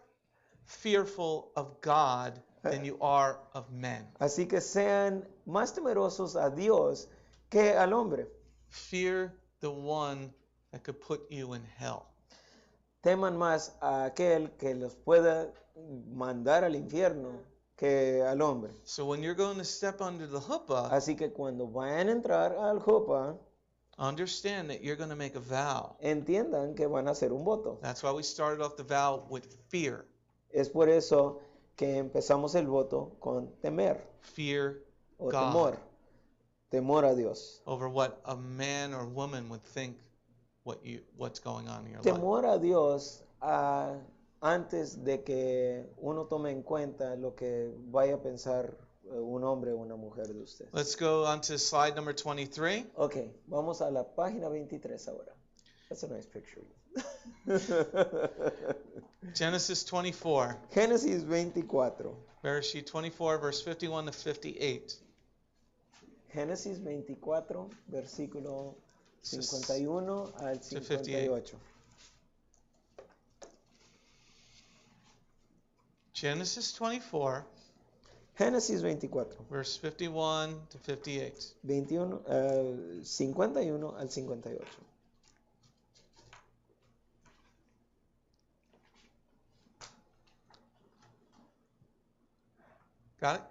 Speaker 1: fearful of God than you are of men.
Speaker 2: Así que sean más temerosos a Dios que al hombre.
Speaker 1: Fear the one that could put you in hell.
Speaker 2: teman más a aquel que los pueda mandar al infierno que al hombre.
Speaker 1: So when you're going to step under the huppah,
Speaker 2: Así que cuando vayan a entrar al Jopa,
Speaker 1: understand that you're going to make a vow.
Speaker 2: entiendan que van a hacer un voto.
Speaker 1: That's why we started off the vow with fear.
Speaker 2: Es por eso que empezamos el voto con temer
Speaker 1: Fear
Speaker 2: o
Speaker 1: God.
Speaker 2: temor. Temor a Dios.
Speaker 1: over what a man or woman would think what's going on in your life.
Speaker 2: Temor a Dios antes de que uno tome en cuenta lo que vaya a pensar un hombre o una mujer de usted.
Speaker 1: Let's go on to slide number 23.
Speaker 2: Ok, vamos a la página 23 ahora. That's a nice picture.
Speaker 1: Genesis 24.
Speaker 2: Génesis 24.
Speaker 1: Bereshit 24, verse 51 to 58.
Speaker 2: Génesis 24, versículo 51 al 58.
Speaker 1: Genesis 24,
Speaker 2: Génesis 24,
Speaker 1: verse 51 to 58.
Speaker 2: 51 al 58.
Speaker 1: Got it?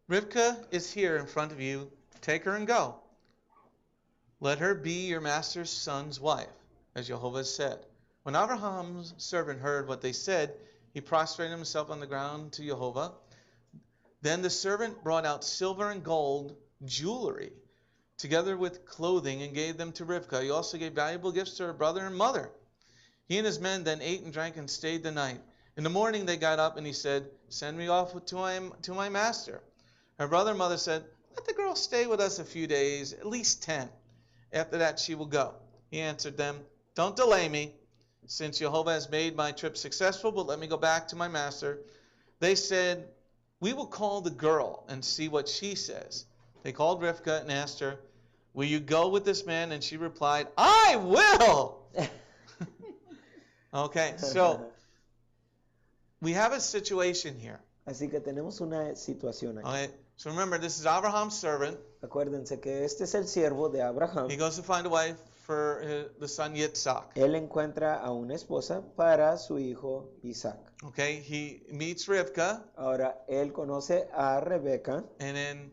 Speaker 1: Rivka is here in front of you. Take her and go. Let her be your master's son's wife, as Jehovah said. When Abraham's servant heard what they said, he prostrated himself on the ground to Jehovah. Then the servant brought out silver and gold, jewelry, together with clothing, and gave them to Rivka. He also gave valuable gifts to her brother and mother. He and his men then ate and drank and stayed the night. In the morning they got up, and he said, "Send me off to my master." Her brother and mother said, "Let the girl stay with us a few days, at least 10. After that she will go." He answered them, "Don't delay me, since Jehovah has made my trip successful, but let me go back to my master." They said, "We will call the girl and see what she says." They called Rivka and asked her, "Will you go with this man?" And she replied, "I will." Okay, so we have a situation here.
Speaker 2: Así que tenemos una situación aquí.
Speaker 1: Okay, so remember, this is Abraham's servant.
Speaker 2: Acuérdense que este es el siervo de Abraham.
Speaker 1: He goes to find a wife for the son Yitzhak.
Speaker 2: Él encuentra a una esposa para su hijo Isaac.
Speaker 1: Okay, he meets Rivka,
Speaker 2: Ahora, él conoce a Rebeca
Speaker 1: and then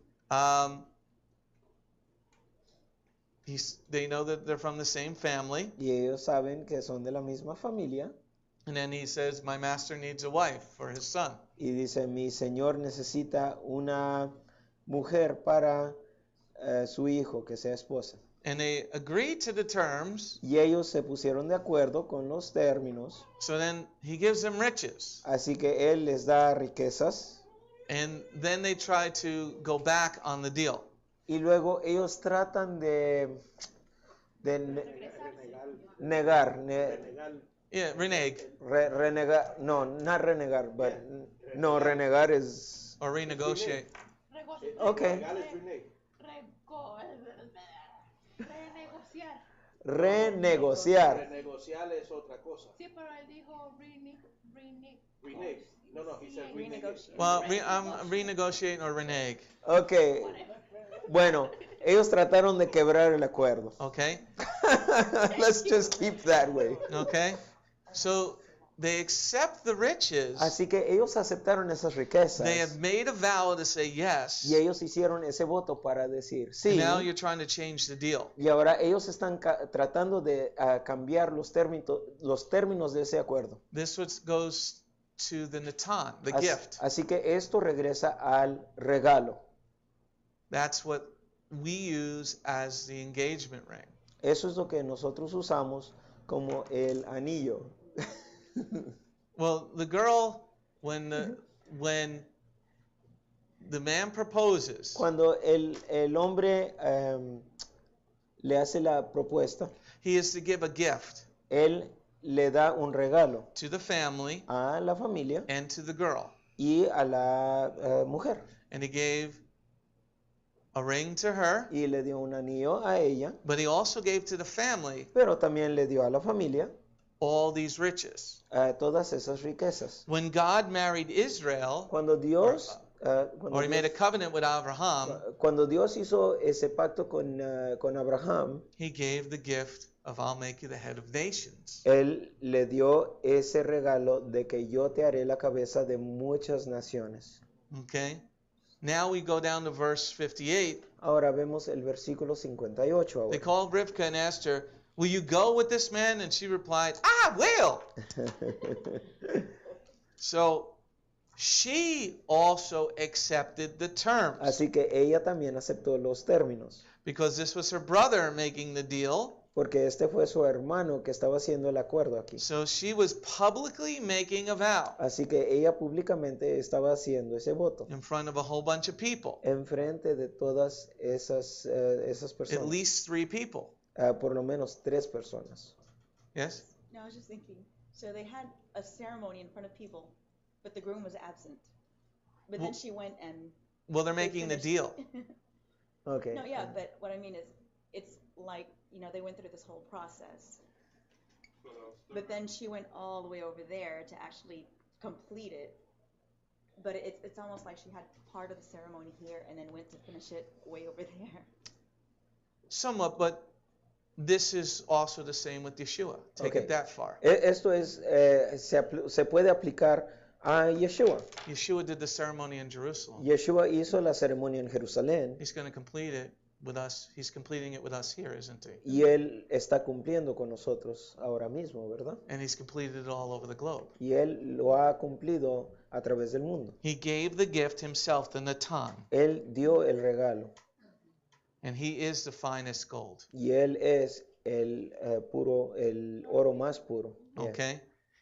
Speaker 1: they know that they're from the same family.
Speaker 2: y ellos saben que son de la misma familia.
Speaker 1: And then he says, "My master needs a wife for his son."
Speaker 2: Y dice, mi señor necesita una mujer para su hijo, que sea esposa.
Speaker 1: And they agree to the terms.
Speaker 2: Y ellos se pusieron de acuerdo con los términos.
Speaker 1: So then he gives them riches.
Speaker 2: Así que él les da riquezas.
Speaker 1: And then they try to go back on the deal.
Speaker 2: Y luego ellos tratan de negar.
Speaker 1: Yeah, renege
Speaker 2: Renegar. No, not renegar, but no, renegar is.
Speaker 1: or renegotiate.
Speaker 2: Okay.
Speaker 5: Renegociar.
Speaker 2: Renegociar.
Speaker 8: Renegociar es otra cosa.
Speaker 5: Sí, pero él dijo
Speaker 8: Renege. No, he said renege.
Speaker 1: Well, I'm renegotiating or renege.
Speaker 2: Okay. Bueno, ellos trataron de quebrar el acuerdo.
Speaker 1: Okay?
Speaker 2: Let's just keep that way.
Speaker 1: Okay? So they accept the riches.
Speaker 2: Así que ellos aceptaron esas riquezas.
Speaker 1: They have made a vow to say yes.
Speaker 2: Y ellos hicieron ese voto para decir sí.
Speaker 1: And now you're trying to change the deal.
Speaker 2: Y ahora ellos están tratando de cambiar los términos de ese acuerdo.
Speaker 1: This goes to the Natan, the gift.
Speaker 2: Así que esto regresa al regalo.
Speaker 1: That's what we use as the engagement ring.
Speaker 2: Eso es lo que nosotros usamos como el anillo.
Speaker 1: Well, the girl, when the man proposes,
Speaker 2: Cuando el hombre le hace la propuesta,
Speaker 1: he is to give a gift
Speaker 2: él le da un regalo
Speaker 1: to the family
Speaker 2: a la familia
Speaker 1: and to the girl.
Speaker 2: y a la mujer.
Speaker 1: And he gave a ring to her,
Speaker 2: Y le dio un anillo a ella,
Speaker 1: but he also gave to the family
Speaker 2: pero también le dio a la familia
Speaker 1: all these riches.
Speaker 2: todas esas riquezas.
Speaker 1: When God married Israel,
Speaker 2: Cuando Dios,
Speaker 1: or he made a covenant with Abraham,
Speaker 2: cuando Dios hizo ese pacto con Abraham,
Speaker 1: he gave the gift of I'll make you the head of nations.
Speaker 2: Él le dio ese regalo de que yo te haré la cabeza de muchas naciones.
Speaker 1: Okay? Now we go down to verse 58.
Speaker 2: Ahora vemos el versículo 58
Speaker 1: They
Speaker 2: ahora.
Speaker 1: called Rivka and asked her, will you go with this man? And she replied, I will. So she also accepted the terms
Speaker 2: Así que ella también aceptó los términos,
Speaker 1: because this was her brother making the deal.
Speaker 2: porque este fue su hermano que estaba haciendo el acuerdo aquí.
Speaker 1: So she was publicly making a vow
Speaker 2: Así que ella públicamente estaba haciendo ese voto
Speaker 1: in front of a whole bunch of people,
Speaker 2: enfrente de todas esas
Speaker 1: at
Speaker 2: personas,
Speaker 1: least 3 people.
Speaker 2: por lo menos 3 personas.
Speaker 1: Yes?
Speaker 4: No, I was just thinking. So they had a ceremony in front of people, but the groom was absent. But
Speaker 1: Well-
Speaker 4: then she went and
Speaker 1: Well, they're
Speaker 4: they
Speaker 1: making the
Speaker 4: finished-
Speaker 1: deal.
Speaker 2: Okay.
Speaker 4: No, yeah, but what I mean is, it's like, you know, they went through this whole process. But then she went all the way over there to actually complete it. But it's almost like she had part of the ceremony here and then went to finish it way over there.
Speaker 1: Somewhat, but this is also the same with Yeshua. Take
Speaker 2: Okay.
Speaker 1: it that far.
Speaker 2: Esto es, se puede aplicar a Yeshua.
Speaker 1: Yeshua did the ceremony in Jerusalem.
Speaker 2: Yeshua hizo la ceremonia en Jerusalén
Speaker 1: He's going to complete it with us. He's completing it with us here, isn't he?
Speaker 2: y Él está cumpliendo con nosotros ahora mismo, ¿verdad?
Speaker 1: And he's completed it all over the globe.
Speaker 2: Y Él lo ha cumplido a través del mundo.
Speaker 1: He gave the gift himself, the Natan,
Speaker 2: Él dio el regalo
Speaker 1: and he is the finest gold.
Speaker 2: y Él es el el oro más puro. Yeah.
Speaker 1: Okay?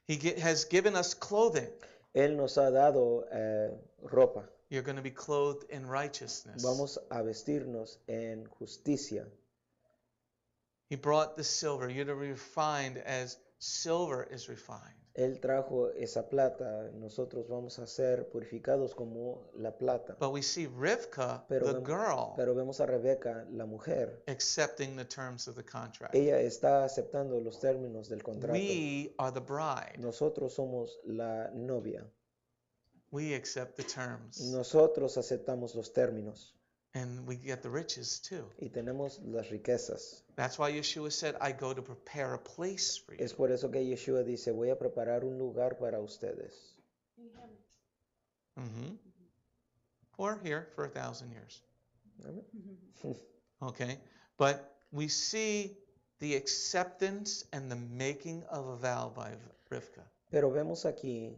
Speaker 1: He has given us clothing.
Speaker 2: Él nos ha dado ropa.
Speaker 1: You're going to be clothed in righteousness.
Speaker 2: Vamos a vestirnos en justicia.
Speaker 1: He brought the silver. You're to be refined as silver is refined.
Speaker 2: Él trajo esa plata. Nosotros vamos a ser purificados como la plata.
Speaker 1: But we see Rivka,
Speaker 2: Pero,
Speaker 1: the girl,
Speaker 2: pero vemos a Rebeca, la mujer.
Speaker 1: accepting the terms of the contract.
Speaker 2: Ella está aceptando los términos del contrato.
Speaker 1: We are the bride.
Speaker 2: Nosotros somos la novia.
Speaker 1: We accept the terms.
Speaker 2: Nosotros aceptamos los términos
Speaker 1: And we get the riches too.
Speaker 2: y tenemos las riquezas.
Speaker 1: That's why Yeshua said, I go to prepare a place for you.
Speaker 2: Es por eso que Yeshua dice, voy a preparar un lugar para ustedes.
Speaker 5: in heaven.
Speaker 1: Mm-hmm. Or here for 1,000 years. Okay? But we see the acceptance and the making of a vow by Rivka.
Speaker 2: Pero vemos aquí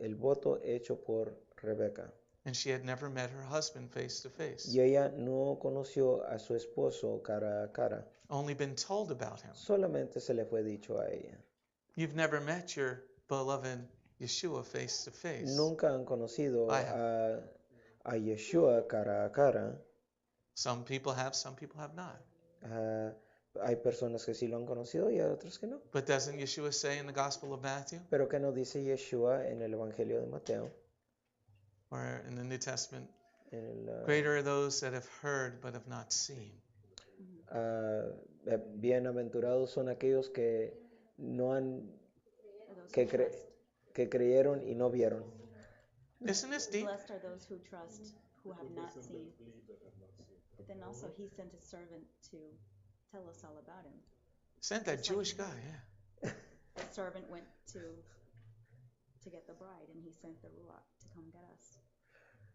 Speaker 2: el voto hecho por Rebeca.
Speaker 1: And she had never met her husband face to face.
Speaker 2: Y ella no conoció a su esposo cara a cara.
Speaker 1: Only been told about him.
Speaker 2: Solamente se le fue dicho a ella.
Speaker 1: You've never met your beloved Yeshua face to face.
Speaker 2: Nunca han conocido
Speaker 1: I have.
Speaker 2: a Yeshua cara a cara.
Speaker 1: Some people have, some people have not.
Speaker 2: Hay personas que sí lo han conocido y hay otros que no.
Speaker 1: But doesn't Yeshua say in the Gospel of Matthew
Speaker 2: Pero ¿qué nos dice Yeshua en el Evangelio de Mateo?
Speaker 1: or in the New Testament?
Speaker 2: En el,
Speaker 1: Greater are those that have heard but have not seen.
Speaker 2: Bienaventurados son aquellos que no han
Speaker 4: Or those
Speaker 2: que,
Speaker 4: who trust.
Speaker 2: que creyeron y no vieron.
Speaker 1: Isn't this deep?
Speaker 4: Blessed are those who trust, who have not seen. But then also he sent a servant to tell us all about him.
Speaker 1: Sent that
Speaker 4: It's like-
Speaker 1: Jewish guy, yeah.
Speaker 4: The servant went to get the bride, and he sent the Ruach to come get us.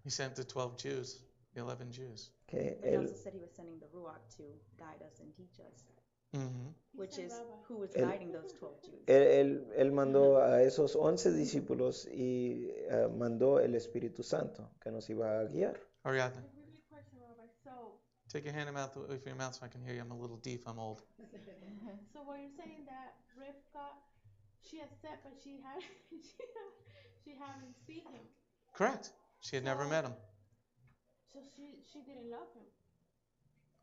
Speaker 1: He sent the 12 Jews, the 11 Jews.
Speaker 2: Que
Speaker 4: But he
Speaker 2: él,
Speaker 4: also said he was sending the Ruach to guide us and teach us,
Speaker 1: Mm-hmm.
Speaker 4: which is who was
Speaker 2: El-
Speaker 4: guiding those 12 Jews.
Speaker 2: él mandó a esos 11 discípulos y mandó el Espíritu Santo que nos iba a guiar.
Speaker 1: Ariadne,
Speaker 5: A really question, Robert. So,
Speaker 1: take your hand out of your mouth so I can hear you. I'm a little deaf. I'm old.
Speaker 5: so what you're saying that Rivka, she accept, but she had, she haven't seen him.
Speaker 1: Correct. She had never met him.
Speaker 5: So she didn't love him.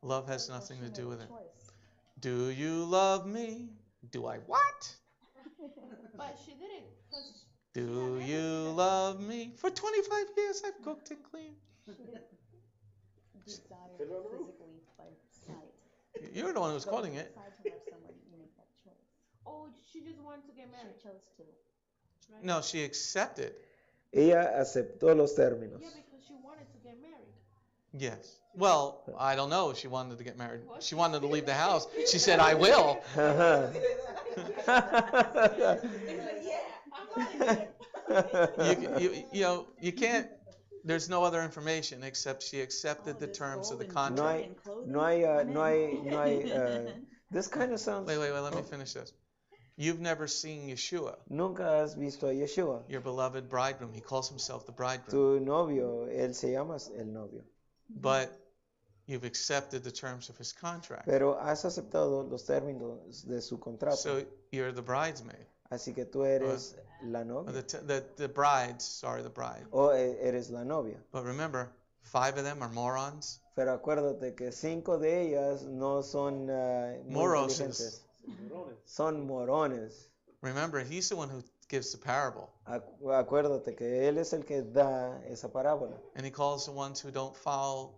Speaker 1: Love has
Speaker 4: Well,
Speaker 1: nothing
Speaker 4: she
Speaker 1: to do
Speaker 4: made
Speaker 1: with
Speaker 4: a
Speaker 1: it.
Speaker 4: choice.
Speaker 1: Do you love me? Do I what?
Speaker 5: But she didn't, because
Speaker 1: Do you love me? For 25 years I've cooked and cleaned.
Speaker 4: Desire
Speaker 8: Fiddle on the roof.
Speaker 4: physically by sight.
Speaker 1: You're the one who's
Speaker 4: But
Speaker 1: quoting
Speaker 4: when you
Speaker 1: it.
Speaker 4: decide to love someone, you make that choice.
Speaker 5: oh, she just wanted to get
Speaker 4: She
Speaker 5: married,
Speaker 4: chose to.
Speaker 5: right?
Speaker 1: No, she accepted.
Speaker 2: Ella aceptó los términos.
Speaker 5: Yeah, because she wanted to get married.
Speaker 1: Yes. Well, I don't know if she wanted to get married. She wanted to leave the house. She said, I will. You can't, there's no other information except she accepted the terms of the
Speaker 2: No
Speaker 1: contract.
Speaker 2: hay, no hay, this kind of sounds,
Speaker 1: Wait, let me finish this. You've never seen Yeshua,
Speaker 2: nunca has visto a Yeshua.
Speaker 1: your beloved bridegroom. He calls himself the bridegroom.
Speaker 2: Tu novio, él se llama el novio.
Speaker 1: But you've accepted the terms of his contract.
Speaker 2: Pero has aceptado los términos de su contrato.
Speaker 1: So you're the bridesmaid.
Speaker 2: Así que tú eres la
Speaker 1: Or
Speaker 2: novia.
Speaker 1: the brides, sorry, the bride.
Speaker 2: O eres la novia.
Speaker 1: But remember, 5 of them are morons.
Speaker 2: Pero acuérdate que 5 de ellas no son muy
Speaker 1: Moroses.
Speaker 2: inteligentes. Son morones.
Speaker 1: Remember, he's the one who gives the parable.
Speaker 2: Acuérdate que él es el que da esa parábola.
Speaker 1: And he calls the ones who don't follow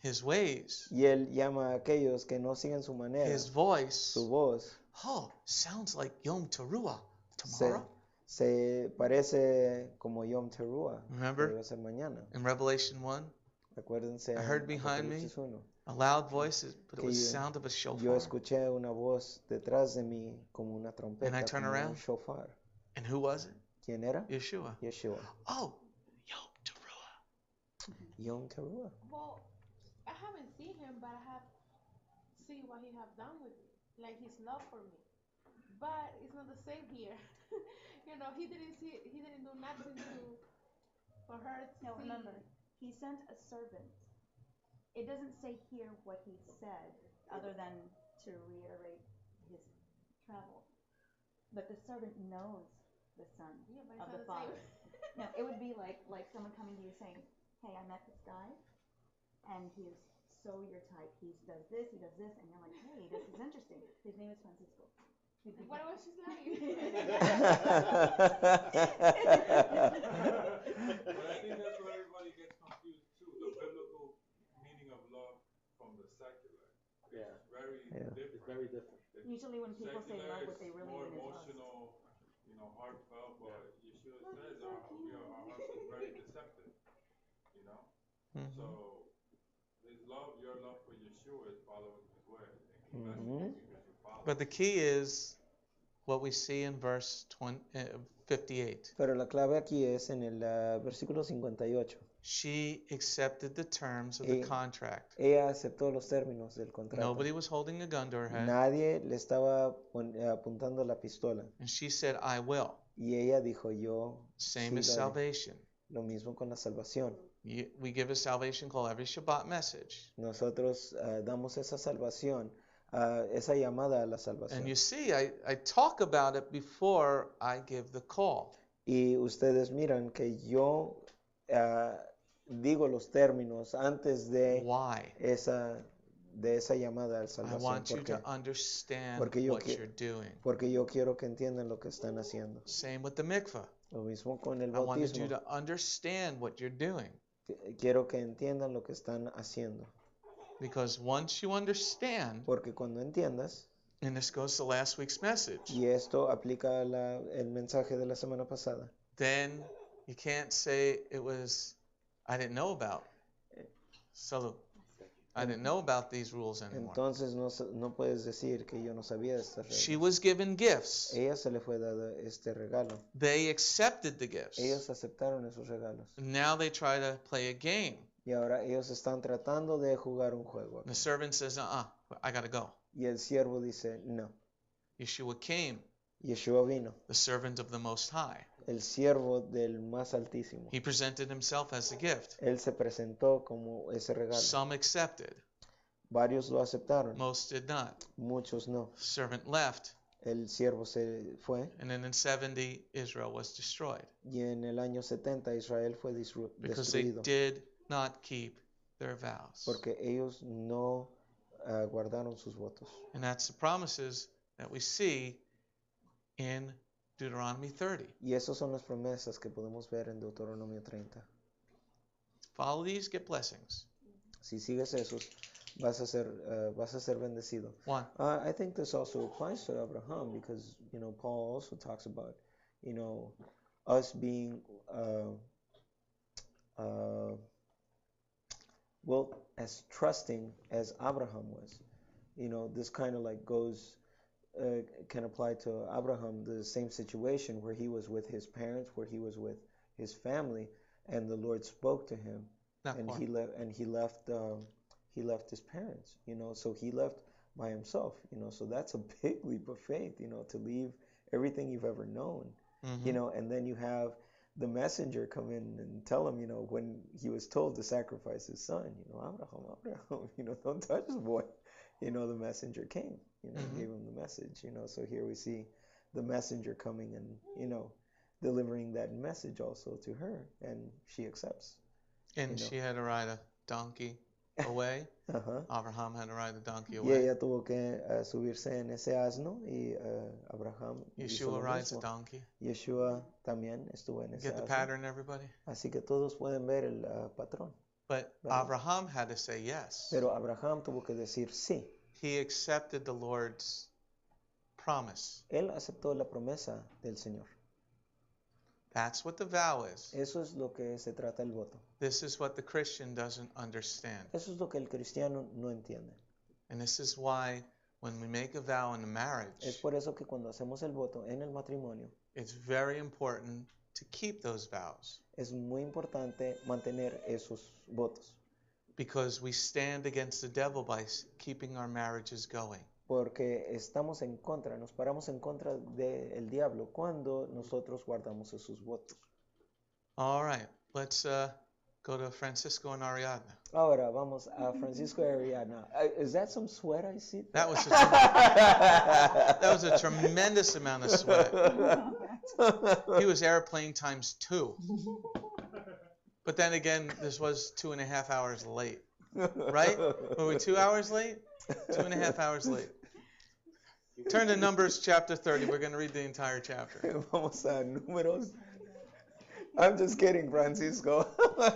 Speaker 1: his ways,
Speaker 2: Y él llama a aquellos que no siguen su manera,
Speaker 1: his voice.
Speaker 2: su voz.
Speaker 1: Oh, sounds like Yom Teruah.
Speaker 2: Se,
Speaker 1: Tomorrow?
Speaker 2: se parece como Yom Teruah. Que
Speaker 1: Remember
Speaker 2: debe ser mañana.
Speaker 1: in Revelation 1,
Speaker 2: Acuérdense.
Speaker 1: I heard
Speaker 2: en
Speaker 1: behind me
Speaker 2: Apocalipsis 1.
Speaker 1: a loud voice, but it
Speaker 2: Que
Speaker 1: was the
Speaker 2: yo-
Speaker 1: sound of a
Speaker 2: Yo
Speaker 1: shofar.
Speaker 2: escuché una voz detrás de mí como una trompeta,
Speaker 1: And I turn
Speaker 2: como un
Speaker 1: around.
Speaker 2: shofar.
Speaker 1: And who was it?
Speaker 2: ¿Quién era?
Speaker 1: Yeshua.
Speaker 2: Yeshua.
Speaker 1: Oh, Yom Teruah.
Speaker 2: Yom Teruah.
Speaker 5: Well, I haven't seen him, but I have seen what he have done with me, like his love for me. But it's not the same here. He didn't do nothing for her to
Speaker 4: No,
Speaker 5: see.
Speaker 4: remember, he sent a servant. It doesn't say here what he said, other than to reiterate his travel. But the servant knows the son
Speaker 5: Yeah, but
Speaker 4: of
Speaker 5: it's
Speaker 4: the
Speaker 5: not the
Speaker 4: father.
Speaker 5: same.
Speaker 4: No, it would be like someone coming to you saying, "Hey, I met this guy, and he's so your type. He does this, and you're like, "Hey, this is interesting. His name is Francisco." You'd be
Speaker 5: What
Speaker 4: like,
Speaker 5: was she saying?
Speaker 7: But I think that's where everybody gets confused too. The biblical meaning of love from the secular.
Speaker 8: Yeah.
Speaker 7: It's very
Speaker 2: Yeah.
Speaker 7: different.
Speaker 8: It's very different.
Speaker 4: Usually when people say
Speaker 7: Secular
Speaker 4: love, what
Speaker 7: is
Speaker 4: they really
Speaker 7: more
Speaker 4: mean is lust.
Speaker 7: emotional, heartfelt, but Yeshua says our hearts is very deceptive,
Speaker 1: Mhm.
Speaker 7: So your love for Yeshua is following his way. And that's
Speaker 2: Mhm.
Speaker 7: because you follow.
Speaker 1: But the key is what we see in verse 58.
Speaker 2: Pero la clave aquí es en el versículo 58.
Speaker 1: She accepted the terms of the contract.
Speaker 2: Ella aceptó los términos del contrato.
Speaker 1: Nobody was holding a gun to her head.
Speaker 2: Nadie le estaba apuntando la pistola.
Speaker 1: And she said, I will.
Speaker 2: Y ella dijo, yo
Speaker 1: Same
Speaker 2: sí
Speaker 1: as
Speaker 2: daré.
Speaker 1: salvation.
Speaker 2: Lo mismo con la salvación.
Speaker 1: We give a salvation call every Shabbat message.
Speaker 2: Nosotros damos esa salvación, esa llamada a la salvación.
Speaker 1: And you see, I talk about it before I give the call.
Speaker 2: Y ustedes miran que yo digo los términos antes de
Speaker 1: Why?
Speaker 2: esa llamada a la
Speaker 1: I
Speaker 2: salvación.
Speaker 1: want you
Speaker 2: ¿Por qué?
Speaker 1: to understand
Speaker 2: Porque yo
Speaker 1: what
Speaker 2: qui-
Speaker 1: you're doing.
Speaker 2: Porque yo quiero que entiendan lo que están haciendo.
Speaker 1: Same with the mikvah.
Speaker 2: Lo mismo con el
Speaker 1: I wanted
Speaker 2: bautismo.
Speaker 1: you to understand what you're doing.
Speaker 2: Quiero que entiendan lo que están haciendo.
Speaker 1: Because once you understand,
Speaker 2: Porque cuando entiendas,
Speaker 1: and this goes to last week's message,
Speaker 2: y esto aplica el mensaje de la semana pasada,
Speaker 1: then you can't say it was, I didn't know about. Salud. I didn't know about these rules anymore.
Speaker 2: entonces no puedes decir que yo no sabía de estas
Speaker 1: She
Speaker 2: reglas.
Speaker 1: was given gifts.
Speaker 2: Ella se le fue dado este regalo.
Speaker 1: They accepted the gifts.
Speaker 2: Ellos aceptaron esos regalos.
Speaker 1: Now they try to play a game.
Speaker 2: Y ahora ellos están tratando de jugar un juego.
Speaker 1: The servant says, I got to go.
Speaker 2: Y el siervo dice, no.
Speaker 1: Yeshua came,
Speaker 2: Yeshua vino,
Speaker 1: the servant of the Most High.
Speaker 2: el siervo del más altísimo.
Speaker 1: He presented himself as a gift.
Speaker 2: Él se presentó como ese regalo.
Speaker 1: Some accepted,
Speaker 2: Varios lo aceptaron,
Speaker 1: most did not.
Speaker 2: muchos no.
Speaker 1: Servant left,
Speaker 2: El siervo se fue
Speaker 1: and then in 70 Israel was destroyed
Speaker 2: y en el año 70 Israel fue
Speaker 1: because they
Speaker 2: destruido
Speaker 1: did not keep their vows.
Speaker 2: porque ellos no guardaron sus votos.
Speaker 1: And that's the promises that we see in Deuteronomy 30.
Speaker 2: Y esas son las promesas que podemos ver en Deuteronomio 30.
Speaker 1: Follow these, get blessings.
Speaker 2: Si sigues esos, vas a ser bendecido.
Speaker 1: One,
Speaker 2: I think this also applies to Abraham because, Paul also talks about, us being Well, as trusting as Abraham was, this kind of like can apply to Abraham, the same situation where he was with his parents, where he was with his family, and the Lord spoke to him, and he left his parents, so he left by himself, so that's a big leap of faith, to leave everything you've ever known, and then you have the messenger come in and tell him, when he was told to sacrifice his son, Abraham, don't touch the boy. The messenger came, gave him the message, so here we see the messenger coming and, delivering that message also to her, and she accepts.
Speaker 1: And she had to ride a donkey away. Abraham had to ride the donkey
Speaker 2: Y
Speaker 1: away.
Speaker 2: ella tuvo que subirse en ese asno y Abraham hizo
Speaker 1: Yeshua
Speaker 2: lo
Speaker 1: rides a
Speaker 2: mismo.
Speaker 1: donkey.
Speaker 2: Yeshua también estuvo en ese
Speaker 1: Get the
Speaker 2: asno.
Speaker 1: pattern, everybody?
Speaker 2: Así que todos pueden ver el patrón.
Speaker 1: But
Speaker 2: ¿verdad?
Speaker 1: Abraham had to say yes.
Speaker 2: Pero Abraham tuvo que decir sí.
Speaker 1: He accepted the Lord's promise.
Speaker 2: Él aceptó la promesa del Señor.
Speaker 1: That's what the vow is.
Speaker 2: Eso es lo que se trata el voto.
Speaker 1: This is what the Christian doesn't understand.
Speaker 2: Eso es lo que el cristiano no entiende.
Speaker 1: And this is why when we make a vow in the
Speaker 2: Es
Speaker 1: marriage,
Speaker 2: por eso que cuando hacemos el voto en el matrimonio,
Speaker 1: it's very important to keep those vows.
Speaker 2: es muy importante mantener esos votos.
Speaker 1: Because we stand against the devil by keeping our marriages going.
Speaker 2: Porque nos paramos en contra del diablo cuando nosotros guardamos esos votos.
Speaker 1: All right, let's go to Francisco and Ariadna.
Speaker 2: Ahora vamos a Francisco y Ariadna. Is that some sweat I see?
Speaker 1: That was a tremendous amount of sweat. He was airplane times 2. But then again, this was 2.5 hours late, right? Were we 2 hours late? 2.5 hours late. Turn to Numbers chapter 30. We're going to read the entire chapter.
Speaker 2: Vamos a Números. I'm just kidding, Francisco.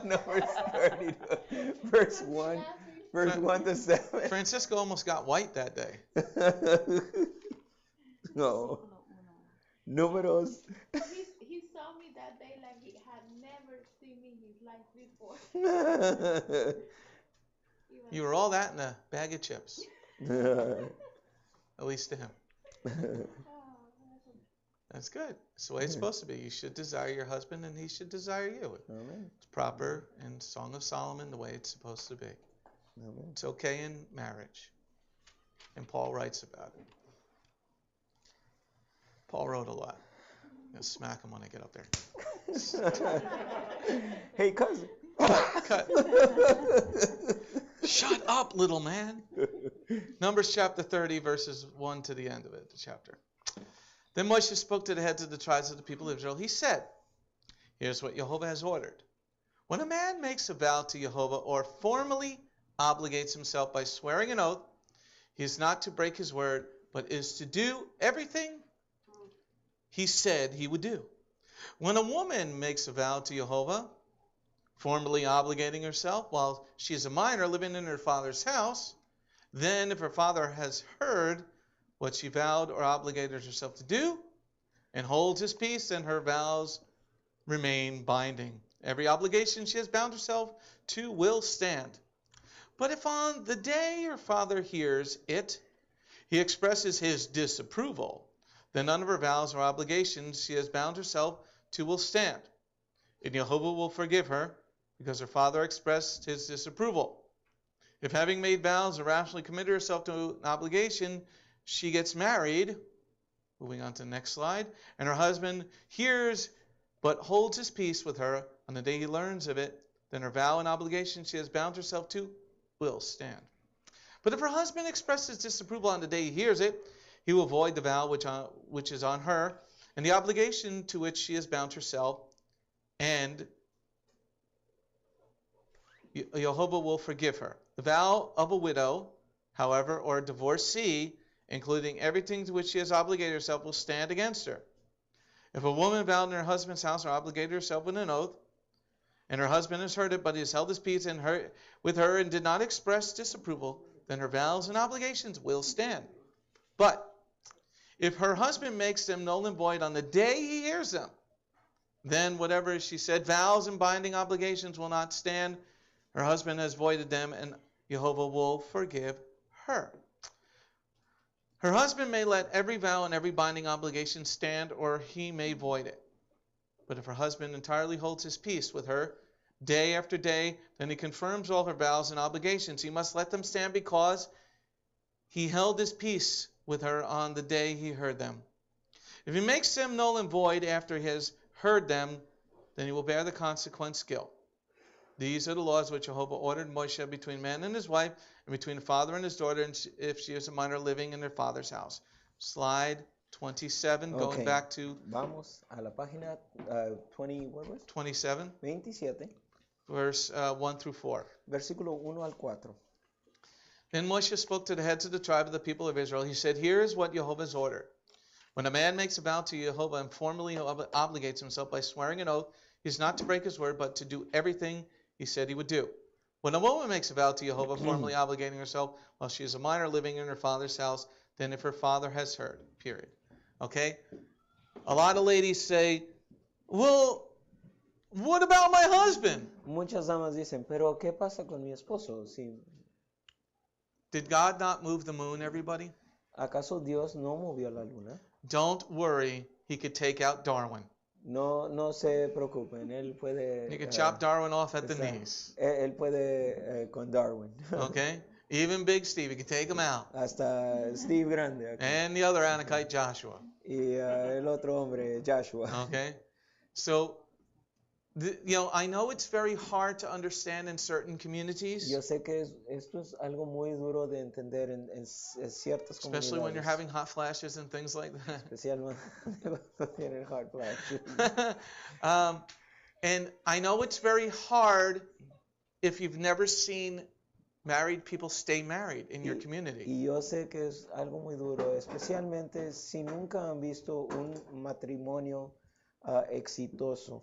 Speaker 2: Numbers 30, verse 1 to 7.
Speaker 1: Francisco almost got white that day.
Speaker 2: No. Números.
Speaker 5: He saw me that day like he had never seen me in his life before.
Speaker 1: You were all that in a bag of chips. At least to him. That's good. That's the way it's supposed to be. You should desire your husband and he should desire you.
Speaker 2: Amen.
Speaker 1: It's proper in Song of Solomon the way it's supposed to be.
Speaker 2: Amen.
Speaker 1: It's okay in marriage. And Paul writes about it. Paul wrote a lot. I'm going to smack him when I get up there.
Speaker 2: Hey, cousin.
Speaker 1: Cut. Shut up, little man. Numbers chapter 30, verses 1 to the end of it, the chapter. Then Moshe spoke to the heads of the tribes of the people of Israel. He said, here's what Jehovah has ordered. When a man makes a vow to Jehovah or formally obligates himself by swearing an oath, he is not to break his word, but is to do everything he said he would do. When a woman makes a vow to Jehovah, formally obligating herself while she is a minor living in her father's house, then if her father has heard what she vowed or obligated herself to do and holds his peace, then her vows remain binding. Every obligation she has bound herself to will stand. But if on the day her father hears it, he expresses his disapproval, then none of her vows or obligations she has bound herself to will stand. And Jehovah will forgive her, because her father expressed his disapproval. If having made vows or rationally committed herself to an obligation, she gets married, moving on to the next slide, and her husband hears but holds his peace with her on the day he learns of it, then her vow and obligation she has bound herself to will stand. But if her husband expresses disapproval on the day he hears it, he will void the vow which is on her and the obligation to which she has bound herself, and Jehovah will forgive her. The vow of a widow, however, or a divorcee, including everything to which she has obligated herself, will stand against her. If a woman vowed in her husband's house or obligated herself with an oath, and her husband has heard it, but he has held his peace with her and did not express disapproval, then her vows and obligations will stand. But if her husband makes them null and void on the day he hears them, then whatever she said, vows and binding obligations will not stand. Her husband has voided them, and Jehovah will forgive her. Her husband may let every vow and every binding obligation stand, or he may void it. But if her husband entirely holds his peace with her day after day, then he confirms all her vows and obligations. He must let them stand because he held his peace with her on the day he heard them. If he makes them null and void after he has heard them, then he will bear the consequence guilt. These are the laws which Jehovah ordered Moshe between man and his wife, and between a father and his daughter, and if she is a minor living in their father's house. Slide 27, going
Speaker 2: Okay.
Speaker 1: back to
Speaker 2: Vamos a la página 20, what was?
Speaker 1: 27,
Speaker 2: 27,
Speaker 1: verse 1 through 4.
Speaker 2: versículo 1 al 4.
Speaker 1: Then Moshe spoke to the heads of the tribe of the people of Israel. He said, "Here is what Jehovah's order. When a man makes a vow to Jehovah and formally obligates himself by swearing an oath, he is not to break his word, but to do everything he said he would do. When a woman makes a vow to Jehovah, formally obligating herself while she is a minor living in her father's house, then if her father has heard, period." Okay? A lot of ladies say, "Well, what about my husband?"
Speaker 2: Muchas damas dicen, pero ¿qué pasa con mi esposo? Si,
Speaker 1: Did God not move the moon, everybody?
Speaker 2: ¿acaso Dios no movió la luna?
Speaker 1: Don't worry, he could take out Darwin.
Speaker 2: No se preocupen, él puede...
Speaker 1: You could chop Darwin off at the
Speaker 2: está-
Speaker 1: knees.
Speaker 2: él puede con Darwin.
Speaker 1: Okay? Even Big Steve, he could take him out.
Speaker 2: Hasta Steve Grande aquí.
Speaker 1: And the other Anakite, Joshua.
Speaker 2: Y el otro hombre, Joshua.
Speaker 1: Okay? So, I know it's very hard to understand in certain communities,
Speaker 2: Yo sé que esto es algo muy duro de entender en ciertas
Speaker 1: especially when you're
Speaker 2: comunidades.
Speaker 1: having hot flashes and things like that.
Speaker 2: Especialmente cuando tienen hot flash.
Speaker 1: And I know it's very hard if you've never seen married people stay married in your community.
Speaker 2: Y yo sé que es algo muy duro, especialmente si nunca han visto un matrimonio exitoso.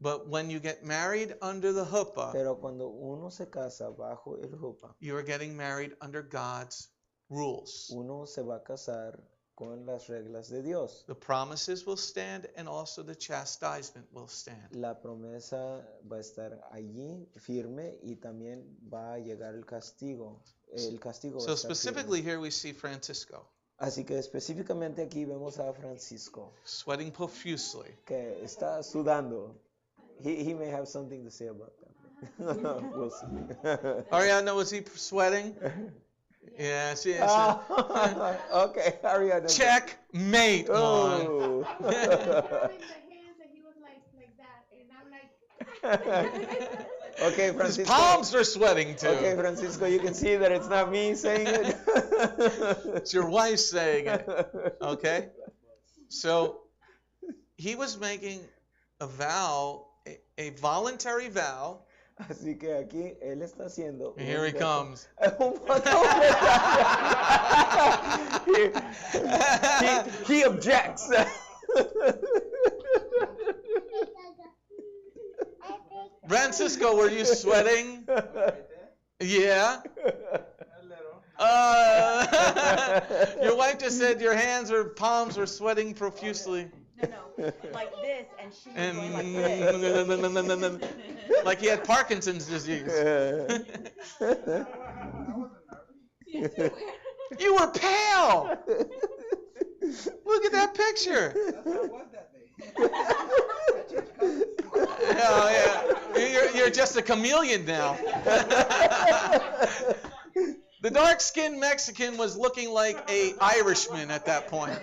Speaker 1: But when you get married under the huppah,
Speaker 2: Pero cuando uno se casa bajo el huppah,
Speaker 1: you are getting married under God's rules.
Speaker 2: uno se va a casar con las reglas de Dios.
Speaker 1: The promises will stand and also the chastisement will stand.
Speaker 2: La promesa va a estar allí firme y también va a llegar el castigo. El castigo va
Speaker 1: So
Speaker 2: a estar
Speaker 1: specifically
Speaker 2: firme.
Speaker 1: here we see Francisco
Speaker 2: Así que específicamente aquí vemos a Francisco,
Speaker 1: sweating profusely.
Speaker 2: que está sudando. He may have something to say about that. We'll see.
Speaker 1: Ariana, was he sweating? Yeah, she is.
Speaker 2: Okay, Ariana.
Speaker 1: Checkmate, Mom.
Speaker 2: Oh.
Speaker 5: having the hands and he was like that, and I'm like.
Speaker 2: Okay,
Speaker 1: His
Speaker 2: Francisco.
Speaker 1: palms are sweating too.
Speaker 2: Okay, Francisco, you can see that it's not me saying it.
Speaker 1: It's your wife saying it. Okay? So he was making a vow, a voluntary vow.
Speaker 2: Así que aquí él está haciendo.
Speaker 1: And here he comes.
Speaker 2: Un voto he objects.
Speaker 1: Francisco, were you sweating? Yeah. Your wife just said your hands or palms were sweating profusely.
Speaker 4: No, like this, and she was
Speaker 1: And
Speaker 4: going like this.
Speaker 1: like he had Parkinson's disease. You were pale. Look at that picture. Oh, yeah. You're just a chameleon now. The dark-skinned Mexican was looking like a Irishman at that point.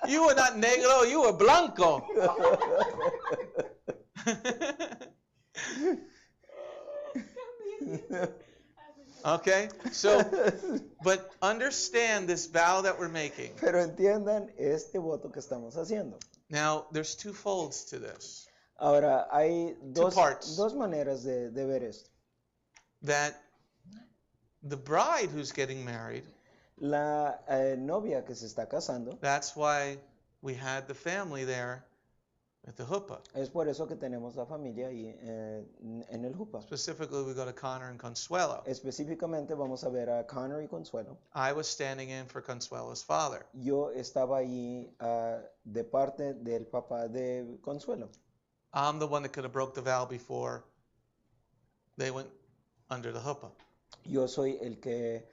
Speaker 1: You were not negro, you were blanco. Okay, so, but understand this vow that we're making.
Speaker 2: Pero entiendan este voto que estamos haciendo.
Speaker 1: Now, there's two folds to this.
Speaker 2: Ahora, hay
Speaker 1: parts.
Speaker 2: dos maneras de ver esto.
Speaker 1: That the bride who's getting married,
Speaker 2: La novia que se está casando,
Speaker 1: that's why we had the family there at the Huppah.
Speaker 2: Es por eso que tenemos la familia ahí en el Jupa.
Speaker 1: Specifically, we go to Connor and Consuelo.
Speaker 2: Específicamente vamos a ver a Connor y Consuelo.
Speaker 1: I was standing in for Consuelo's father.
Speaker 2: Yo estaba ahí de parte del papá de Consuelo.
Speaker 1: I'm the one that could have broke the vow before they went under the Huppah.
Speaker 2: Yo soy el que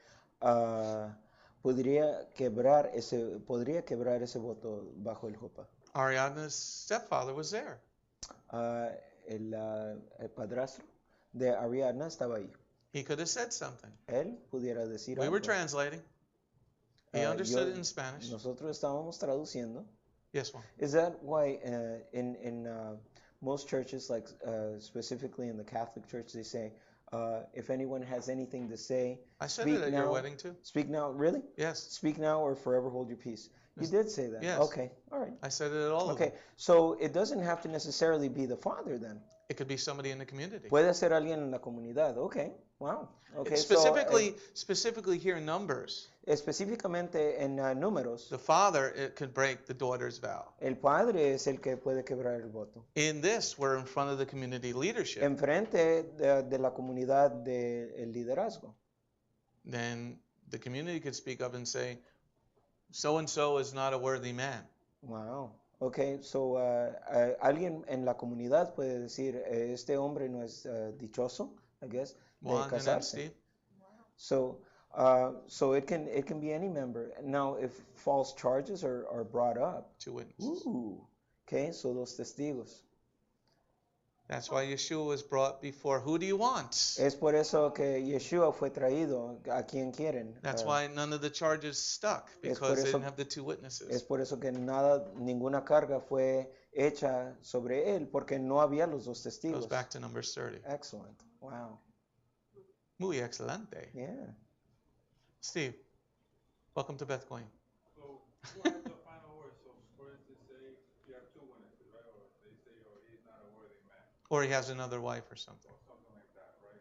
Speaker 2: podría quebrar ese voto bajo el Jupa.
Speaker 1: Ariadna's stepfather was there.
Speaker 2: El padrastro de Ariadna estaba ahí.
Speaker 1: He could have said something.
Speaker 2: Él pudiera decir
Speaker 1: We
Speaker 2: algo.
Speaker 1: were translating. He understood it in Spanish.
Speaker 2: Nosotros estábamos traduciendo.
Speaker 1: Yes, Juan.
Speaker 2: Is that why in most churches, like specifically in the Catholic Church, they say, if anyone has anything to say,
Speaker 1: I said
Speaker 2: speak
Speaker 1: it at
Speaker 2: now.
Speaker 1: your wedding too.
Speaker 2: Speak now. Really?
Speaker 1: Yes.
Speaker 2: Speak now or forever hold your peace. You did say that.
Speaker 1: Yes.
Speaker 2: Okay. All right.
Speaker 1: I said it at all of them.
Speaker 2: Okay. So it doesn't have to necessarily be the father then.
Speaker 1: It could be somebody in the community.
Speaker 2: Puede ser alguien en la comunidad. Okay. Wow. Okay.
Speaker 1: Specifically here in Numbers,
Speaker 2: Específicamente en números,
Speaker 1: the father it could break the daughter's vow.
Speaker 2: el padre es el que puede quebrar el voto.
Speaker 1: In this, we're in front of the community leadership.
Speaker 2: Enfrente de la comunidad del liderazgo.
Speaker 1: Then the community could speak up and say, so and so is not a worthy man.
Speaker 2: Wow. Okay, so alguien en la comunidad puede decir, este hombre no es dichoso, I guess, de
Speaker 1: Juan and
Speaker 2: casarse.
Speaker 1: Steve.
Speaker 2: So it can be any member. Now, if false charges are brought up,
Speaker 1: 2 witnesses.
Speaker 2: Okay, so los testigos.
Speaker 1: That's why Yeshua was brought before. Who do you want?
Speaker 2: Es por eso que Yeshua fue traído a quien quieren.
Speaker 1: That's why none of the charges stuck, because they didn't have the 2 witnesses.
Speaker 2: Es por eso que ninguna carga fue hecha sobre él, porque no había los dos testigos.
Speaker 1: Goes back to Numbers 30.
Speaker 2: Excellent. Wow.
Speaker 1: Muy excelente.
Speaker 2: Yeah.
Speaker 1: Steve, welcome to Beth Queen.
Speaker 7: So who has the final word? So for instance, say you have 2 witnesses, right? Or they say, oh, he's not a worthy man,
Speaker 1: Or he has another wife or something.
Speaker 7: or something like that, right?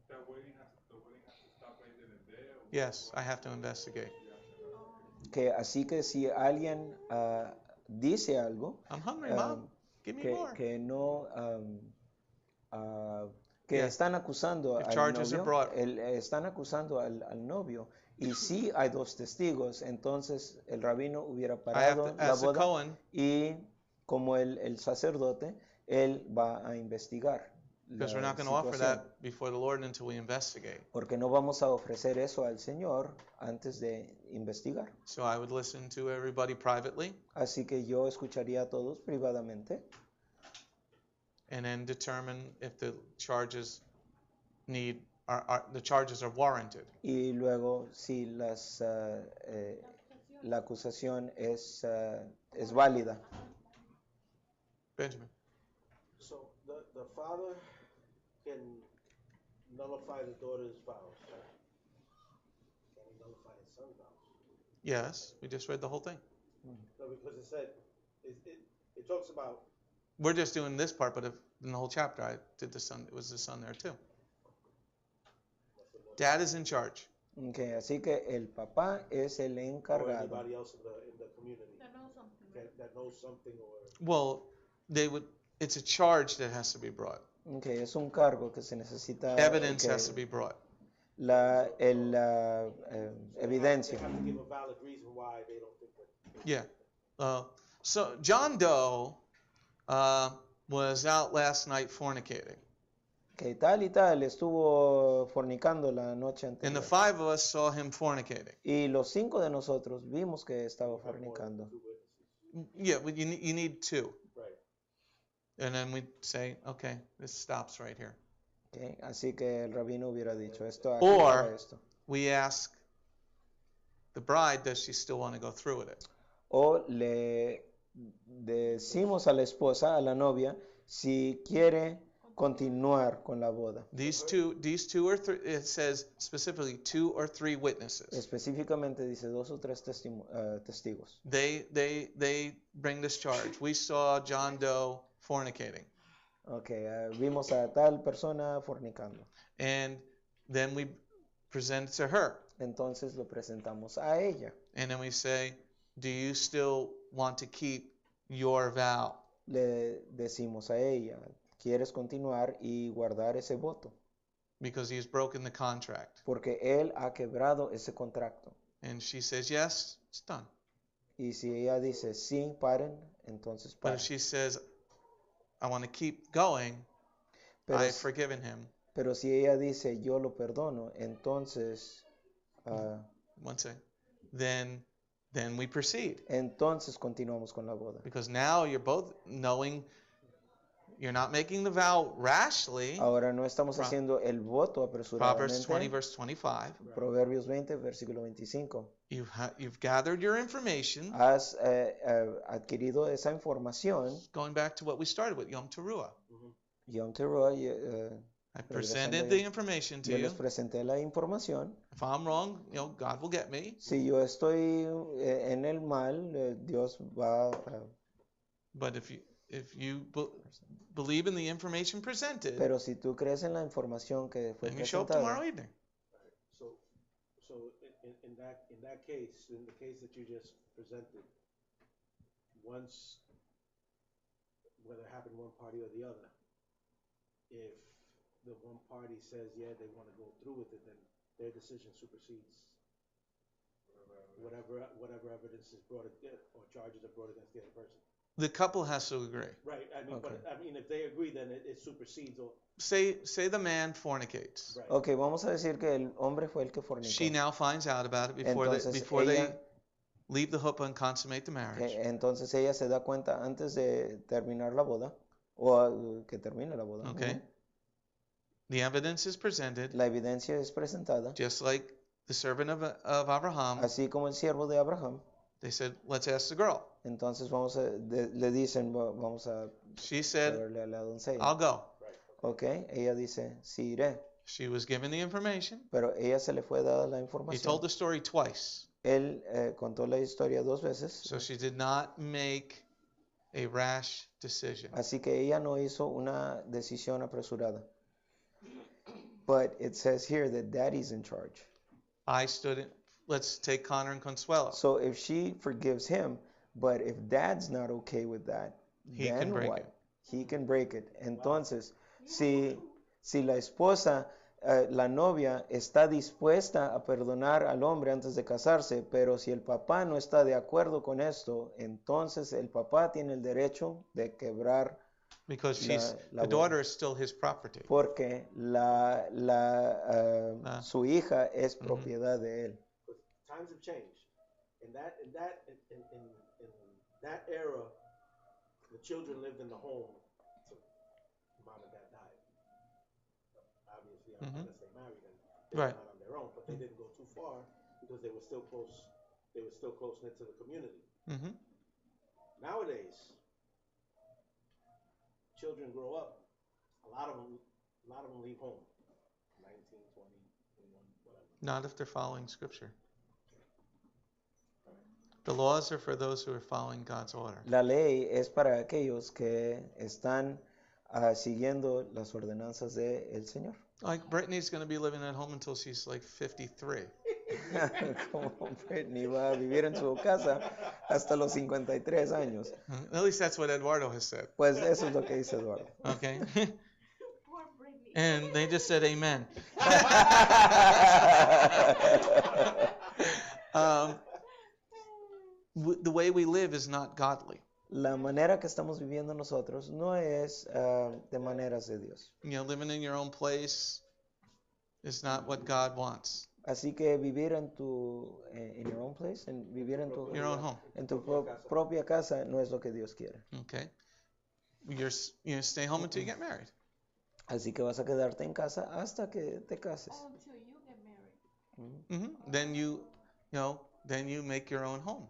Speaker 7: The wedding has to stop right then and there. Or
Speaker 1: Yes, I have to investigate.
Speaker 2: Que así que si alguien dice algo
Speaker 1: I'm hungry, Mom. Give me more.
Speaker 2: que no que
Speaker 1: Yeah.
Speaker 2: están acusando
Speaker 1: If
Speaker 2: al
Speaker 1: charges are
Speaker 2: novio,
Speaker 1: brought.
Speaker 2: están acusando al novio y si hay 2 testigos, entonces el rabino hubiera
Speaker 1: I have
Speaker 2: parado
Speaker 1: to,
Speaker 2: la
Speaker 1: as a
Speaker 2: boda
Speaker 1: Cohen,
Speaker 2: y como el sacerdote, él va a investigar
Speaker 1: because we're
Speaker 2: la
Speaker 1: not going to offer
Speaker 2: situación.
Speaker 1: that before the Lord until we investigate.
Speaker 2: Porque no vamos a ofrecer eso al Señor antes de investigar.
Speaker 1: So I would listen to everybody privately
Speaker 2: Así que yo escucharía a todos privadamente
Speaker 1: and then determine if the charges the charges are warranted.
Speaker 2: y luego si la acusación es válida.
Speaker 1: Benjamin.
Speaker 8: So the father can nullify the daughter's vows. Can he nullify his son's vows?
Speaker 1: Yes, we just read the whole thing.
Speaker 8: No, because it said it talks about.
Speaker 1: We're just doing this part, but in the whole chapter, I did the son. It was the son there too. Dad is in charge.
Speaker 2: Okay, así que el papá es el
Speaker 8: Or
Speaker 2: encargado.
Speaker 8: anybody else in the community
Speaker 5: That knows something.
Speaker 8: that knows something or.
Speaker 1: Well, it's a charge that has to be brought.
Speaker 2: Okay, es un cargo que se necesita.
Speaker 1: Evidence
Speaker 2: que
Speaker 1: has to be brought.
Speaker 2: la evidencia.
Speaker 8: They have to give a valid reason why they don't think that.
Speaker 1: Yeah. So John Doe was out last night fornicating,
Speaker 2: Que tal y tal estuvo fornicando la noche
Speaker 1: and the
Speaker 2: anterior.
Speaker 1: 5 of us saw him fornicating.
Speaker 2: Y los 5 de nosotros vimos que estaba
Speaker 8: Have more than
Speaker 2: fornicando.
Speaker 8: 2 witnesses.
Speaker 1: Yeah, but you need 2,
Speaker 8: Right.
Speaker 1: and then we say, okay, this stops right here.
Speaker 2: Okay, así que el rabino hubiera dicho esto.
Speaker 1: Or-
Speaker 2: aclara esto.
Speaker 1: We ask the bride, does she still want to go through with it?
Speaker 2: O le decimos a la esposa, a la novia, si quiere continuar con la boda.
Speaker 1: These two or 3. It says specifically 2 or 3 witnesses.
Speaker 2: Específicamente dice 2 o 3 testigos.
Speaker 1: They bring this charge. We saw John Doe fornicating,
Speaker 2: Okay, vimos a tal persona fornicando.
Speaker 1: and then we present it to her,
Speaker 2: Entonces lo presentamos a ella.
Speaker 1: and then we say, do you still want to keep your vow.
Speaker 2: Le decimos a ella, ¿quieres continuar y guardar ese voto?
Speaker 1: Because he has broken the contract.
Speaker 2: Porque él ha quebrado ese contrato.
Speaker 1: And she says, yes, it's done.
Speaker 2: Y si ella dice, sí, paren, entonces
Speaker 1: But
Speaker 2: paren.
Speaker 1: if she says, I want to keep going,
Speaker 2: Pero,
Speaker 1: I've forgiven him.
Speaker 2: pero si ella dice, yo lo perdono, entonces,
Speaker 1: One second. Then we proceed.
Speaker 2: entonces continuamos con la boda.
Speaker 1: Because now you're both knowing you're not making the vow rashly.
Speaker 2: Ahora no estamos
Speaker 1: Pro-
Speaker 2: haciendo el voto
Speaker 1: Proverbs 20,
Speaker 2: apresuradamente.
Speaker 1: verse 25.
Speaker 2: Proverbios 20, versículo 25.
Speaker 1: You've gathered your information.
Speaker 2: Has adquirido esa información.
Speaker 1: Going back to what we started with, Yom Teruah.
Speaker 2: Yom Teruah,
Speaker 1: I presented the information to
Speaker 2: yo
Speaker 1: you.
Speaker 2: les presenté la información.
Speaker 1: If I'm wrong, God will get me.
Speaker 2: Si yo estoy en el mal, Dios va a...
Speaker 1: But if you believe in the information presented,
Speaker 2: Pero si tú crees en la información que fue
Speaker 1: then you show up tomorrow
Speaker 2: presentada,
Speaker 1: evening.
Speaker 8: So in that case, in the case that you just presented, once, whether it happened one party or the other, if the one party says, yeah, they want to go through with it, then their decision supersedes whatever evidence is brought or charges are brought against the other person.
Speaker 1: The couple has to agree.
Speaker 8: Right. I mean,
Speaker 2: Okay.
Speaker 8: but I mean, if they agree, then it supersedes. Or,
Speaker 1: Say the man fornicates.
Speaker 8: right.
Speaker 2: Ok, vamos a decir que el hombre fue el que fornicó.
Speaker 1: She now finds out about it before
Speaker 2: Entonces,
Speaker 1: they
Speaker 2: ella-
Speaker 1: leave the chuppah and consummate the marriage.
Speaker 2: Entonces ella se da cuenta antes de terminar la boda, o que termine la boda.
Speaker 1: Okay.
Speaker 2: Ujú.
Speaker 1: The evidence is presented,
Speaker 2: La evidencia es presentada,
Speaker 1: just like the servant of Abraham.
Speaker 2: así como el siervo de Abraham.
Speaker 1: They said, let's ask the girl.
Speaker 2: Entonces le dicen, vamos a
Speaker 1: She said,
Speaker 2: verle a la doncella.
Speaker 1: I'll go.
Speaker 2: Ok, ella dice, sí iré.
Speaker 1: She was given the information.
Speaker 2: Pero ella se le fue dada la
Speaker 1: He
Speaker 2: información.
Speaker 1: told the story twice.
Speaker 2: Él contó la historia 2 veces.
Speaker 1: So she did not make a rash decision.
Speaker 2: Así que ella no hizo una decisión apresurada. But it says here that daddy's in charge.
Speaker 1: I stood in, let's take Connor and Consuelo.
Speaker 2: So if she forgives him, but if dad's not okay with that,
Speaker 1: He
Speaker 2: then
Speaker 1: can break
Speaker 2: what?
Speaker 1: it.
Speaker 2: He can break it. Entonces, si la esposa, la novia, está dispuesta a perdonar al hombre antes de casarse, pero si el papá no está de acuerdo con esto, entonces el papá tiene el derecho de quebrar,
Speaker 1: Because
Speaker 2: la
Speaker 1: the
Speaker 2: boda.
Speaker 1: daughter is still his property.
Speaker 2: porque su hija es propiedad de él.
Speaker 8: but times have changed. In that era, the children lived in the home till mom and dad died. Obviously, unless they married and they
Speaker 1: Right.
Speaker 8: were not on their own, but they didn't go too far because they were still close. They were still close knit to the community.
Speaker 1: Hmm.
Speaker 8: Nowadays, children grow up. A lot of them leave home. 19, 20, 21, whatever.
Speaker 1: Not if they're following scripture. The laws are for those who are following God's order.
Speaker 2: La ley es para aquellos que están siguiendo las ordenanzas del Señor.
Speaker 1: Like Brittany's going to be living at home until she's like 53.
Speaker 2: Como Brittany va a vivir en su casa hasta los 53 años.
Speaker 1: At least that's what Eduardo has said.
Speaker 2: Pues eso es lo que dice Eduardo.
Speaker 1: Okay.
Speaker 5: Poor Brittany.
Speaker 1: And they just said amen. The way we live is not godly.
Speaker 2: La manera que estamos viviendo nosotros no es de maneras de Dios.
Speaker 1: You know, living in your own place is not what God wants.
Speaker 2: Así que vivir en in your own place, vivir en
Speaker 1: Your own home.
Speaker 2: tu propia casa no es lo que Dios quiere.
Speaker 1: Okay. You stay home until you get married.
Speaker 2: Así que vas a quedarte en casa hasta que te cases.
Speaker 5: Until you get married.
Speaker 1: Then then you make your own home.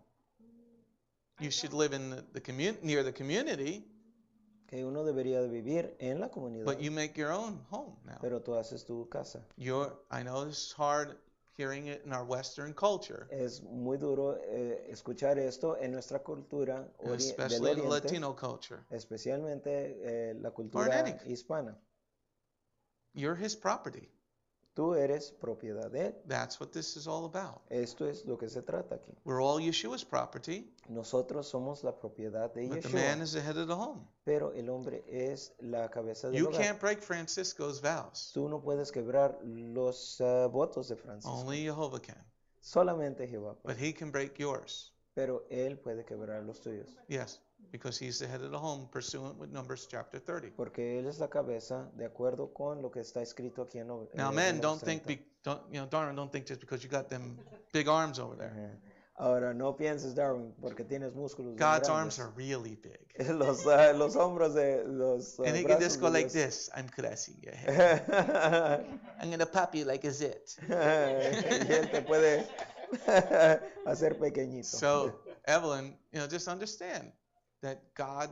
Speaker 1: You should live in the near the community,
Speaker 2: Que uno debería de vivir en la comunidad,
Speaker 1: but you make your own home now.
Speaker 2: pero tú haces tu casa.
Speaker 1: I know it's hard hearing it in our Western culture,
Speaker 2: Es muy duro escuchar esto en nuestra cultura del
Speaker 1: especially the
Speaker 2: Oriente,
Speaker 1: Latino culture.
Speaker 2: especialmente la
Speaker 1: Or in
Speaker 2: cultura
Speaker 1: any-
Speaker 2: hispana.
Speaker 1: You're his property.
Speaker 2: Tú eres propiedad de Él.
Speaker 1: That's what this is all about.
Speaker 2: Esto es lo que se trata aquí.
Speaker 1: We're all Yeshua's property,
Speaker 2: Nosotros somos la propiedad de
Speaker 1: but the man
Speaker 2: Yeshua,
Speaker 1: is the head of the home.
Speaker 2: pero el hombre es la cabeza del
Speaker 1: You
Speaker 2: hogar.
Speaker 1: can't break Francisco's vows.
Speaker 2: Tú no puedes quebrar los votos de Francisco.
Speaker 1: Only Jehovah can.
Speaker 2: Solamente Jehová puede.
Speaker 1: But he can break yours.
Speaker 2: Pero Él puede quebrar los tuyos.
Speaker 1: Yes, because he's the head of the home, pursuant with Numbers chapter 30.
Speaker 2: Porque Él es la cabeza de acuerdo con lo que está escrito aquí en
Speaker 1: Now,
Speaker 2: en
Speaker 1: men,
Speaker 2: Números
Speaker 1: don't think,
Speaker 2: 30.
Speaker 1: Darwin, don't think just because you got them big arms over there.
Speaker 2: Ajá. Ahora, no pienses, Darwin, porque tienes músculos bien
Speaker 1: God's
Speaker 2: grandes.
Speaker 1: arms are really big.
Speaker 2: Los hombros de los
Speaker 1: And he can
Speaker 2: brazos
Speaker 1: just go
Speaker 2: de
Speaker 1: like
Speaker 2: Dios.
Speaker 1: this. I'm caressing your head. I'm going to pop you like a zit.
Speaker 2: Y Él te puede hacer pequeñito.
Speaker 1: So, Evelyn, just understand that God,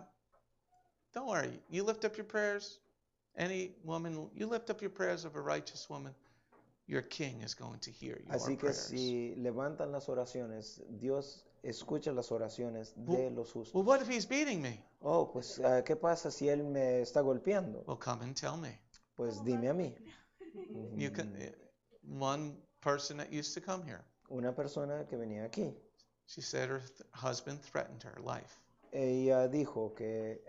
Speaker 1: don't worry. You lift up your prayers. Any woman, you lift up your prayers of a righteous woman, your king is going to hear your
Speaker 2: Así que
Speaker 1: prayers.
Speaker 2: si levantan las oraciones, Dios escucha las oraciones de los justos.
Speaker 1: Well, what if he's beating me?
Speaker 2: Oh, pues, ¿qué pasa si Él me está golpeando?
Speaker 1: Well, come and tell me.
Speaker 2: Pues dime a mí.
Speaker 1: You can. One person that used to come here,
Speaker 2: Una persona que venía aquí,
Speaker 1: she said her husband threatened her life.
Speaker 2: ella dijo que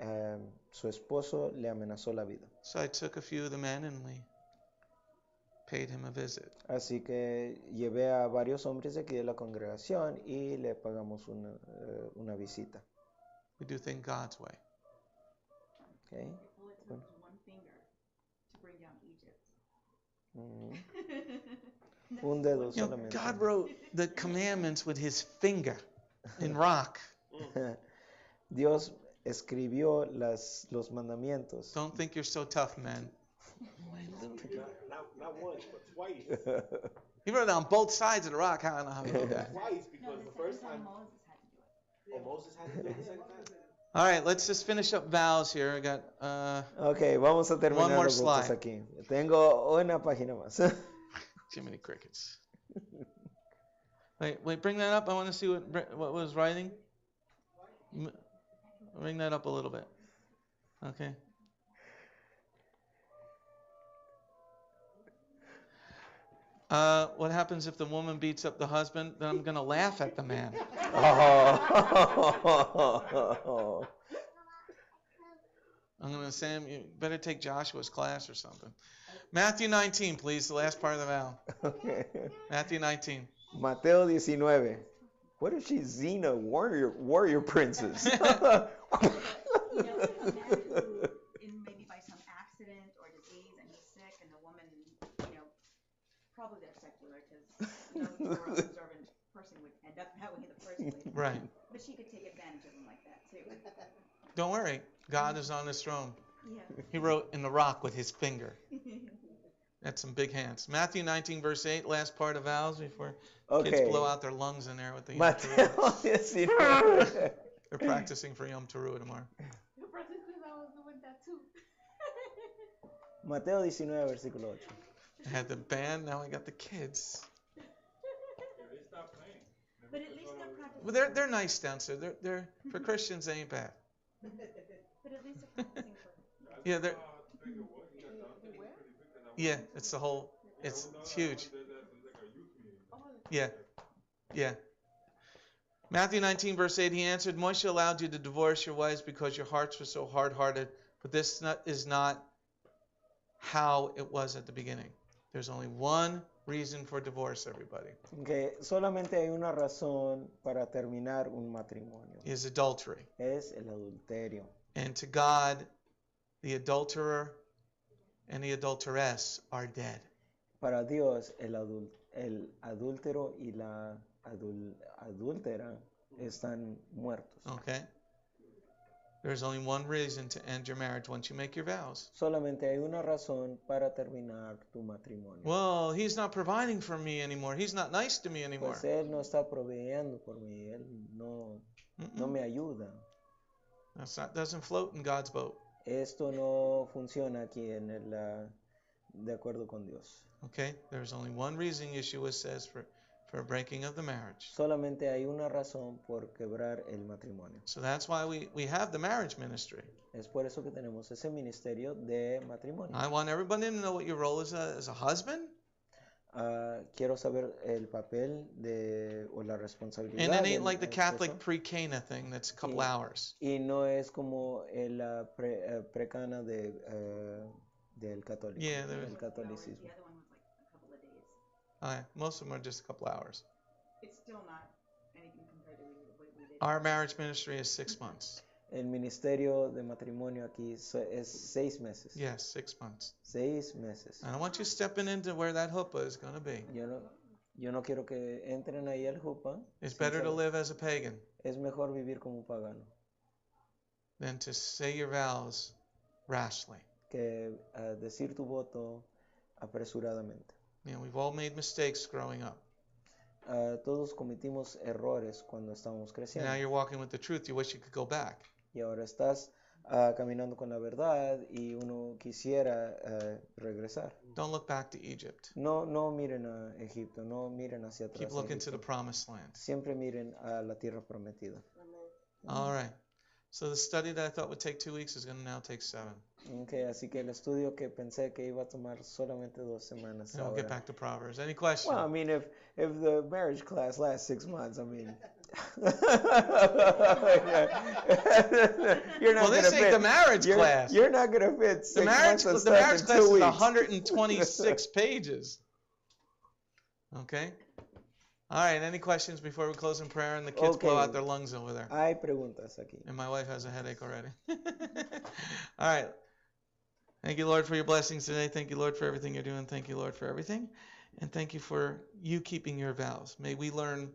Speaker 2: su esposo le amenazó la vida.
Speaker 1: So I took a few of the men and we paid him a visit.
Speaker 2: Así que llevé a varios hombres de aquí de la congregación y le pagamos una visita.
Speaker 1: We do things God's way.
Speaker 2: Okay.
Speaker 4: Well, it took one finger to bring down Egypt.
Speaker 2: Ujú. Un dedo solamente.
Speaker 1: God wrote the commandments with his finger in rock.
Speaker 2: Dios escribió los mandamientos.
Speaker 1: Don't think you're so tough, man.
Speaker 8: Not once, but twice.
Speaker 1: He wrote it on both sides of the rock. I don't know how he did that.
Speaker 8: Twice, because the first time,
Speaker 4: Moses had to do it.
Speaker 8: Moses had to do it the second time.
Speaker 1: All right, let's just finish up vows here. I got
Speaker 2: Ok, vamos a terminar
Speaker 1: One more
Speaker 2: los votos
Speaker 1: slide.
Speaker 2: aquí. Tengo una página más.
Speaker 1: too many crickets. Wait, bring that up. I want to see what was writing. Bring that up a little bit. Okay. What happens if the woman beats up the husband? Then I'm going to laugh at the man.
Speaker 2: Oh.
Speaker 1: I'm going to say, you better take Joshua's class or something. Matthew 19, please, the last part of the vow.
Speaker 2: Okay.
Speaker 1: Matthew 19.
Speaker 2: Mateo 19. What if she's Xena, warrior princess?
Speaker 4: You know, a man who, maybe by some accident or disease, and he's sick, and the woman, probably they're secular, because no Torah observant person would end up that way in the first place.
Speaker 1: Right.
Speaker 4: But she could take advantage of him like that too.
Speaker 1: Don't worry. God is on his throne.
Speaker 4: Yeah.
Speaker 1: He wrote in the rock with his finger. That's some big hands. Matthew 19, verse 8, last part of vows before kids
Speaker 2: Okay.
Speaker 1: blow out their lungs in there with the Yom
Speaker 2: Mateo
Speaker 1: Teruah.
Speaker 2: 19.
Speaker 1: They're practicing for Yom Teruah tomorrow.
Speaker 5: Francisco and I was doing that too.
Speaker 2: Mateo 19, versículo 8.
Speaker 1: I had the band, now I got the kids.
Speaker 7: If they stop playing.
Speaker 4: But at least they're practicing.
Speaker 1: Well, they're nice downstairs. They're for Christians, they ain't bad.
Speaker 4: But at least they're practicing for.
Speaker 1: Yeah, they're yeah. It's the whole. It's huge. Yeah, yeah. Matthew 19, verse 8. He answered, Moshe allowed you to divorce your wives because your hearts were so hard-hearted, but this is not how it was at the beginning. There's only one reason for divorce, everybody.
Speaker 2: Okay. Solamente hay una razón para terminar un matrimonio.
Speaker 1: Is adultery.
Speaker 2: Es el adulterio.
Speaker 1: And to God, the adulterer and the adulteress are dead.
Speaker 2: Para Dios, el adúltero y la adúltera están muertos.
Speaker 1: Okay? There's only one reason to end your marriage once you make your vows.
Speaker 2: Solamente hay una razón para terminar tu matrimonio.
Speaker 1: Well, he's not providing for me anymore. He's not nice to me anymore.
Speaker 2: Pues él no está proveyendo por mí, él no me ayuda.
Speaker 1: Doesn't float in God's boat.
Speaker 2: Esto no funciona aquí de acuerdo con Dios.
Speaker 1: Okay? There's only one reason Yeshua says for a breaking of the marriage.
Speaker 2: Solamente hay una razón por quebrar el matrimonio.
Speaker 1: So that's why we have the marriage ministry.
Speaker 2: Es por eso que tenemos ese ministerio de matrimonio.
Speaker 1: I want everybody to know what your role is as a husband
Speaker 2: quiero saber el papel o la responsabilidad.
Speaker 1: And it ain't like the
Speaker 2: del
Speaker 1: Catholic
Speaker 2: esposo.
Speaker 1: pre-Cana thing that's a couple hours.
Speaker 2: Y no es como el precana del católico,
Speaker 1: Yeah,
Speaker 2: del
Speaker 4: The
Speaker 2: catolicismo.
Speaker 4: other one was like a couple of days.
Speaker 1: Most of them are just a couple hours.
Speaker 4: It's still not anything compared to what we did.
Speaker 1: Our marriage ministry is 6 months.
Speaker 2: El ministerio de matrimonio aquí es 6 meses.
Speaker 1: Yes, 6 months.
Speaker 2: 6 meses.
Speaker 1: I don't want you stepping into where that chuppah is going to be.
Speaker 2: Yo no quiero que entren ahí al jupa.
Speaker 1: It's better to live as a pagan
Speaker 2: Es mejor vivir como un pagano
Speaker 1: than to say your vows rashly.
Speaker 2: que decir tu voto apresuradamente.
Speaker 1: You know, we've all made mistakes growing up.
Speaker 2: Todos cometimos errores cuando estábamos creciendo.
Speaker 1: Now you're walking with the truth. You wish you could go back.
Speaker 2: Y ahora estás caminando con la verdad y uno quisiera regresar.
Speaker 1: Don't look back to Egypt.
Speaker 2: No miren a Egipto, no miren hacia atrás.
Speaker 1: Keep
Speaker 2: a
Speaker 1: looking to the
Speaker 2: Egipto.
Speaker 1: promised land.
Speaker 2: Siempre miren a la tierra prometida.
Speaker 1: All right. So the study that I thought would take 2 weeks is going to now take 7.
Speaker 2: Okay, así que el estudio que pensé que iba a tomar solamente 2 semanas.
Speaker 1: And we'll get
Speaker 2: ahora.
Speaker 1: back to Proverbs. Any questions?
Speaker 2: Well, I mean, if the marriage class lasts 6 months, I mean, you're not
Speaker 1: Well, this
Speaker 2: gonna
Speaker 1: ain't
Speaker 2: fit.
Speaker 1: the marriage class.
Speaker 2: You're not gonna fit 6
Speaker 1: The marriage,
Speaker 2: months of
Speaker 1: the
Speaker 2: stuff
Speaker 1: marriage
Speaker 2: in
Speaker 1: class
Speaker 2: 2
Speaker 1: is
Speaker 2: weeks.
Speaker 1: 126 pages. Okay? All right, any questions before we close in prayer and the kids blow
Speaker 2: Okay.
Speaker 1: out their lungs over there?
Speaker 2: Hay preguntas aquí.
Speaker 1: And my wife has a headache already. All right. Thank you, Lord, for your blessings today. Thank you, Lord, for everything you're doing. Thank you, Lord, for everything. And thank you for you keeping your vows. May we learn